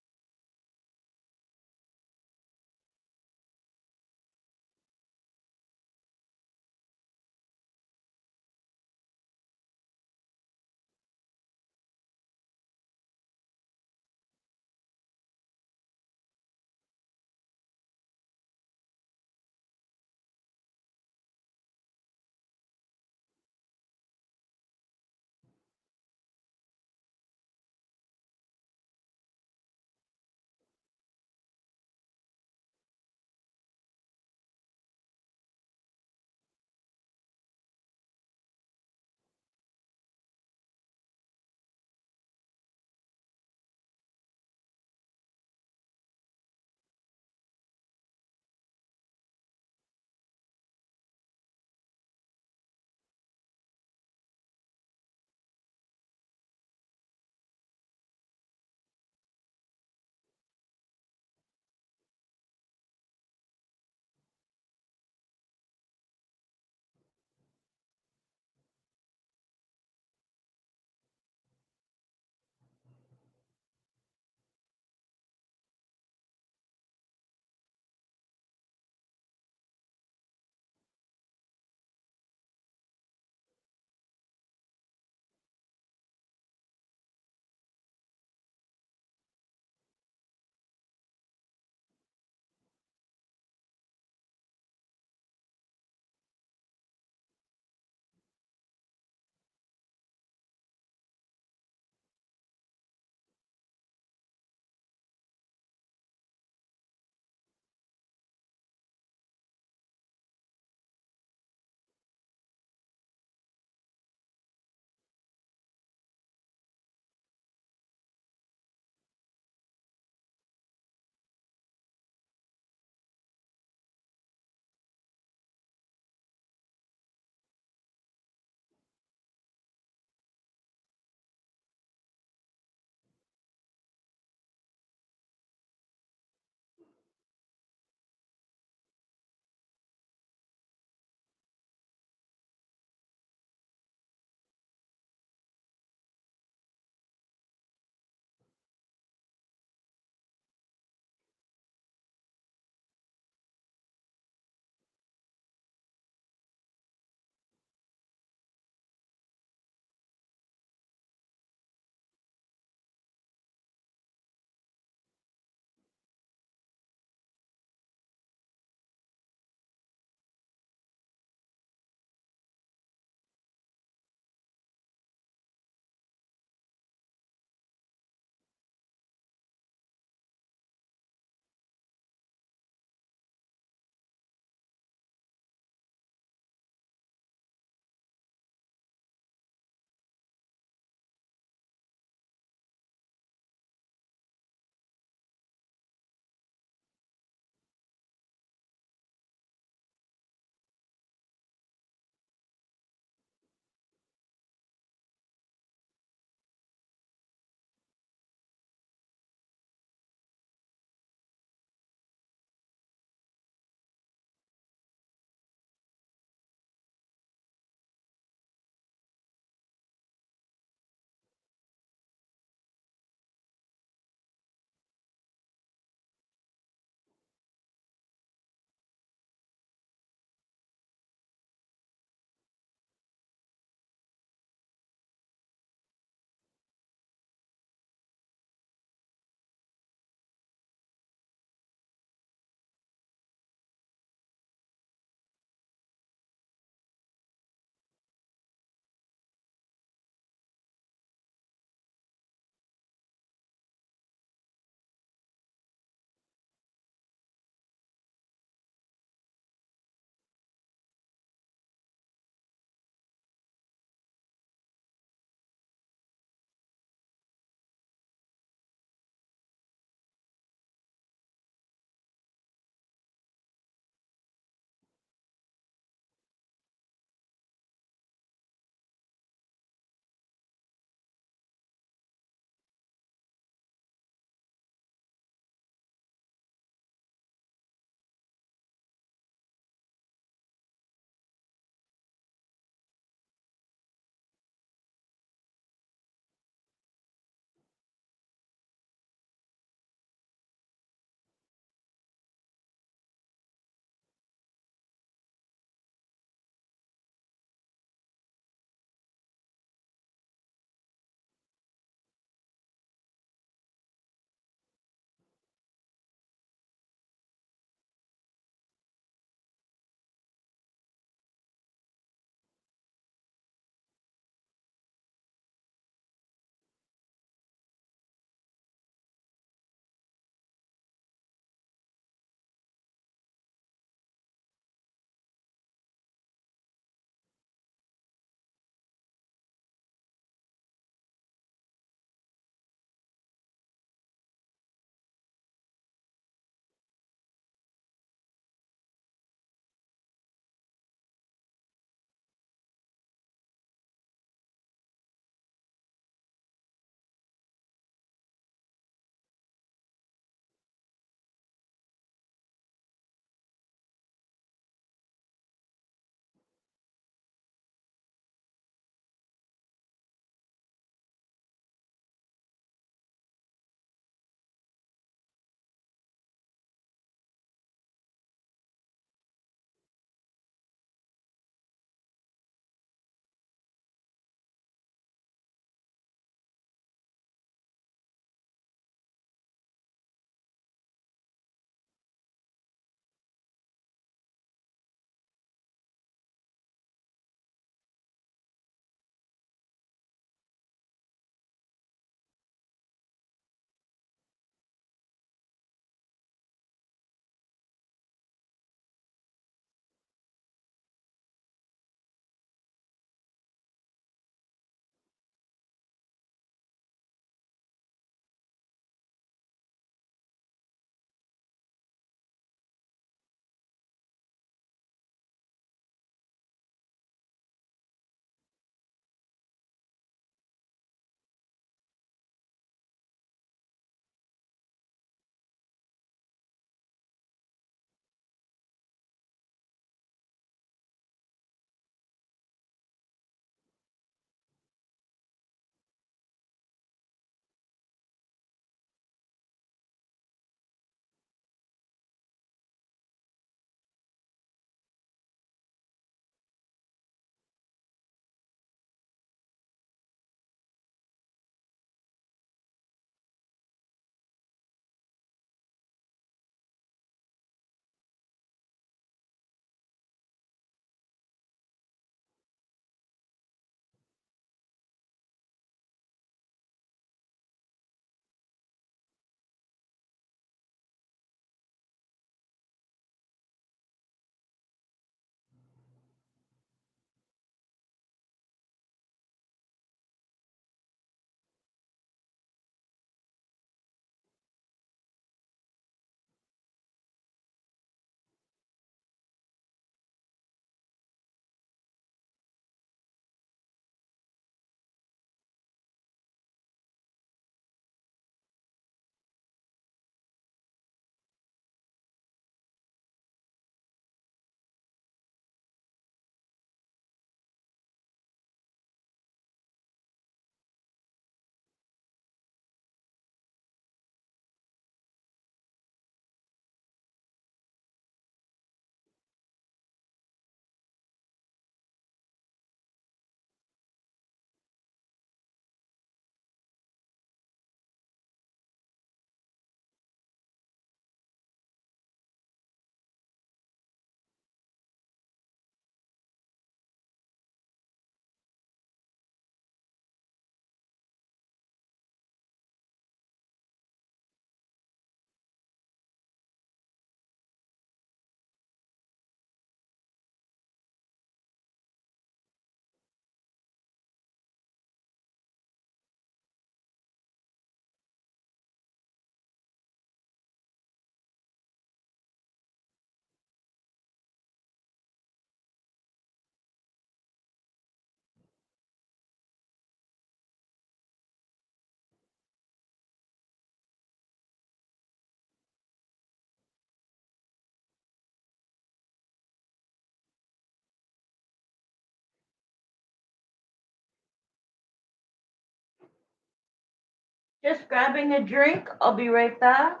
Just grabbing a drink. I'll be right back.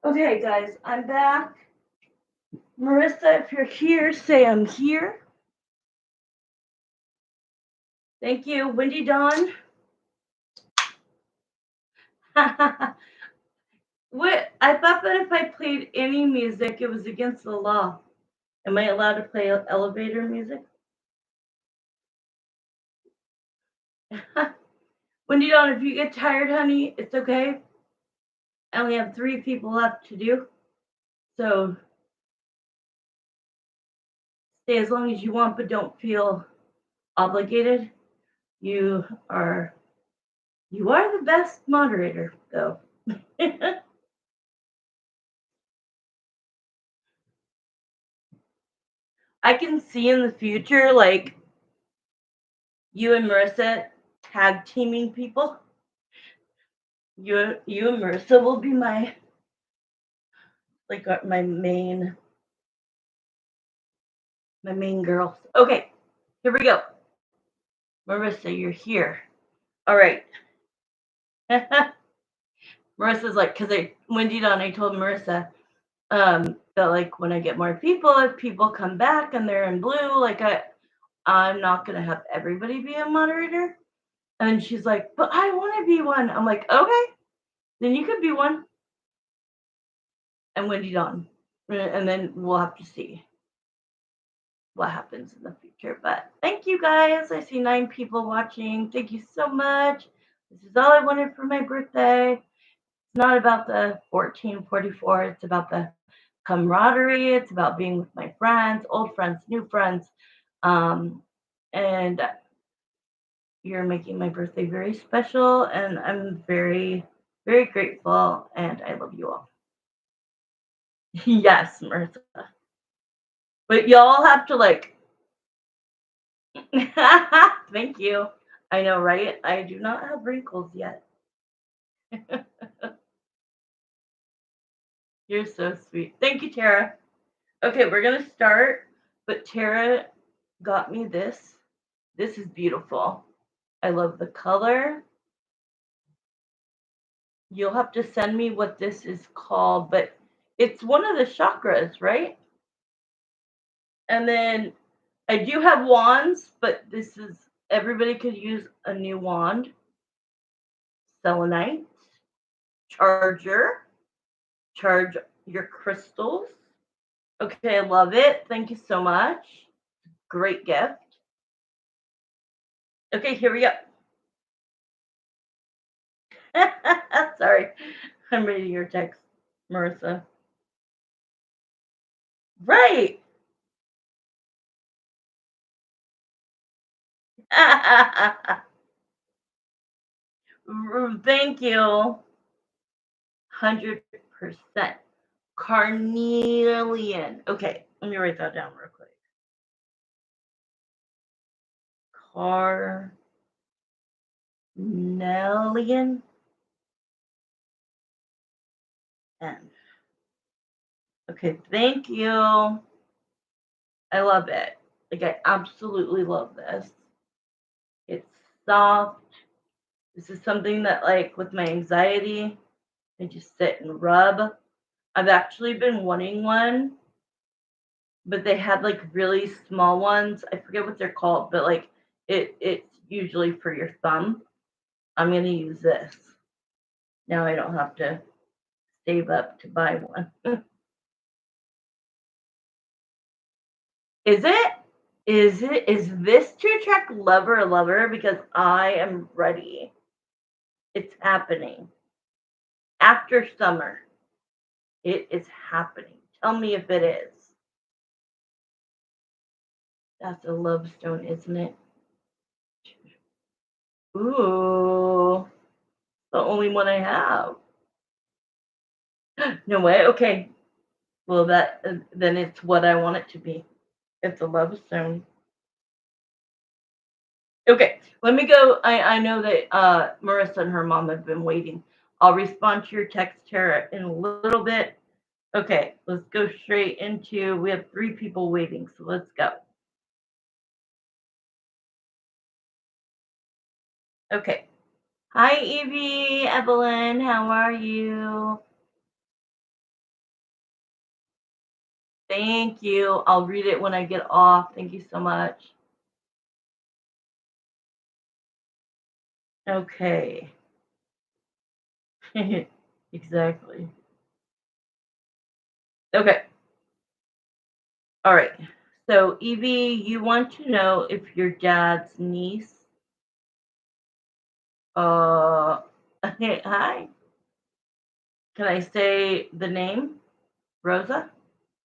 Okay, guys, I'm back. Marissa, if you're here, say I'm here. Thank you. Wendy Dawn. What? I thought that if I played any music, it was against the law. Am I allowed to play elevator music? Wendy Dawn, if you get tired, honey, it's okay. I only have 3 people left to do. So stay as long as you want, but don't feel obligated. You are the best moderator, though. I can see in the future, like you and Marissa tag teaming people. You and Marissa will be my my main girls. Okay, here we go. Marissa, you're here. All right. Marissa's like, because Wendy Dawn, I told Marissa that like when I get more people, if people come back and they're in blue, like I'm not gonna have everybody be a moderator. And she's like, but I want to be one. I'm like, okay, then you could be one. And Wendy Dawn, and then we'll have to see what happens in the future. But thank you guys. I see 9 people watching. Thank you so much. This is all I wanted for my birthday. It's not about the 1444. It's about the camaraderie. It's about being with my friends, old friends, new friends. And you're making my birthday very special. And I'm very, very grateful. And I love you all. Yes, Martha. But y'all have to like. Thank you. I know, right? I do not have wrinkles yet. You're so sweet. Thank you, Tara. Okay, we're going to start, but Tara got me this. This is beautiful. I love the color. You'll have to send me what this is called, but it's one of the chakras, right? And then I do have wands, but this is everybody could use a new wand. Selenite, charge your crystals. Okay, I love it. Thank you so much. Great gift. Okay, here we go. Sorry, I'm reading your text, Marissa. Right. Thank you. 100%. Carnelian. Okay, let me write that down real quick. Carnelian. N. Okay, thank you. I love it. Like, I absolutely love this. It's soft. This is something that, like, with my anxiety, I just sit and rub. I've actually been wanting one, but they had like really small ones. I forget what they're called, but like it's usually for your thumb. I'm gonna use this. Now I don't have to save up to buy one. Is it? Is this to attract lover? Because I am ready. It's happening. After summer, it is happening. Tell me if it is. That's a love stone, isn't it? Ooh, the only one I have. No way. Okay. Well, that then it's what I want it to be. It's a love stone. Okay, let me go. I know that Marissa and her mom have been waiting. I'll respond to your text, Tara, in a little bit. Okay, let's go straight into. We have 3 people waiting, so let's go. Okay. Hi, Evie, Evelyn. How are you? Thank you. I'll read it when I get off. Thank you so much. Okay. Exactly. Okay. All right. So, Evie, you want to know if your dad's niece, uh, hi, can I say the name? Rosa?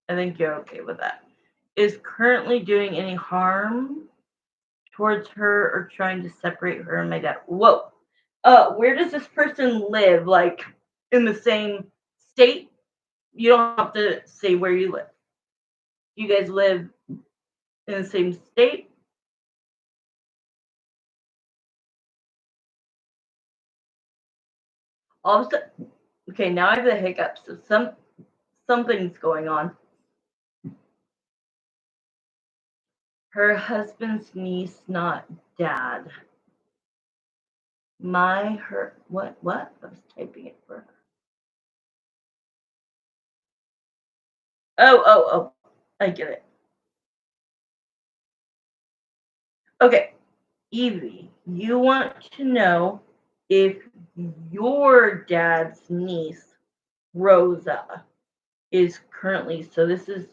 I think you're okay with that. Is currently doing any harm towards her or trying to separate her and my dad. Whoa. Where does this person live? Like in the same state? You don't have to say where you live. You guys live in the same state? All of a sudden, okay, now I have the hiccups. So something's going on. Her husband's niece, not dad. Her what? I was typing it for her. Oh. I get it. Okay. Evie, you want to know if your dad's niece, Rosa, is currently, so this is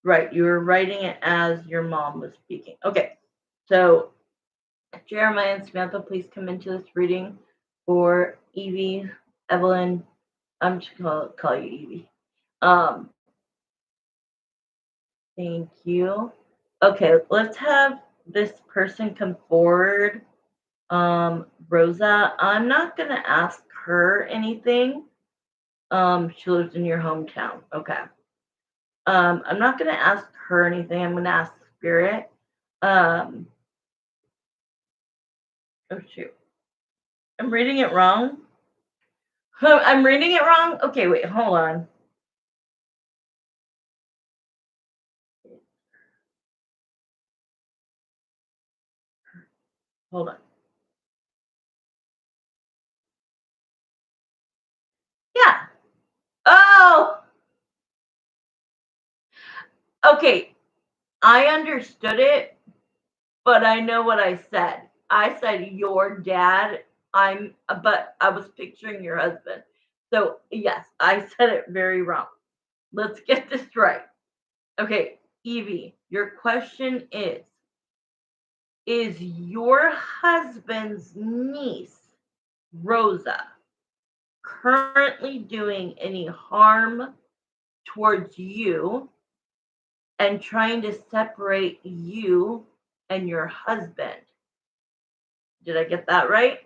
right, you were writing it as your mom was speaking. Okay. So Jeremiah and Samantha, please come into this reading for Evie, Evelyn. I'm just gonna call you Evie. Um, thank you. Okay, let's have this person come forward. Rosa, I'm not gonna ask her anything. She lives in your hometown. Okay. I'm not gonna ask her anything. I'm gonna ask Spirit. Um, oh shoot, I'm reading it wrong. I'm reading it wrong. Okay, wait, hold on. Hold on. Yeah. Oh, okay. I understood it, but I know what I said. I said your dad. But I was picturing your husband. So yes, I said it very wrong. Let's get this right. Okay, Evie, your question is your husband's niece, Rosa, currently doing any harm towards you and trying to separate you and your husband? Did I get that right?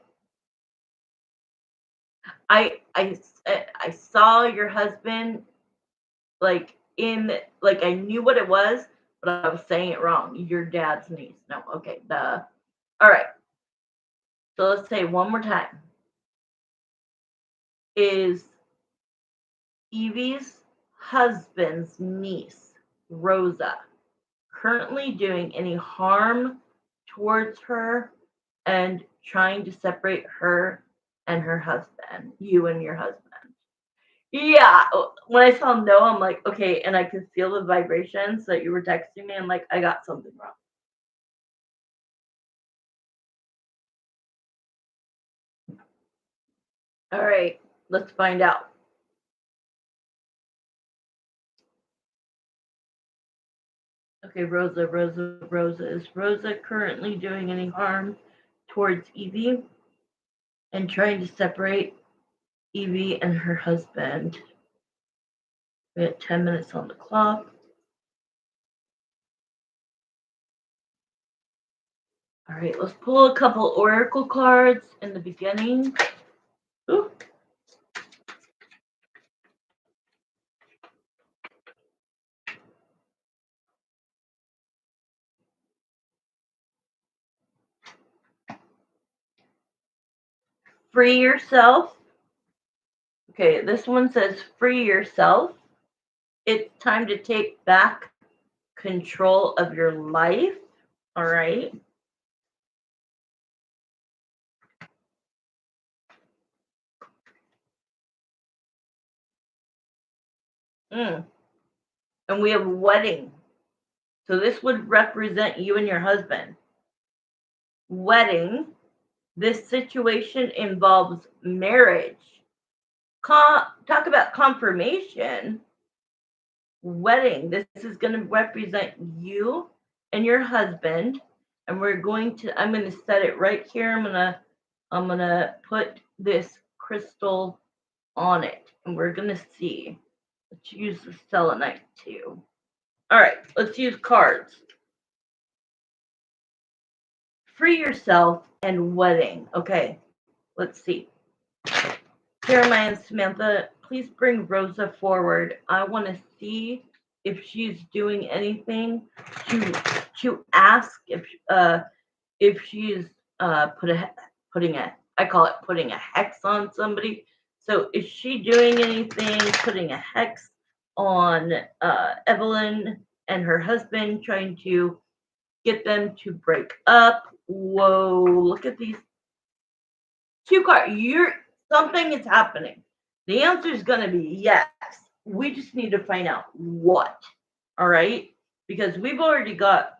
I saw your husband like in like I knew what it was, but I was saying it wrong. Your dad's niece. No, okay. The All right. So let's say one more time. Is Evie's husband's niece, Rosa, currently doing any harm towards her and trying to separate her and her husband, you and your husband? Yeah, when I saw no, I'm like, okay, and I could feel the vibrations that you were texting me. I'm like, I got something wrong. All right, let's find out. Okay, Rosa, Rosa, Rosa. Is Rosa currently doing any harm towards Evie and trying to separate Evie and her husband? We had 10 minutes on the clock. All right, let's pull a couple oracle cards in the beginning. Ooh. Free yourself. Okay, this one says free yourself. It's time to take back control of your life. All right. And we have wedding. So this would represent you and your husband. Wedding. This situation involves marriage. Talk about confirmation. Wedding. This is going to represent you and your husband. And I'm going to set it right here. I'm going to put this crystal on it. And we're going to see. Let's use the selenite too. All right, let's use cards. Free yourself and wedding. Okay, let's see. Jeremiah and Samantha, please bring Rosa forward. I want to see if she's doing anything to ask if she's putting a I call it putting a hex on somebody. So is she doing anything putting a hex on Evelyn and her husband, trying to get them to break up? Whoa, look at these two cards. Something is happening. The answer is going to be yes. We just need to find out what. All right? Because we've already got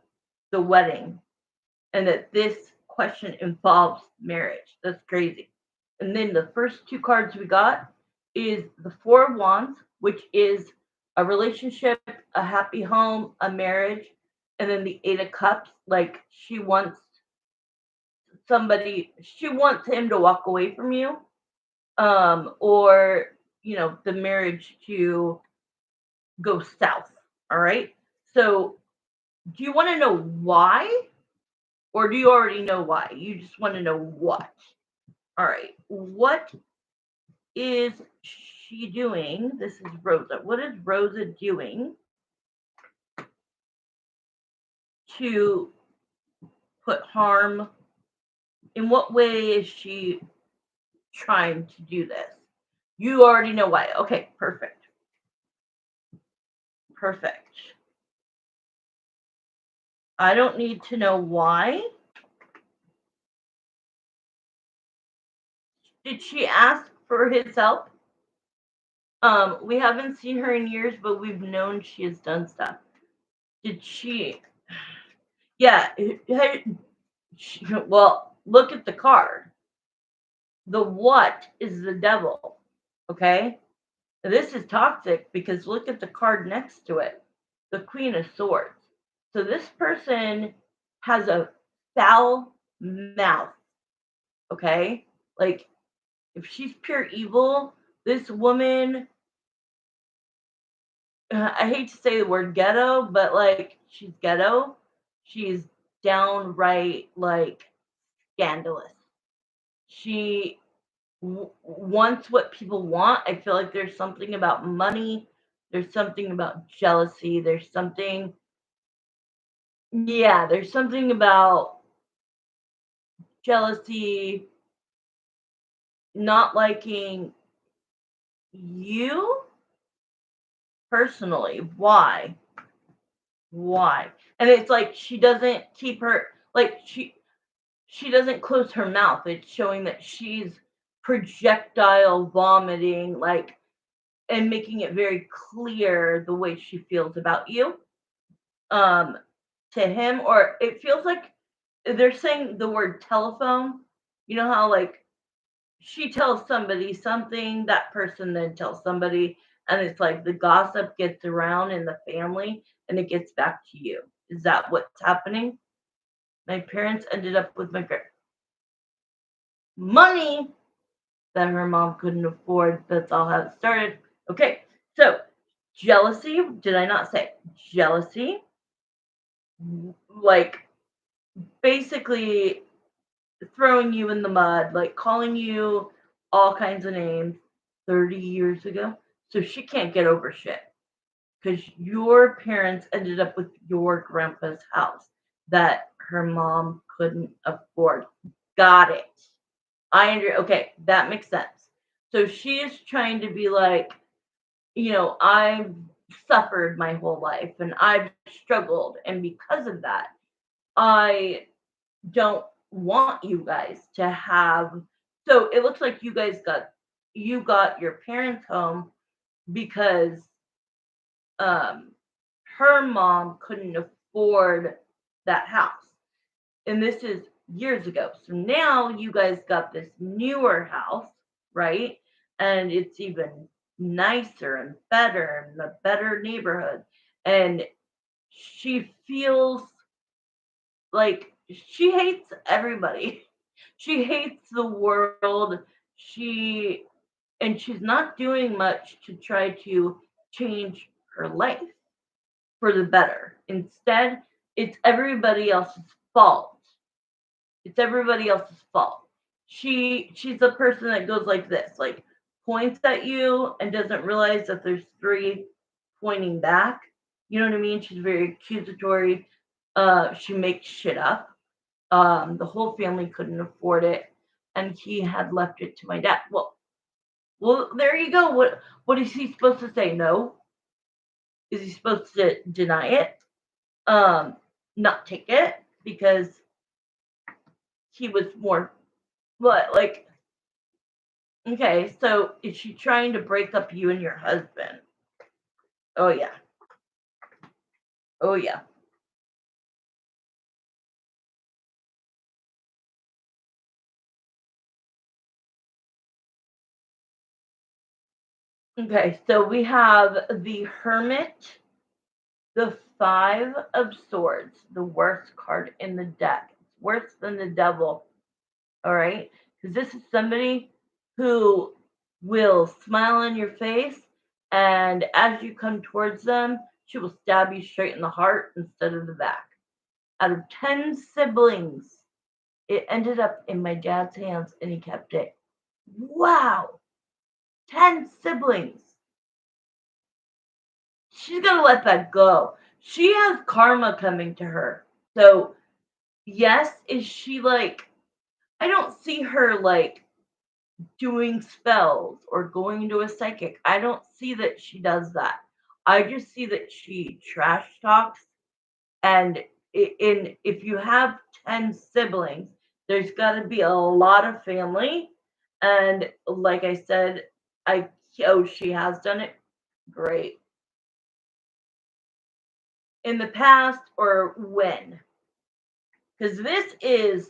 the wedding and that this question involves marriage. That's crazy. And then the first two cards we got is the Four of Wands, which is a relationship, a happy home, a marriage, and then the Eight of Cups, like she wants him to walk away from you, or the marriage to go south. All right. So do you want to know why, or do you already know why? You just want to know what? All right. What is she doing? This is Rosa. What is Rosa doing to put harm? In what way is she trying to do this? You already know why. Okay, perfect. Perfect. I don't need to know why. Did she ask for his help? We haven't seen her in years, but we've known she has done stuff. Did she? Yeah. Well, look at the card. The what is the devil. Okay. This is toxic because look at the card next to it, the Queen of Swords. So this person has a foul mouth. Okay. Like if she's pure evil, this woman, I hate to say the word ghetto, but like she's ghetto. She's downright like scandalous. She wants what people want. I feel like there's something about money, there's something about jealousy, there's something about jealousy, not liking you personally. Why? Why? And it's like she doesn't keep her like she doesn't close her mouth. It's showing that she's projectile vomiting, like, and making it very clear the way she feels about you um to him. Or it feels like they're saying the word telephone. You know how, like, she tells somebody something, that person then tells somebody, and it's like the gossip gets around in the family and it gets back to you. Is that what's happening? My parents ended up with money that her mom couldn't afford. That's all how it started. Okay, so jealousy. Did I not say jealousy? Like, basically throwing you in the mud, like calling you all kinds of names 30 years ago. So she can't get over shit because your parents ended up with your grandpa's house that her mom couldn't afford. Got it. Okay, that makes sense. So she is trying to be like, I've suffered my whole life and I've struggled. And because of that, I don't want you guys to have. So it looks like you got your parents home because um her mom couldn't afford that house. And this is years ago. So now you guys got this newer house, right? And it's even nicer and better and a better neighborhood. And she feels like she hates everybody. She hates the world. She and she's not doing much to try to change her life for the better. Instead, it's everybody else's fault. It's everybody else's fault. She's a person that goes like this, like points at you and doesn't realize that there's three pointing back. You know what I mean? She's very accusatory. She makes shit up. The whole family couldn't afford it, and he had left it to my dad. Well, there you go. What is he supposed to say? No? Is he supposed to deny it? Um, not take it because he was more what like okay, so is she trying to break up you and your husband? Oh yeah. Oh yeah. Okay, so we have the Hermit, the Five of Swords, the worst card in the deck. It's worse than the Devil. All right, because this is somebody who will smile in your face, and as you come towards them, she will stab you straight in the heart instead of the back. Out of 10 siblings, it ended up in my dad's hands and he kept it. Wow, 10 siblings. She's gonna let that go. She has karma coming to her. So, yes, is she like, I don't see her like doing spells or going into a psychic. I don't see that she does that. I just see that she trash talks. And if you have 10 siblings, there's got to be a lot of family. And like I said, she has done it. Great. In the past or when? Because this is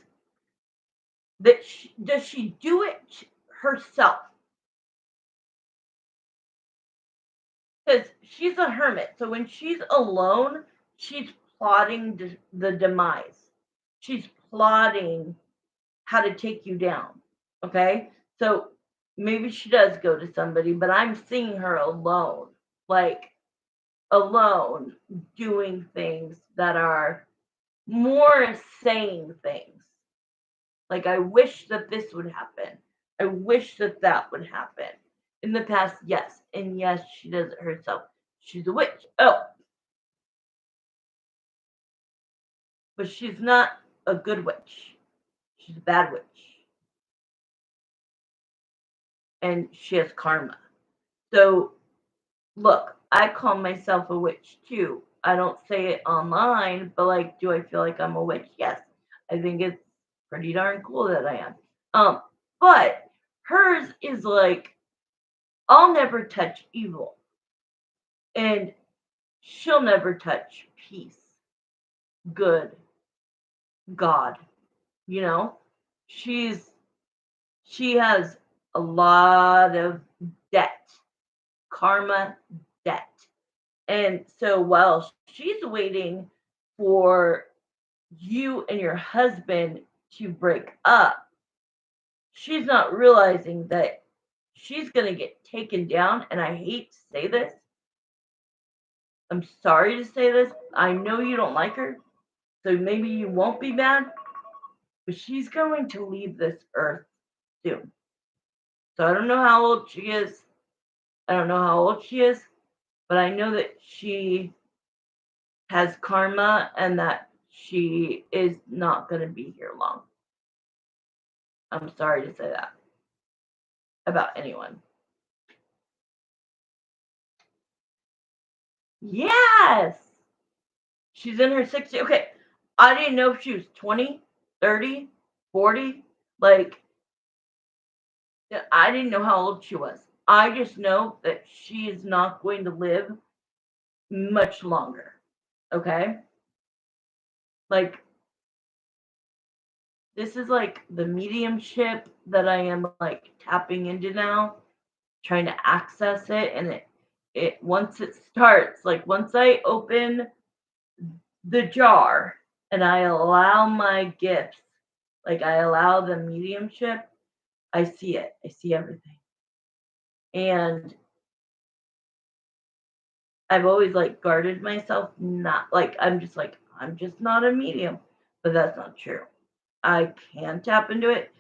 that does she do it herself? Because she's a hermit. So when she's alone, she's plotting the demise. She's plotting how to take you down. Okay. So maybe she does go to somebody, but I'm seeing her alone, like alone, doing things that are more saying things. Like, I wish that this would happen. I wish that that would happen. In the past, yes. And yes, she does it herself. She's a witch. Oh, but she's not a good witch. She's a bad witch. And she has karma. So, look, I call myself a witch too. I don't say it online, but like, do I feel like I'm a witch? Yes. I think it's pretty darn cool that I am. Um, but hers is like, I'll never touch evil, and she'll never touch peace, good, God. You know, she's she has a lot of debt, karma debt. And so while she's waiting for you and your husband to break up, she's not realizing that she's going to get taken down. And I hate to say this. I'm sorry to say this. I know you don't like her, so maybe you won't be mad, but she's going to leave this earth soon. So I don't know how old she is. I don't know how old she is, but I know that she has karma and that she is not going to be here long. I'm sorry to say that about anyone. Yes, she's in her 60s. Okay, I didn't know if she was 20, 30, 40. Like, I didn't know how old she was. I just know that she is not going to live much longer. Okay? Like, this is like the mediumship that I am like tapping into now, trying to access it. And it once it starts, like once I open the jar and I allow my gifts, like I allow the mediumship, I see it. I see everything. And I've always like guarded myself, not like I'm just not a medium, but that's not true. I can tap into it,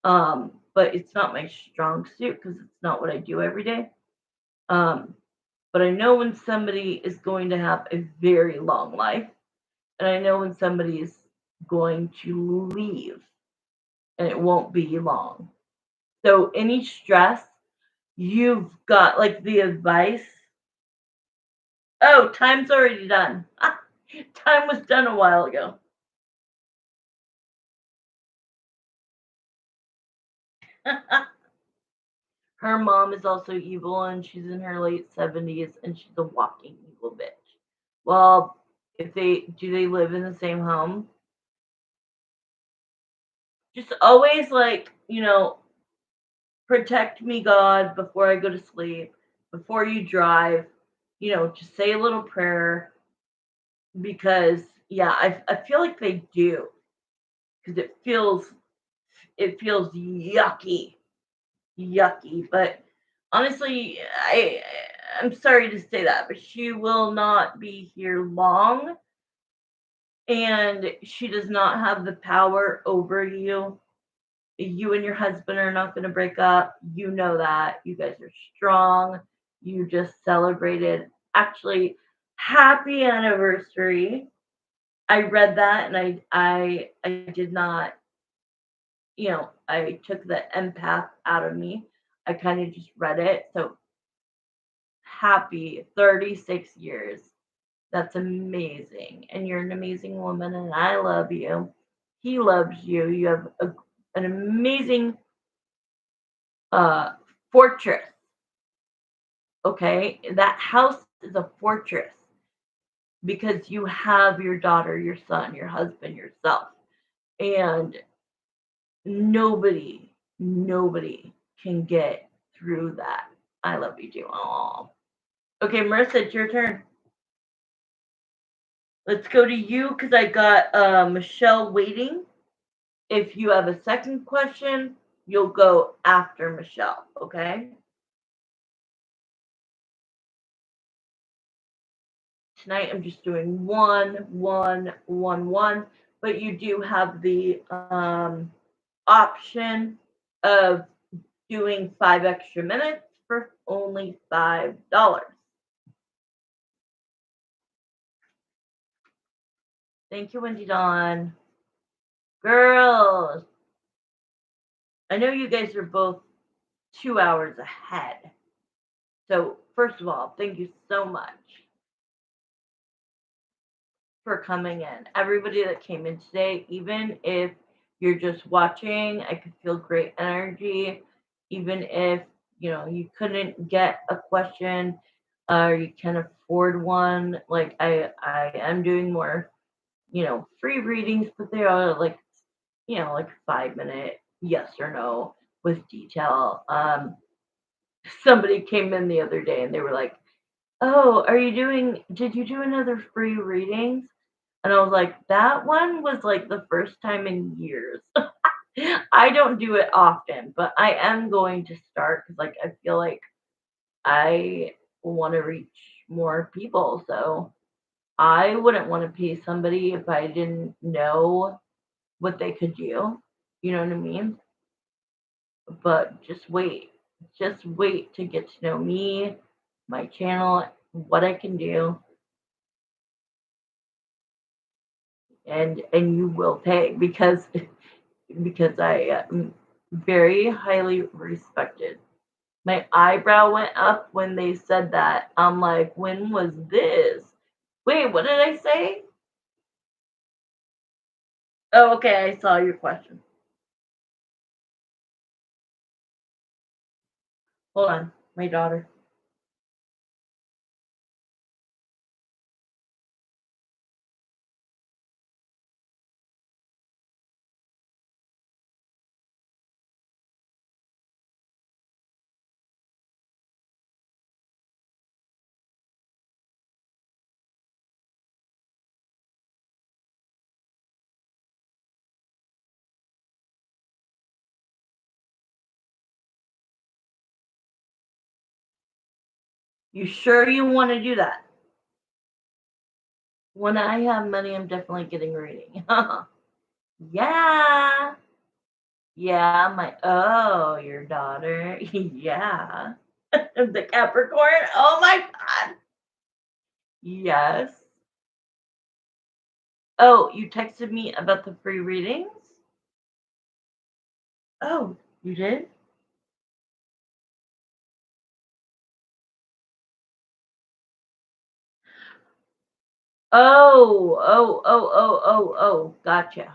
but it's not my strong suit because it's not what I do every day. Um, but I know when somebody is going to have a very long life, and I know when somebody is going to leave, and it won't be long. So any stress you've got, like the advice. Oh, time's already done. Time was done a while ago. Her mom is also evil, and she's in her late 70s, and she's a walking evil bitch. Well, if they live in the same home? Just always like, protect me, God, before I go to sleep, before you drive, just say a little prayer because yeah, I feel like they do because it feels yucky. But honestly, I'm sorry to say that, but she will not be here long, and she does not have the power over you. You and your husband are not going to break up. You know that. You guys are strong. You just celebrated. Actually, happy anniversary. I read that and I did not, I took the empath out of me. I kind of just read it. So happy 36 years. That's amazing. And you're an amazing woman and I love you. He loves you. You have an amazing uh, fortress. Okay, that house is a fortress because you have your daughter, your son, your husband, yourself, and nobody can get through that. I love you too. Aw. Okay, Marissa, it's your turn. Let's go to you because I got Michelle waiting. If you have a second question, you'll go after Michelle. Okay. Tonight I'm just doing one, one, one, one, but you do have the option of doing 5 extra minutes for only $5. Thank you, Wendy Dawn. Girls, I know you guys are both 2 hours ahead. So, first of all, thank you so much for coming in. Everybody that came in today, even if you're just watching, I could feel great energy. Even if you couldn't get a question or you can afford one, like I am doing more free readings, but they are like 5 minute yes or no with detail. Somebody came in the other day and they were like, "Oh, did you do another free readings?" And I was like, "That one was like the first time in years." I don't do it often, but I am going to start because like I feel like I want to reach more people. So I wouldn't want to pay somebody if I didn't know what they could do. You know what I mean? But just wait to get to know me, my channel, what I can do, and you will pay because I am very highly respected. My eyebrow went up when they said that. I'm like, when was this? Wait, what did I say? Oh, okay, I saw your question. Hold on, my daughter. You sure you want to do that? When I have money, I'm definitely getting a reading. Yeah. Yeah, your daughter. Yeah. The Capricorn. Oh my God. Yes. Oh, you texted me about the free readings? Oh, you did? Oh. Gotcha.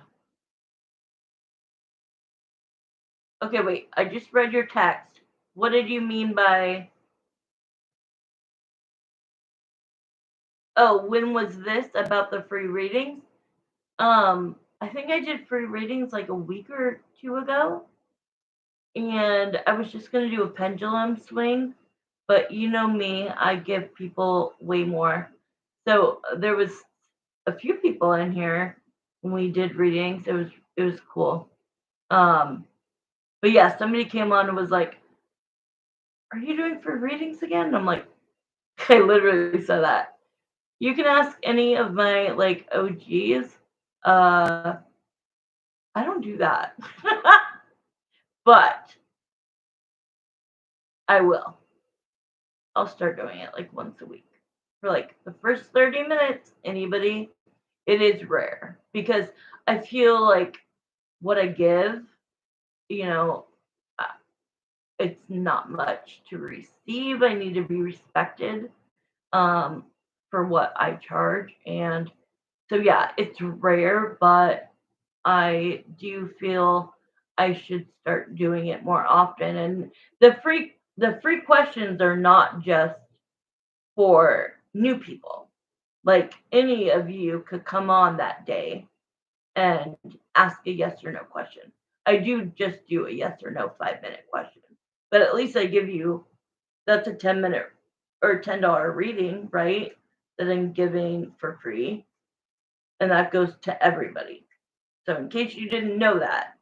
Okay, wait. I just read your text. What did you mean by, oh, when was this about the free readings? I think I did free readings like a week or two ago, and I was just going to do a pendulum swing, but you know me, I give people way more. So there was a few people in here when we did readings. It was cool. Um, but yeah, somebody came on and was like, "Are you doing free readings again?" And I'm like, I literally said that. You can ask any of my like OGs. Uh, I don't do that, but I will. I'll start doing it like once a week for like the first 30 minutes. Anybody, it is rare because I feel like what I give, you know, uh, it's not much to receive. I need to be respected um, for what I charge. And so, yeah, it's rare, but I do feel I should start doing it more often. And the free questions are not just for new people. Like any of you could come on that day and ask a yes or no question. I do just do a yes or no 5 minute question, but at least I give you that's a 10 minute or $10 reading, right? That I'm giving for free, and that goes to everybody. So in case you didn't know that,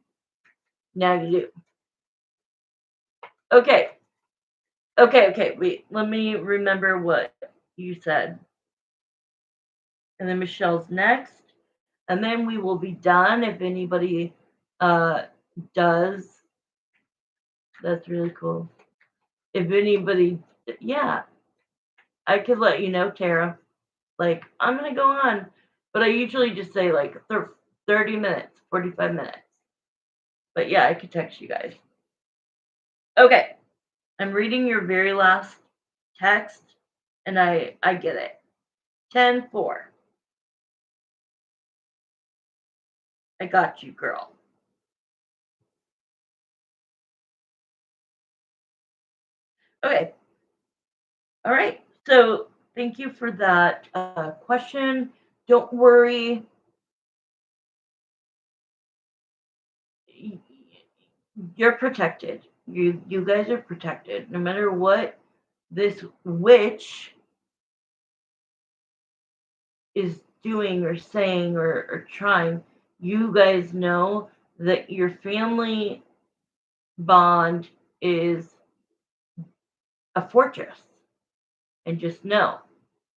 now you do. Okay, okay. Wait, let me remember what you said. And then Michelle's next, and then we will be done. If anybody does. That's really cool. If anybody, yeah, I could let you know, Tara. Like, I'm going to go on. But I usually just say like 30 minutes, 45 minutes. But yeah, I could text you guys. Okay. I'm reading your very last text and I get it. 10-4. I got you, girl. Okay. All right. So thank you for that question. Don't worry. You're protected. You guys are protected. No matter what this witch is doing or saying or trying, you guys know that your family bond is a fortress. And just know,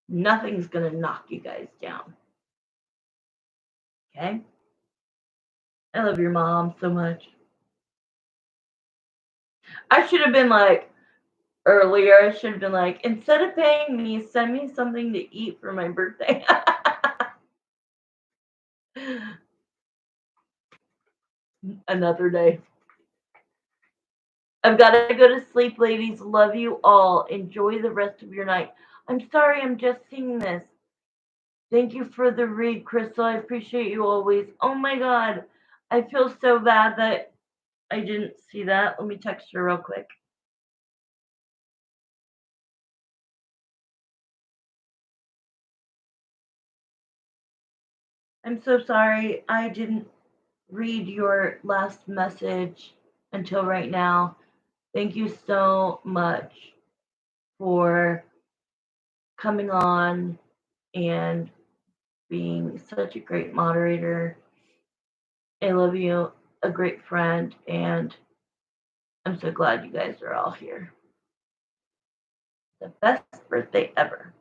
nothing's going to knock you guys down. Okay? I love your mom so much. I should have been like, earlier, I should have been like, instead of paying me, send me something to eat for my birthday. Another day. I've got to go to sleep, ladies. Love you all. Enjoy the rest of your night. I'm sorry, I'm just seeing this. Thank you for the read, Crystal. I appreciate you always. Oh my God. I feel so bad that I didn't see that. Let me text her real quick. I'm so sorry. I didn't read your last message until right now. Thank you so much for coming on and being such a great moderator. I love you, a great friend, and I'm so glad you guys are all here. The best birthday ever.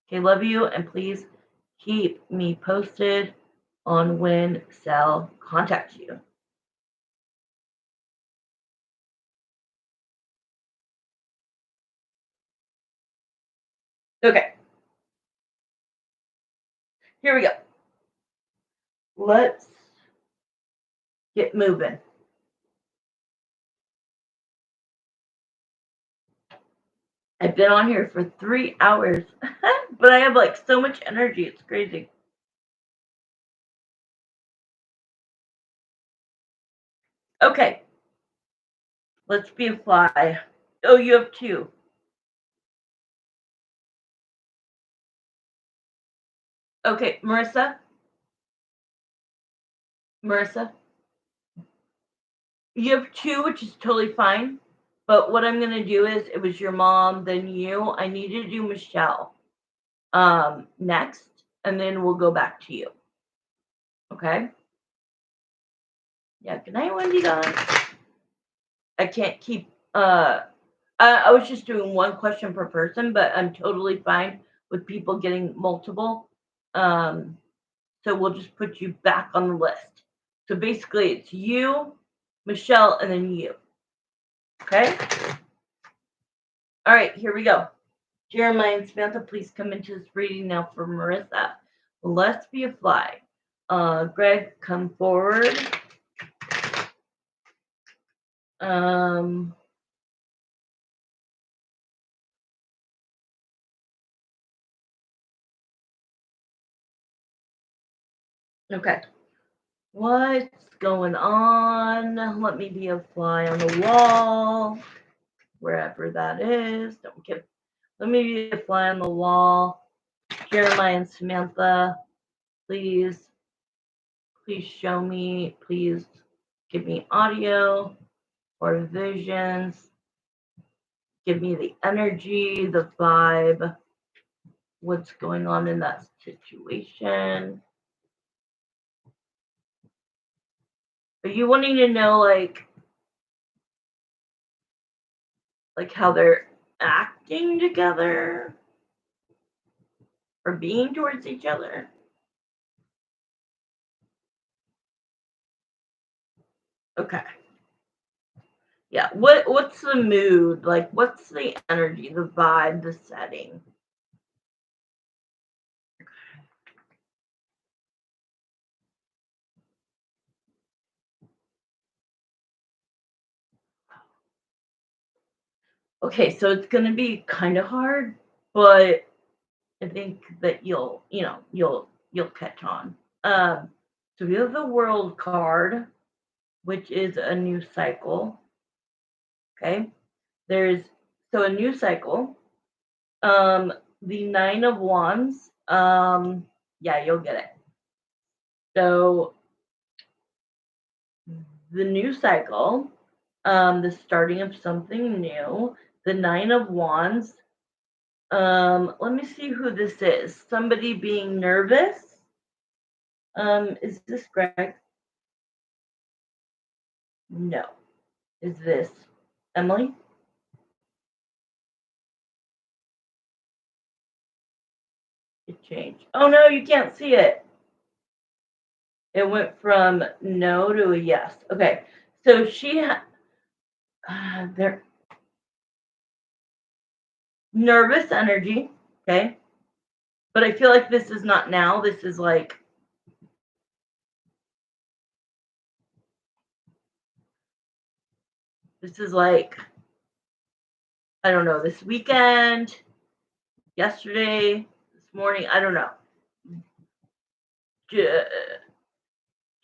Okay, love you, and please keep me posted on when Sal contacts you. Okay, here we go. Let's get moving. I've been on here for 3 hours, but I have like so much energy. It's crazy. Okay, let's be a fly. Oh, you have 2. Okay, Marissa, you have 2, which is totally fine. But what I'm gonna do is, it was your mom, then you. I need to do Michelle next, and then we'll go back to you. Okay? Yeah. Good night, Wendy. Guys, I can't keep. I was just doing one question per person, but I'm totally fine with people getting multiple. So we'll just put you back on the list. So basically, it's you, Michelle, and then you. Okay? All right, here we go. Jeremiah and Samantha, please come into this reading now for Marissa. Let's be a fly. Greg, come forward. Okay. What's going on? Let me be a fly on the wall, wherever that is. Don't give. Let me be a fly on the wall. Jeremiah and Samantha, please show me. Please give me audio or visions. Give me the energy, the vibe, what's going on in that situation. Are you wanting to know like how they're acting together or being towards each other? Okay. Yeah. What's the mood? Like what's the energy, the vibe, the setting? Okay, so it's gonna be kind of hard, but I think that you'll catch on. Um, so we have the World card, which is a new cycle. Okay, there's so a new cycle. The Nine of Wands. Yeah, you'll get it. So the new cycle, the starting of something new. The Nine of Wands. Let me see who this is. Somebody being nervous. Is this Greg? No. Is this Emily? It changed. Oh no, you can't see it. It went from no to a yes. Okay. So they're nervous energy. Okay. But I feel like this is not now. This is like, I don't know, this weekend, yesterday, this morning, I don't know. Ju-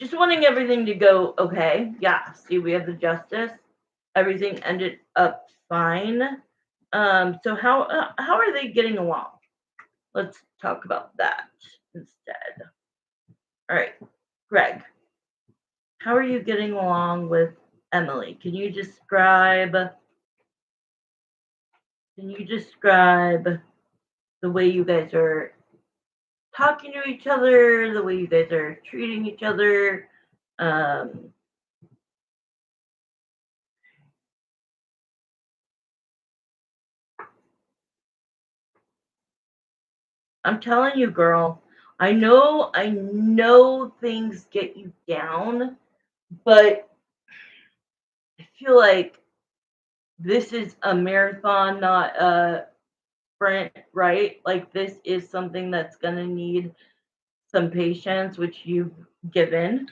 Just wanting everything to go okay. Yeah, see, we have the justice. Everything ended up fine. So how are they getting along? Let's talk about that instead. All right, Greg, how are you getting along with Emily? Can you describe the way you guys are talking to each other, the way you guys are treating each other? Um, I'm telling you, girl. I know things get you down, but I feel like this is a marathon, not a sprint, right? Like this is something that's going to need some patience, which you've given.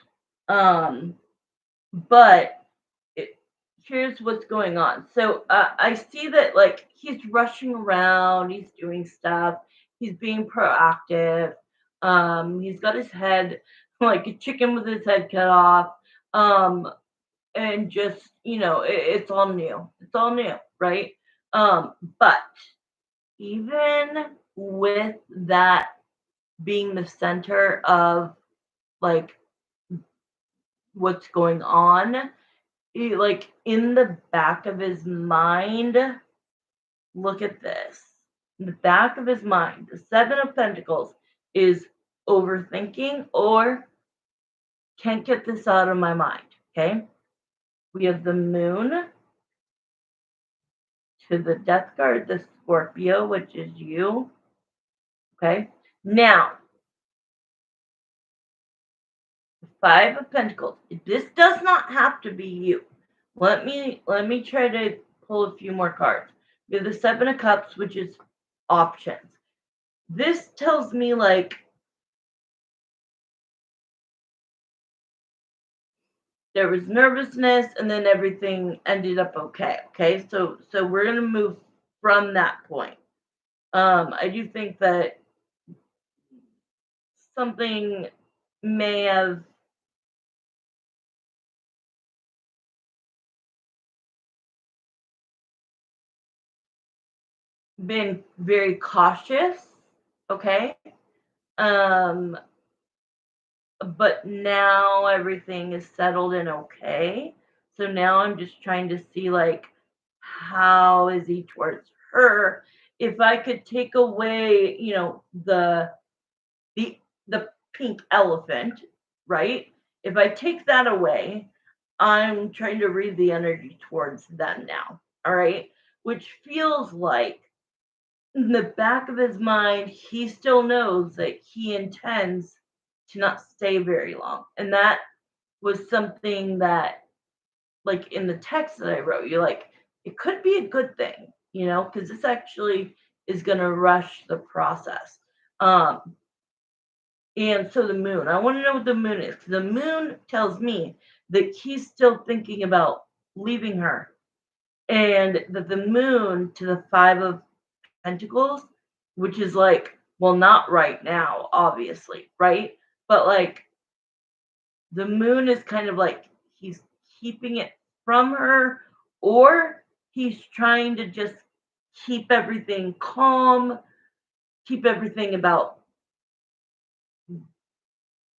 Um, but it, here's what's going on. So I see that like he's rushing around, he's doing stuff, he's being proactive. He's got his head like a chicken with his head cut off. Um, and just it's all new. It's all new, right? But even with that being the center of like what's going on, like in the back of his mind, look at this. In the back of his mind, the Seven of Pentacles is overthinking or can't get this out of my mind. Okay. We have the moon to the death card, the Scorpio, which is you. Okay. Now, Five of Pentacles. This does not have to be you. Let me try to pull a few more cards. We have the Seven of Cups, which is options. This tells me like there was nervousness and then everything ended up okay. Okay. So we're gonna move from that point. I do think that something may have been very cautious. Okay. Um, but now everything is settled and okay. So now I'm just trying to see like how is he towards her? If I could take away, the the pink elephant, right? If I take that away, I'm trying to read the energy towards them now. All right. Which feels like in the back of his mind, he still knows that he intends to not stay very long. And that was something that like in the text that I wrote, you're like, it could be a good thing, because this actually is going to rush the process. Um, and so the moon, I want to know what the moon is. The moon tells me that he's still thinking about leaving her, and that the moon to the Five of Pentacles, which is like, well, not right now, obviously, right? But like the moon is kind of like he's keeping it from her, or he's trying to just keep everything calm, keep everything about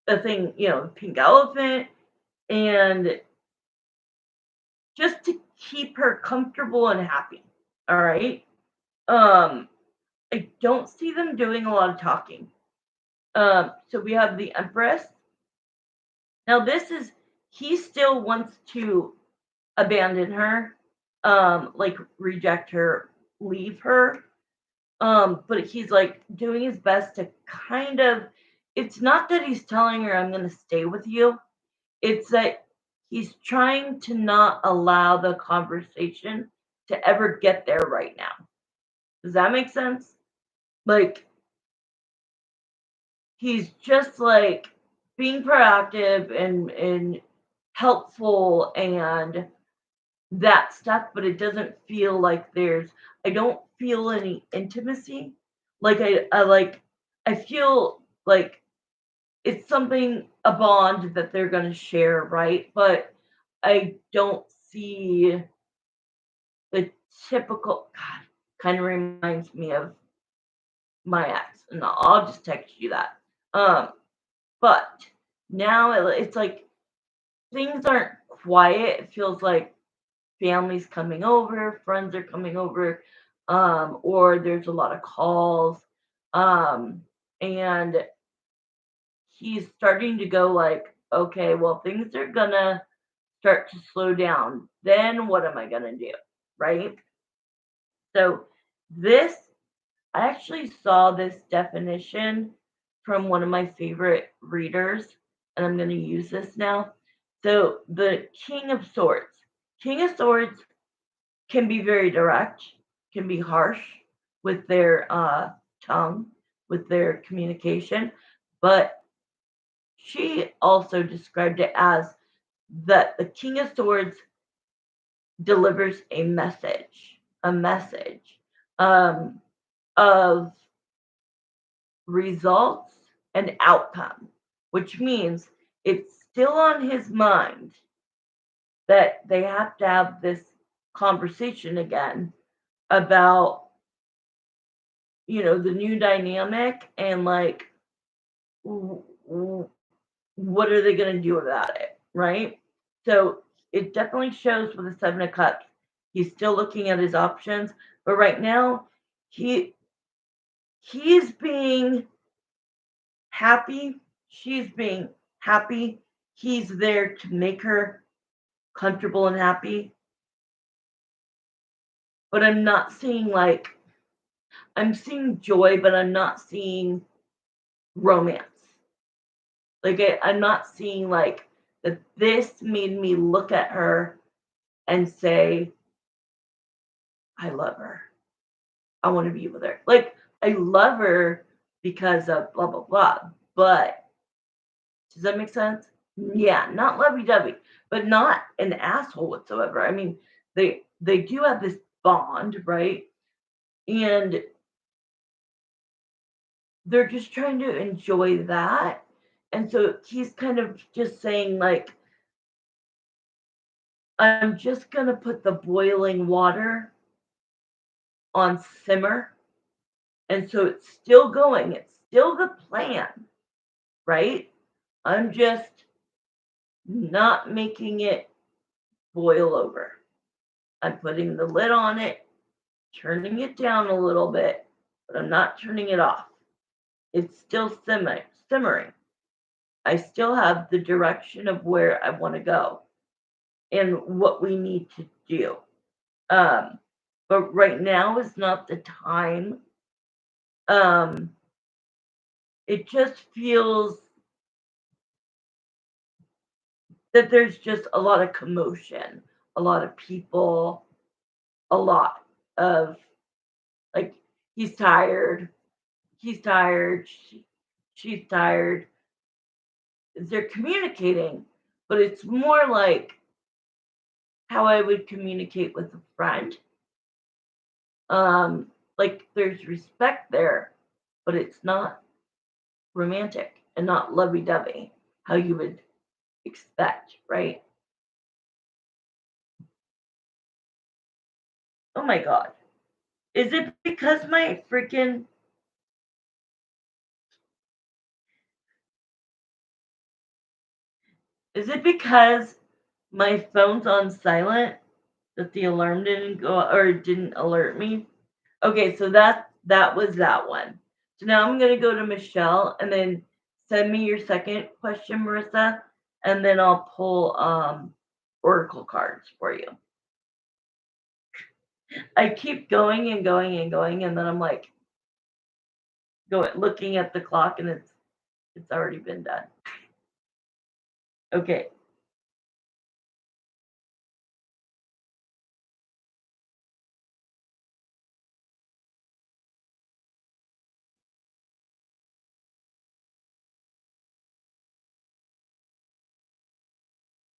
the thing, pink elephant, and just to keep her comfortable and happy. All right. Um, I don't see them doing a lot of talking. So we have the Empress. Now this is he still wants to abandon her, like reject her, leave her. But he's like doing his best to kind of, it's not that he's telling her I'm gonna stay with you. It's that he's trying to not allow the conversation to ever get there right now. Does that make sense? Like he's just like being proactive and helpful and that stuff, but it doesn't feel like I don't feel any intimacy. Like I feel like it's something, a bond that they're going to share, right? But I don't see the typical, God, kind of reminds me of my ex, and I'll just text you that. Um, but now it's like things aren't quiet. It feels like families coming over, friends are coming over, or there's a lot of calls. And he's starting to go like, okay, well, things are gonna start to slow down. Then what am I gonna do? Right? So this, I actually saw this definition from one of my favorite readers, and I'm gonna use this now. So the King of Swords. King of Swords can be very direct, can be harsh with their tongue, with their communication, but she also described it as that the King of Swords delivers a message um, of results and outcome, which means it's still on his mind that they have to have this conversation again about the new dynamic and like what are they going to do about it, right? So it definitely shows with the Seven of Cups. He's still looking at his options, but right now he he's being happy. She's being happy. He's there to make her comfortable and happy. But I'm not seeing like I'm seeing joy, but I'm not seeing romance. Like I'm not seeing like that this made me look at her and say, I love her. I want to be with her. Like I love her because of blah blah blah. But does that make sense? Yeah, not lovey dovey, but not an asshole whatsoever. I mean, they do have this bond, right? And they're just trying to enjoy that. And so he's kind of just saying like, I'm just gonna put the boiling water on simmer. And so it's still going. It's still the plan, right? I'm just not making it boil over. I'm putting the lid on it, turning it down a little bit, but I'm not turning it off. It's still simmering. I still have the direction of where I want to go and what we need to do. Um, but right now is not the time. Um, it just feels that there's just a lot of commotion, a lot of people, a lot of like, he's tired, she's tired. They're communicating, but it's more like how I would communicate with a friend. Like there's respect there, but it's not romantic and not lovey-dovey how you would expect, right? Oh my god. Is it because my freaking is it because my phone's on silent that the alarm didn't go or didn't alert me? Okay, so that was that one. So now I'm gonna go to Michelle and then send me your second question, Marissa, and then I'll pull oracle cards for you. I keep going and going and going, and then I'm like going looking at the clock and it's already been done. Okay.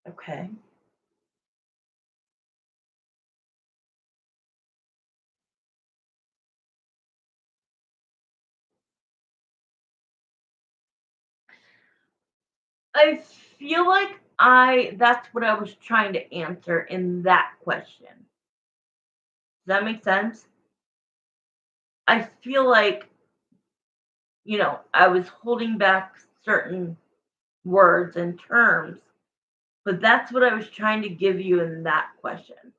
Okay. I feel like I that's what I was trying to answer in that question. Does that make sense? I feel like, I was holding back certain words and terms, but that's what I was trying to give you in that question.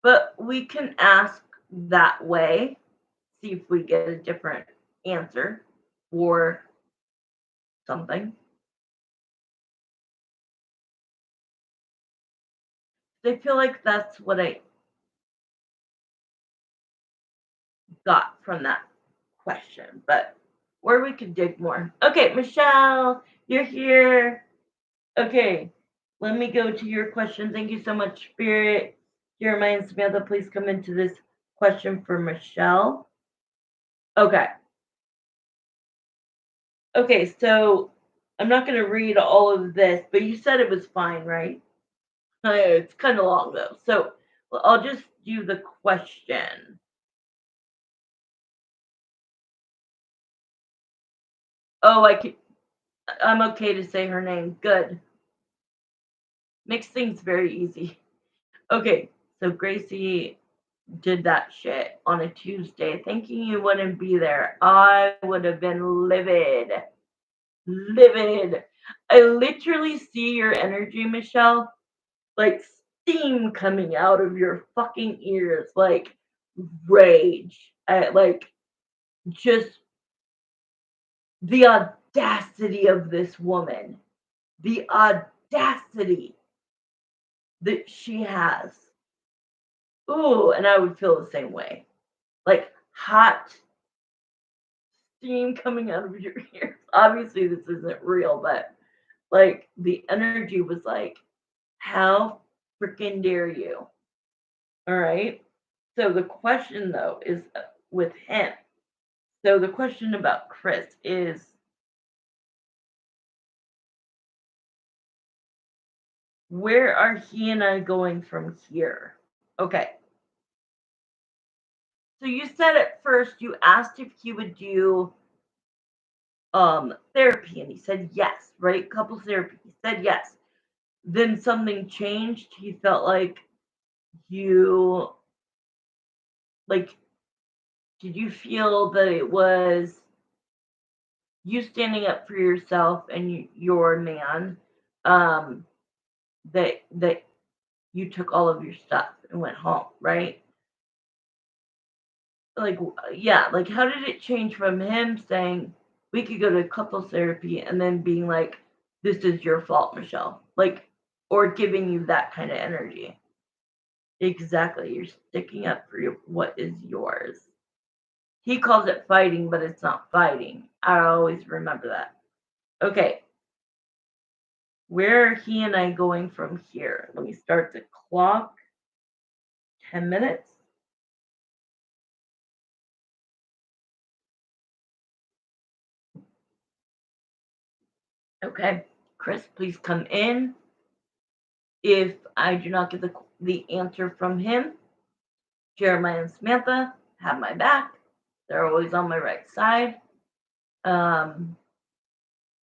But we can ask that way, see if we get a different answer or something. I feel like that's what I got from that question, but or we could dig more. Okay, Michelle, you're here. Okay, let me go to your question. Thank you so much, Spirit. Jeremiah and Samantha, please come into this question for Michelle. Okay. Okay, so I'm not going to read all of this, but you said it was fine, right? It's kind of long though. So I'll just do the question. Oh, I'm okay to say her name. Good. Makes things very easy. Okay, so Gracie did that shit on a Tuesday, thinking you wouldn't be there. I would have been livid. Livid. I literally see your energy, Michelle, like steam coming out of your fucking ears, like rage. Like just the audacity of this woman, the audacity that she has. Ooh, and I would feel the same way. Like hot steam coming out of your ears. Obviously, this isn't real, but like the energy was like, how freaking dare you? All right. So the question though is with him. So the question about Chris is where are he and I going from here? Okay. So you said at first you asked if he would do therapy and he said yes, right? Couples therapy. He said yes. Then something changed. He felt like you like did you feel that it was you standing up for yourself and your man um that you took all of your stuff and went home, right? Like yeah, like how did it change from him saying we could go to couples therapy and then being like this is your fault, Michelle, like or giving you that kind of energy? Exactly, you're sticking up for what is yours. He calls it fighting, but it's not fighting. I always remember that. Okay, Where are he and I going from here? Let me start the clock. 10 minutes. Okay. Chris, please come in. If I do not get the answer from him, Jeremiah and Samantha have my back. They're always on my right side.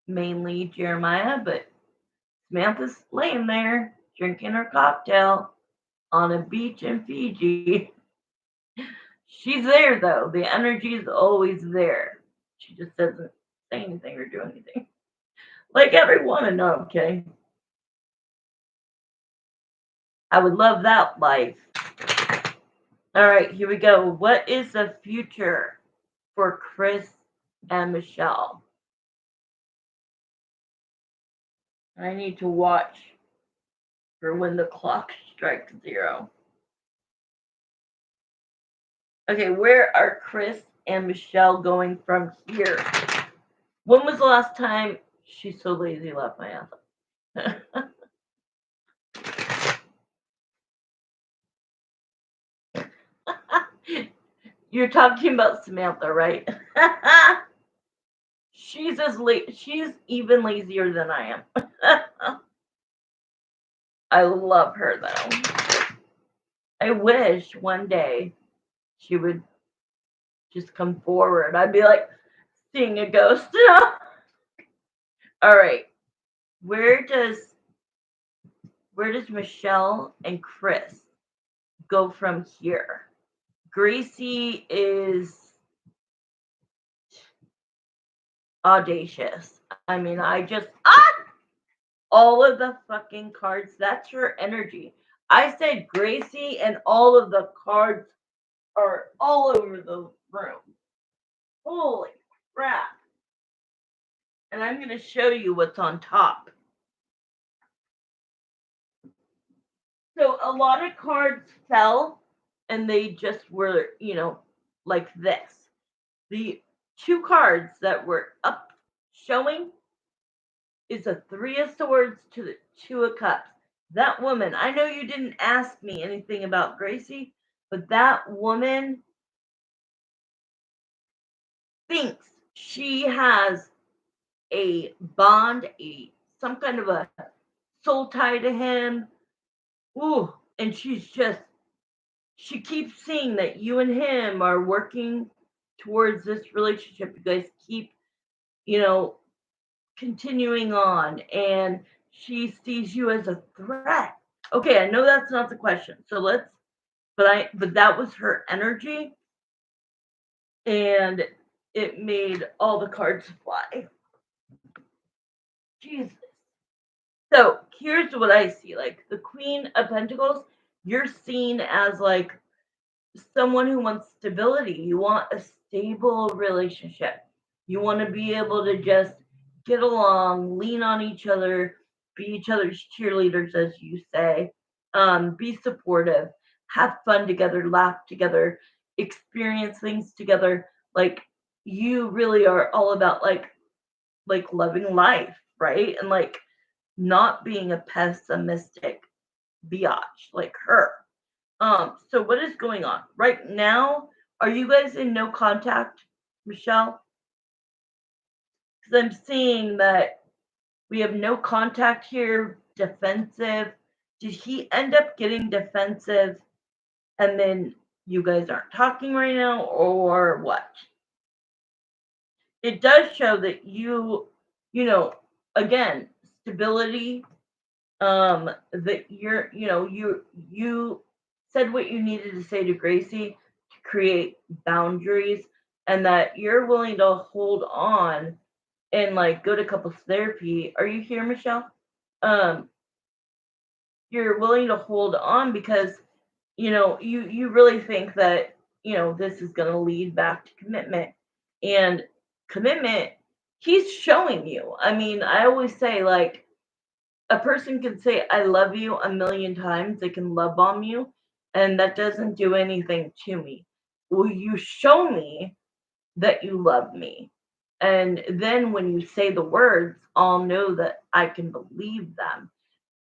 Mainly Jeremiah, but Samantha's laying there drinking her cocktail on a beach in Fiji. She's there though. The energy is always there. She just doesn't say anything or do anything. Like everyone, no, okay. I would love that life. All right, here we go. What is the future for Chris and Michelle? I need to watch for when the clock strikes 0. Okay, where are Chris and Michelle going from here? When was the last time She's So Lazy left my ass? You're talking about Samantha, right? She's even lazier than I am. I love her though. I wish one day she would just come forward. I'd be like seeing a ghost. All right. Where does Michelle and Chris go from here? Gracie is audacious. I mean, all of the fucking cards, that's her energy. I said Gracie and all of the cards are all over the room. Holy crap. And I'm going to show you what's on top. So a lot of cards fell and they just were, like this. The 2 cards that were up showing is a 3 of Swords to the 2 of Cups. That woman, I know you didn't ask me anything about Gracie, but that woman thinks she has a bond, some kind of a soul tie to him. Ooh, and she keeps seeing that you and him are working towards this relationship. You guys keep, continuing on, and she sees you as a threat. Okay, I know that's not the question. So but that was her energy, and it made all the cards fly. Jesus. So here's what I see. Like the Queen of Pentacles, you're seen as like someone who wants stability. You want a stable relationship. You want to be able to just get along, lean on each other, be each other's cheerleaders, as you say, be supportive, have fun together, laugh together, experience things together. Like you really are all about like loving life, right? And like not being a pessimistic biatch like her. So what is going on right now? Are you guys in no contact, Michelle? Because I'm seeing that we have no contact here, defensive. Did he end up getting defensive and then you guys aren't talking right now, or what? It does show that again, stability, that you said what you needed to say to Gracie to create boundaries, and that you're willing to hold on and like go to couples therapy. Are you here, Michelle? um you're willing to hold on because you really think that this is going to lead back to commitment. And commitment, he's showing you. I mean, I always say, like, a person can say I love you a million times, they can love bomb you, and that doesn't do anything to me. Will you show me that you love me? And then when you say the words, I'll know that I can believe them.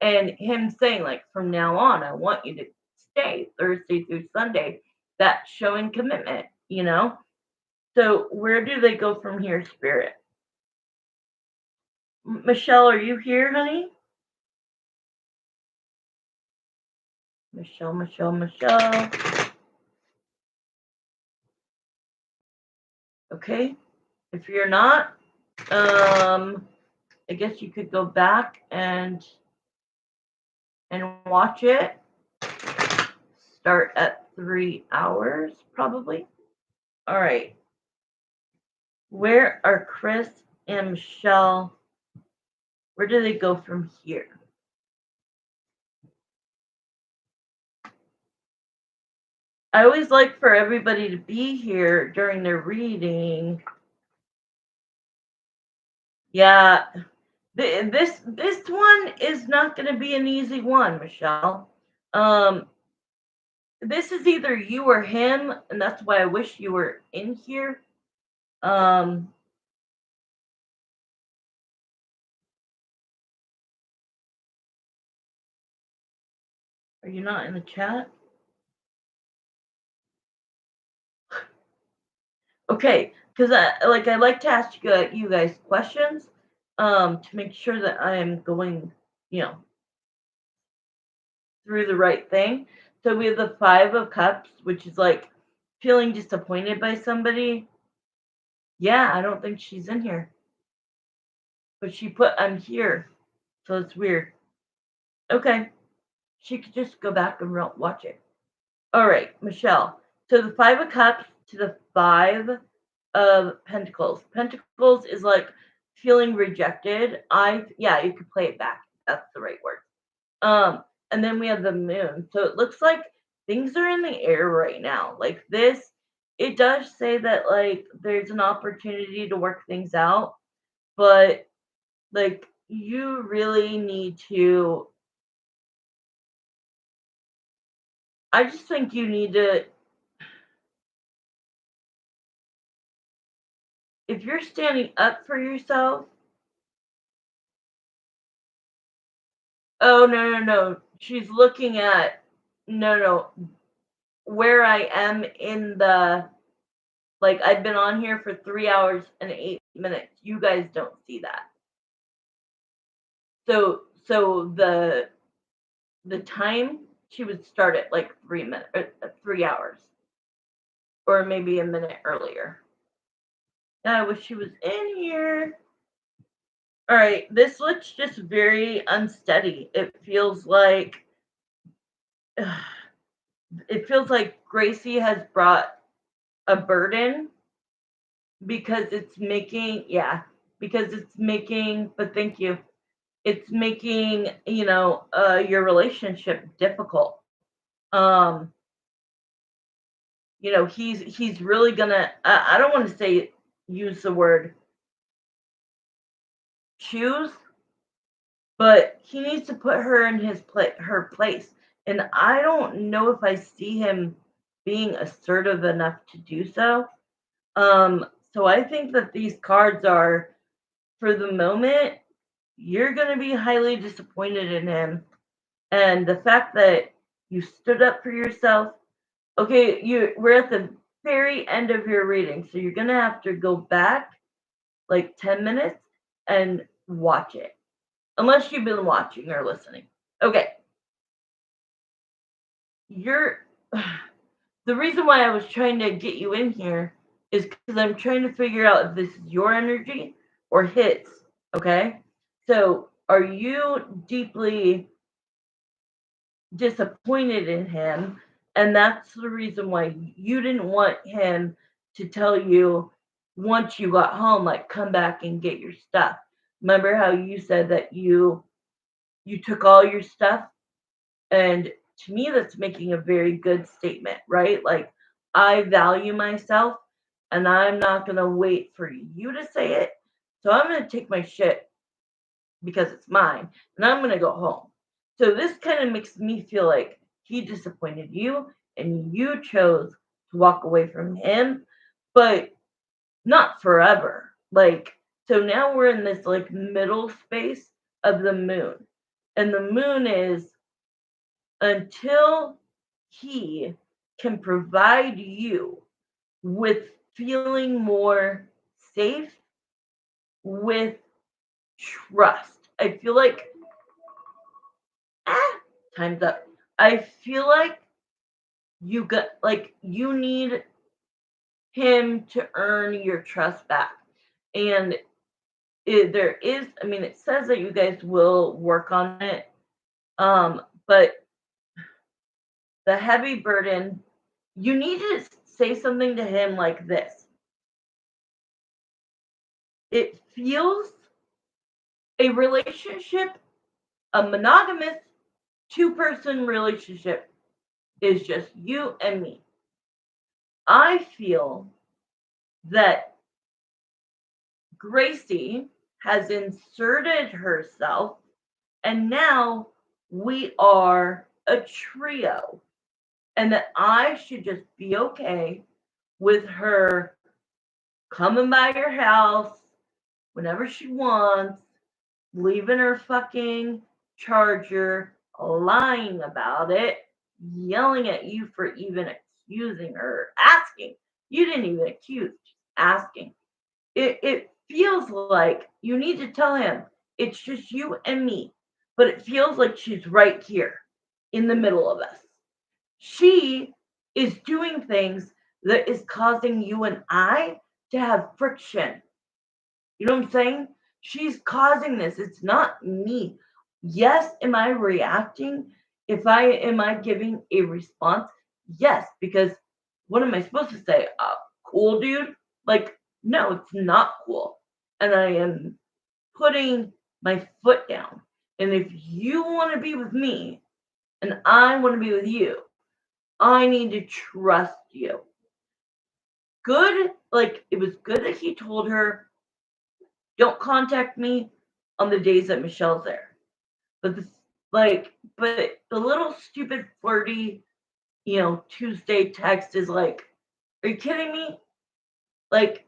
And him saying, like, from now on, I want you to stay Thursday through Sunday, that's showing commitment, you know? So where do they go from here, Spirit? Michelle, are you here, honey? Michelle. Okay. If you're not, I guess you could go back and watch it. Start at 3 hours, probably. All right. Where are Chris and Michelle? Where do they go from here? I always like for everybody to be here during their reading. Yeah, this one is not going to be an easy one, Michelle. This is either you or him, and that's why I wish you were in here. Are you not in the chat? Okay, because I like to ask you guys questions to make sure that I am going, through the right thing. So we have the 5 of Cups, which is like feeling disappointed by somebody. Yeah, I don't think she's in here. But she put I'm here. So it's weird. Okay. She could just go back and watch it. All right, Michelle. So the 5 of Cups to the 5 of Pentacles. Pentacles is like feeling rejected. You could play it back. That's the right word. And then we have the Moon. So it looks like things are in the air right now. Like this, it does say that like there's an opportunity to work things out, but like you really need to. I just think you need to. If you're standing up for yourself. Oh, no. She's looking at. No. Where I am in the. Like, I've been on here for 3 hours and 8 minutes. You guys don't see that. So the time she would start at like 3 minutes, 3 hours, or maybe a minute earlier. I wish she was in here. All right, this looks just very unsteady. It feels like Gracie has brought a burden because it's making but thank you. It's making, your relationship difficult. He's really gonna I don't want to say use the word choose, but he needs to put her in her place. And I don't know if I see him being assertive enough to do so. So I think that these cards are, for the moment, you're going to be highly disappointed in him. And the fact that you stood up for yourself. Okay, we're at the very end of your reading, so you're going to have to go back like 10 minutes and watch it. Unless you've been watching or listening. Okay. The reason why I was trying to get you in here is because I'm trying to figure out if this is your energy or his. Okay. So are you deeply disappointed in him? And that's the reason why you didn't want him to tell you once you got home, like, come back and get your stuff. Remember how you said that you took all your stuff? And to me, that's making a very good statement, right? Like, I value myself and I'm not going to wait for you to say it. So I'm going to take my shit because it's mine and I'm going to go home. So this kind of makes me feel like he disappointed you and you chose to walk away from him, but not forever. Like, so now we're in this like middle space of the moon. And the moon is until he can provide you with feeling more safe with trust. I feel like, ah, time's up. I feel like you need him to earn your trust back. And there is, I mean, it says that you guys will work on it. But the heavy burden, you need to say something to him like this. It feels a relationship, a monogamous two-person relationship is just you and me. I feel that Gracie has inserted herself, and now we are a trio, and that I should just be okay with her coming by your house whenever she wants, leaving her fucking charger, lying about it, yelling at you for even accusing her, asking. You didn't even accuse, just asking. It feels like you need to tell him it's just you and me, but it feels like she's right here in the middle of us. She is doing things that is causing you and I to have friction. You know what I'm saying? She's causing this. It's not me. Yes, am I reacting? If I giving a response? Yes, because what am I supposed to say? Cool, dude? Like, no, it's not cool. And I am putting my foot down. And if you want to be with me and I want to be with you, I need to trust you. Good, like, it was good that he told her, don't contact me on the days that Michelle's there. But but the little stupid flirty, Tuesday text is like, are you kidding me? Like,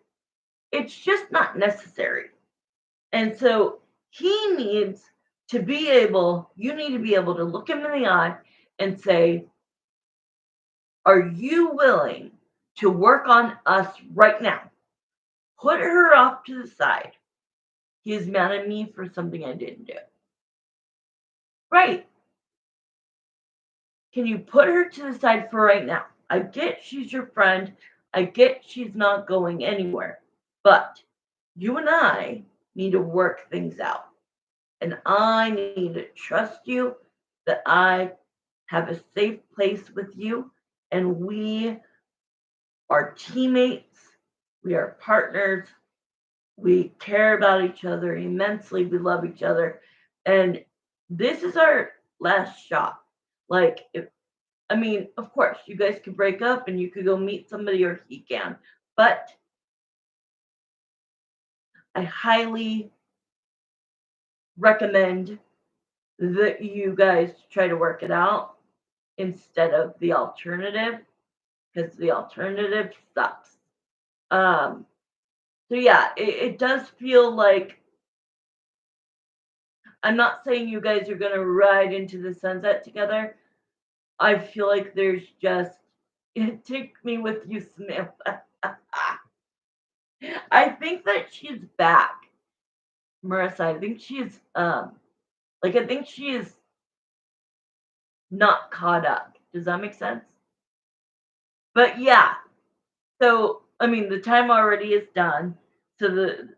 it's just not necessary. And so you need to be able to look him in the eye and say, are you willing to work on us right now? Put her off to the side. He is mad at me for something I didn't do. Right. Can you put her to the side for right now? I get she's your friend. I get she's not going anywhere. But you and I need to work things out. And I need to trust you that I have a safe place with you. And we are teammates. We are partners. We care about each other immensely. We love each other. And this is our last shot. Like, of course, you guys could break up and you could go meet somebody or he can. But I highly recommend that you guys try to work it out instead of the alternative, because the alternative sucks. So yeah, it does feel like, I'm not saying you guys are gonna ride into the sunset together. I feel like there's just take me with you, Samantha. I think that she's back, Marissa. I think she is not caught up. Does that make sense? But yeah, so the time already is done, so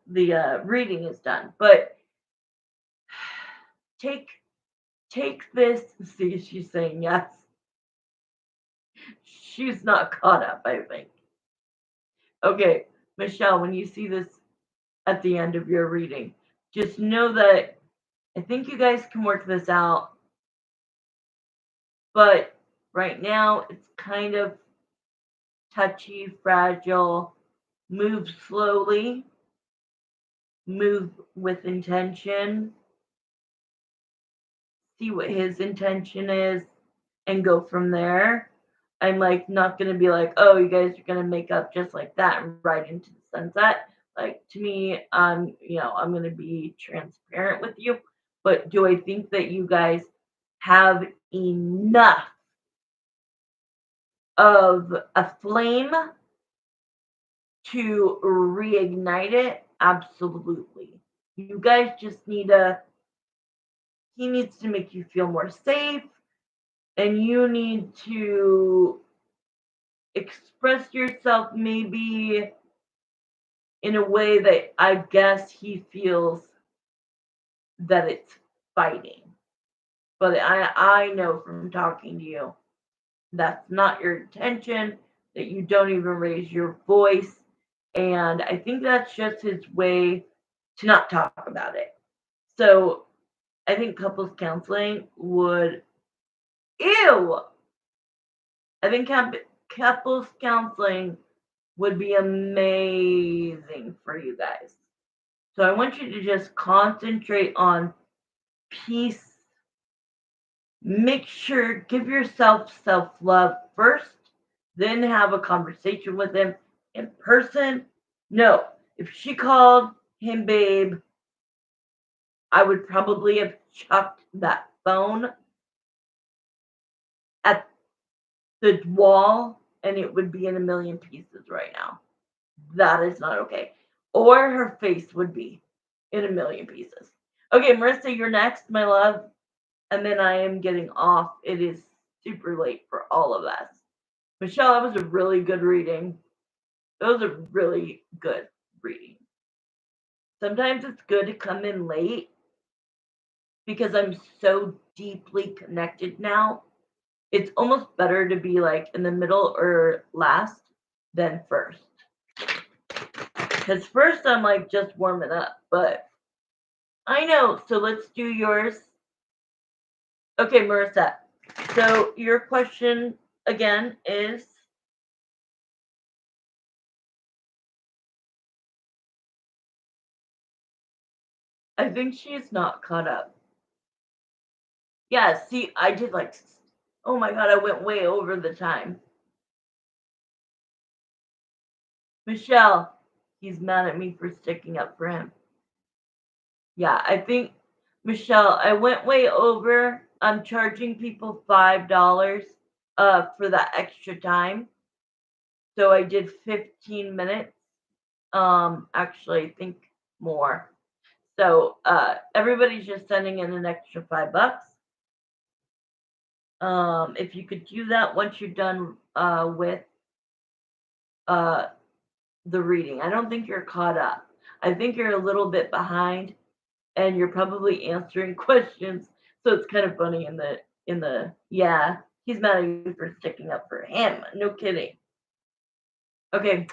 the reading is done. But take this. See, she's saying yes. She's not caught up, I think. Okay, Michelle, when you see this at the end of your reading, just know that I think you guys can work this out. But right now, it's kind of touchy, fragile. Move slowly, move with intention, see what his intention is, and go from there. I'm like not gonna be like, oh, you guys are gonna make up just like that and ride into the sunset. Like to me, I'm going to be transparent with you, but do I think that you guys have enough of a flame to reignite it? Absolutely. You guys just he needs to make you feel more safe, and you need to express yourself maybe in a way that I guess he feels that it's fighting. But I know from talking to you that's not your intention, that you don't even raise your voice. And I think that's just his way to not talk about it. So I think couples counseling would, ew, I think couples counseling would be amazing for you guys. So I want you to just concentrate on peace. Make sure, give yourself self love first, then have a conversation with him in person. No, if she called him babe, I would probably have chucked that phone at the wall and it would be in a million pieces right now. That is not okay. Or her face would be in a million pieces. Okay, Marissa, you're next, my love. And then I am getting off. It is super late for all of us. Michelle, that was a really good reading. That was a really good reading. Sometimes it's good to come in late because I'm so deeply connected now. It's almost better to be like in the middle or last than first. Because first I'm like just warming up, but I know. So let's do yours. Okay, Marissa. So your question again is, I think she's not caught up. Yeah, see, I did like, oh my God, I went way over the time. Michelle, he's mad at me for sticking up for him. Yeah, I think, Michelle, I went way over. I'm charging people $5 for that extra time. So I did 15 minutes. Actually, I think more. So everybody's just sending in an extra $5. If you could do that once you're done with uh, the reading. I don't think you're caught up. I think you're a little bit behind, and you're probably answering questions. So it's kind of funny in the yeah. He's mad at you for sticking up for him. No kidding. Okay,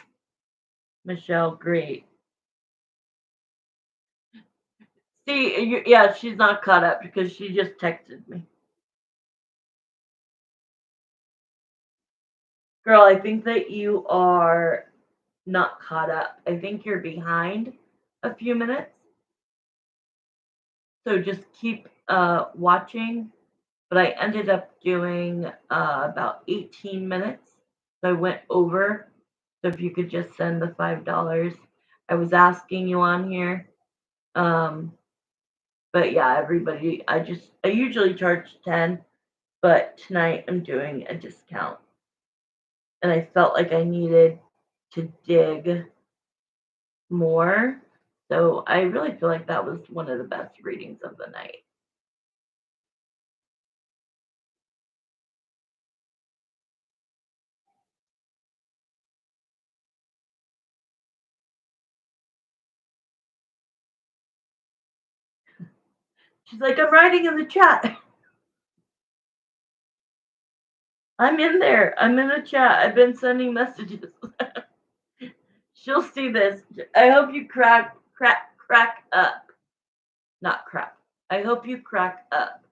Michelle, great. See, yeah, she's not caught up because she just texted me. Girl, I think that you are not caught up. I think you're behind a few minutes. So just keep watching. But I ended up doing about 18 minutes. So I went over. So if you could just send the $5. I was asking you on here. Um, but yeah, everybody, I usually charge 10, but tonight I'm doing a discount. And I felt like I needed to dig more. So I really feel like that was one of the best readings of the night. She's like, I'm writing in the chat. I'm in there. I'm in the chat. I've been sending messages. She'll see this. I hope you crack up. Not crack. I hope you crack up.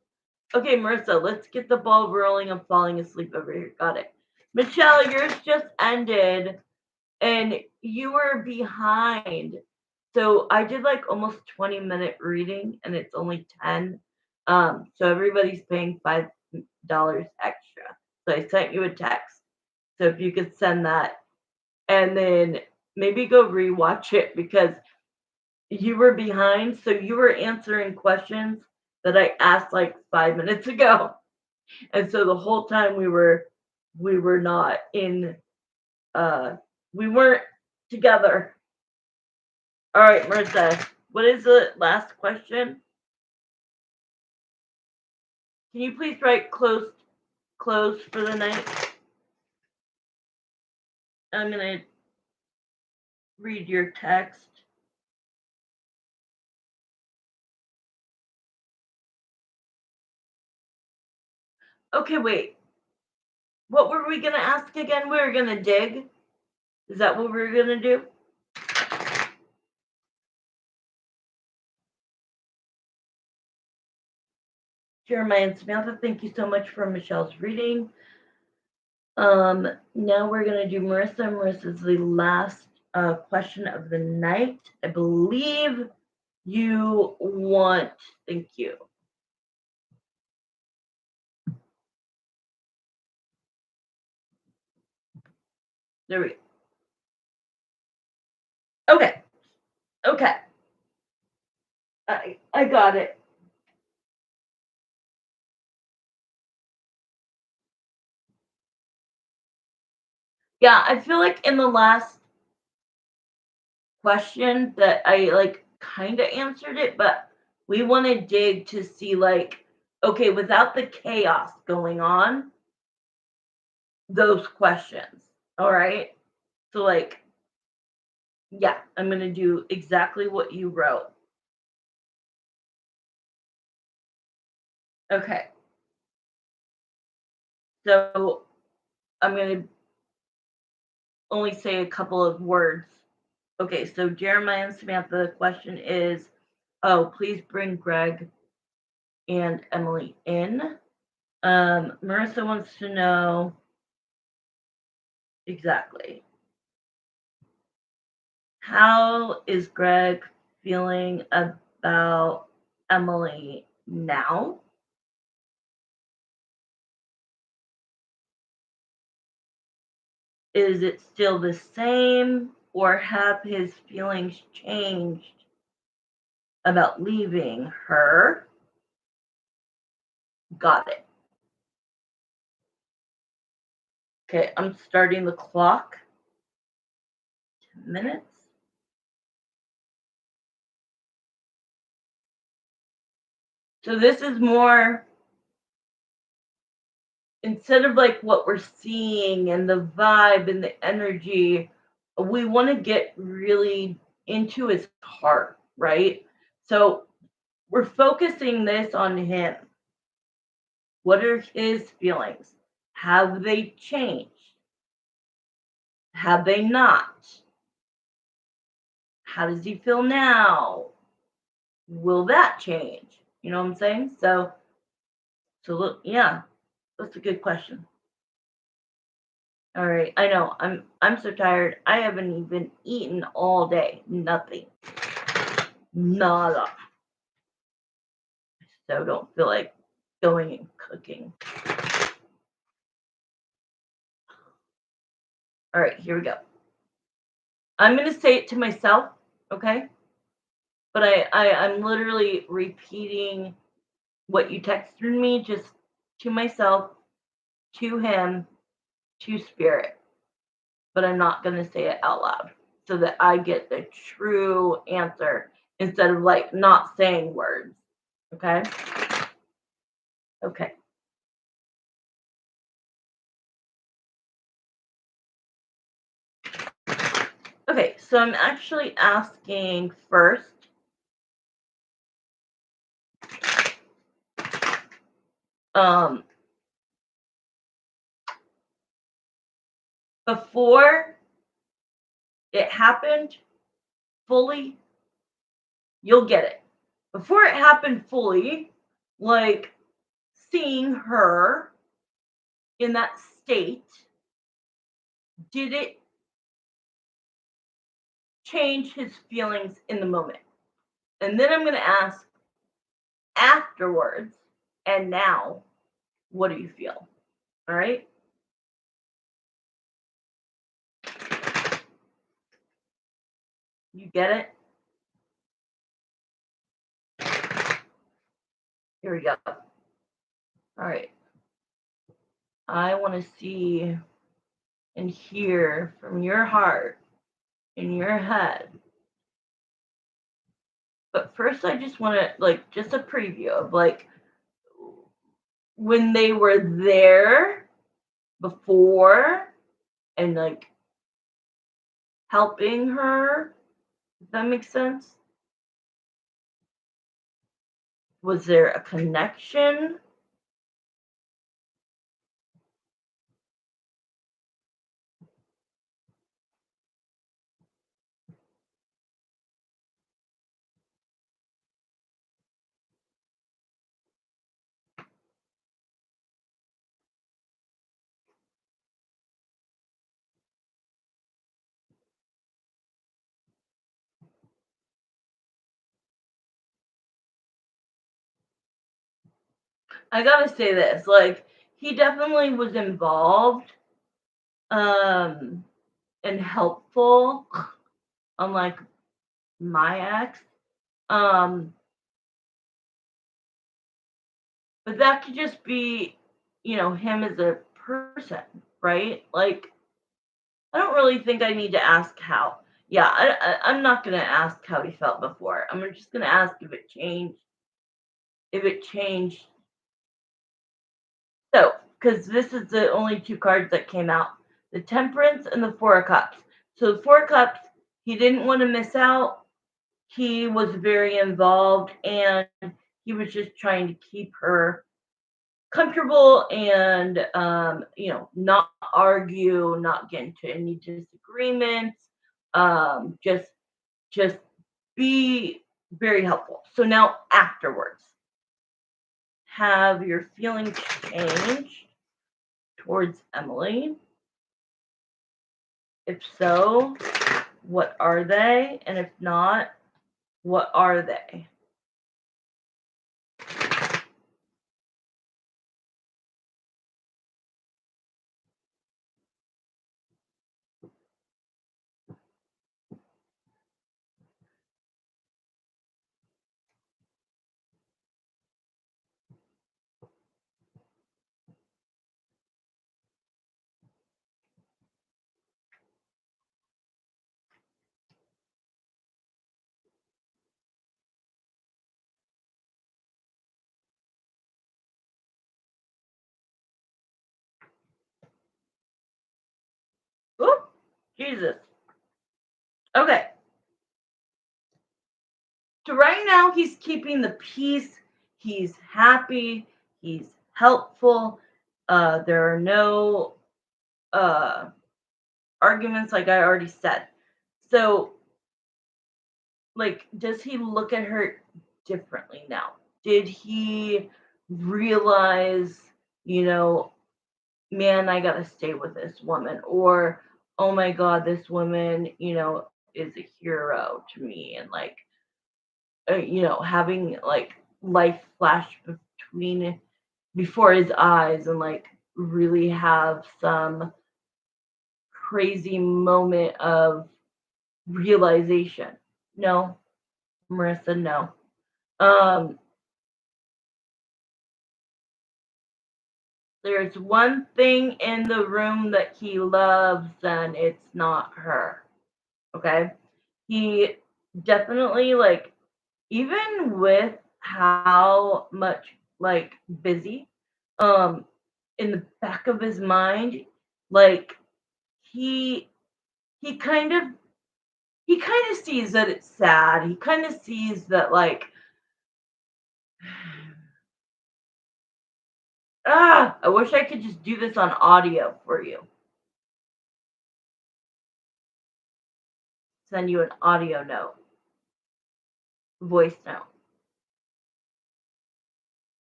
Okay, Marissa, let's get the ball rolling. I'm falling asleep over here. Got it. Michelle, yours just ended and you were behind. So I did like almost 20-minute reading and it's only 10. So everybody's paying $5 extra. So I sent you a text. So if you could send that. And then maybe go rewatch it because you were behind, so you were answering questions that I asked like 5 minutes ago. And so the whole time we were not in we weren't together. All right, Marissa, what is the last question? Can you please write close for the night? I'm gonna read your text. Okay, wait. What were we gonna ask again? We were gonna dig. Is that what we were gonna do? Jeremiah and Samantha, thank you so much for Michelle's reading. Now we're gonna do Marissa. Marissa's the last question of the night. I believe you want. Thank you. There we go. Okay. Okay. I got it. Yeah, I feel like in the last question that I like kind of answered it, but we want to dig to see like, okay, without the chaos going on, those questions. All right. So like, yeah, I'm gonna do exactly what you wrote. Okay. So I'm gonna only say a couple of words. Okay, so Jeremiah and Samantha, the question is, oh, please bring Greg and Emily in. Marissa wants to know exactly. How is Greg feeling about Emily now? Is it still the same, or have his feelings changed about leaving her? Got it. Okay, I'm starting the clock. 10 minutes. So this is more, instead of like what we're seeing and the vibe and the energy, we want to get really into his heart, right? So we're focusing this on him. What are his feelings? Have they changed? Have they not? How does he feel now? Will that change? You know what I'm saying? So look, yeah, that's a good question. All right, I know. I'm so tired. I haven't even eaten all day. Nothing. Nada. So don't feel like going and cooking. All right, here we go. I'm gonna say it to myself, okay? But I'm literally repeating what you texted me just to myself, to him, to spirit. But I'm not gonna say it out loud so that I get the true answer instead of like not saying words. Okay? Okay. Okay, so I'm actually asking first, um, before it happened fully, you'll get it. Before it happened fully, like seeing her in that state, did it change his feelings in the moment? And then I'm going to ask afterwards, and now, what do you feel? All right. You get it? Here we go. All right. I want to see and hear from your heart in your head. But first, I just want to, like, just a preview of, like, when they were there before and, like, helping her. Does that make sense? Was there a connection? I gotta say this, like, he definitely was involved, um, and helpful, unlike my ex. Um, but that could just be, him as a person, right? Like, I don't really think I need to ask how. Yeah, I'm not gonna ask how he felt before. I'm just gonna ask if it changed. If it changed. So, because this is the only two cards that came out, the Temperance and the Four of Cups. So the Four of Cups, he didn't want to miss out. He was very involved, and he was just trying to keep her comfortable and not argue, not get into any disagreements, just be very helpful. So now afterwards, have your feelings changed towards Emily? If so, what are they? And if not, what are they? Oh, Jesus. Okay. So right now he's keeping the peace. He's happy. He's helpful. There are no arguments, like I already said. So, like, does he look at her differently now? Did he realize, you know, man, I gotta stay with this woman, or oh my god, this woman, is a hero to me, and like, having like life flash between before his eyes, and like really have some crazy moment of realization. No, Marissa, no. Um, there's one thing in the room that he loves, and it's not her. Okay. He definitely, like, even with how much like busy, um, in the back of his mind, like he he kind of he kind of sees that it's sad. He kind of sees that, like, I wish I could just do this on audio for you. Send you an audio note, voice note.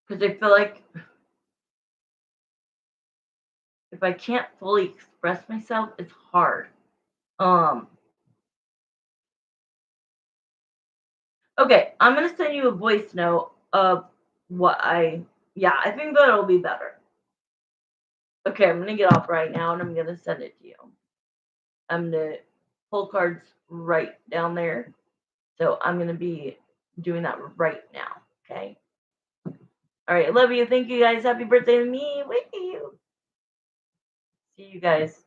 Because I feel like if I can't fully express myself, it's hard. Um, okay, I'm gonna send you a voice note of yeah, I think that'll be better. Okay, I'm gonna get off right now and I'm gonna send it to you. I'm gonna pull cards right down there. So I'm going to be doing that right now. Okay. All right. Love you. Thank you guys. Happy birthday to me. Woo. See you guys.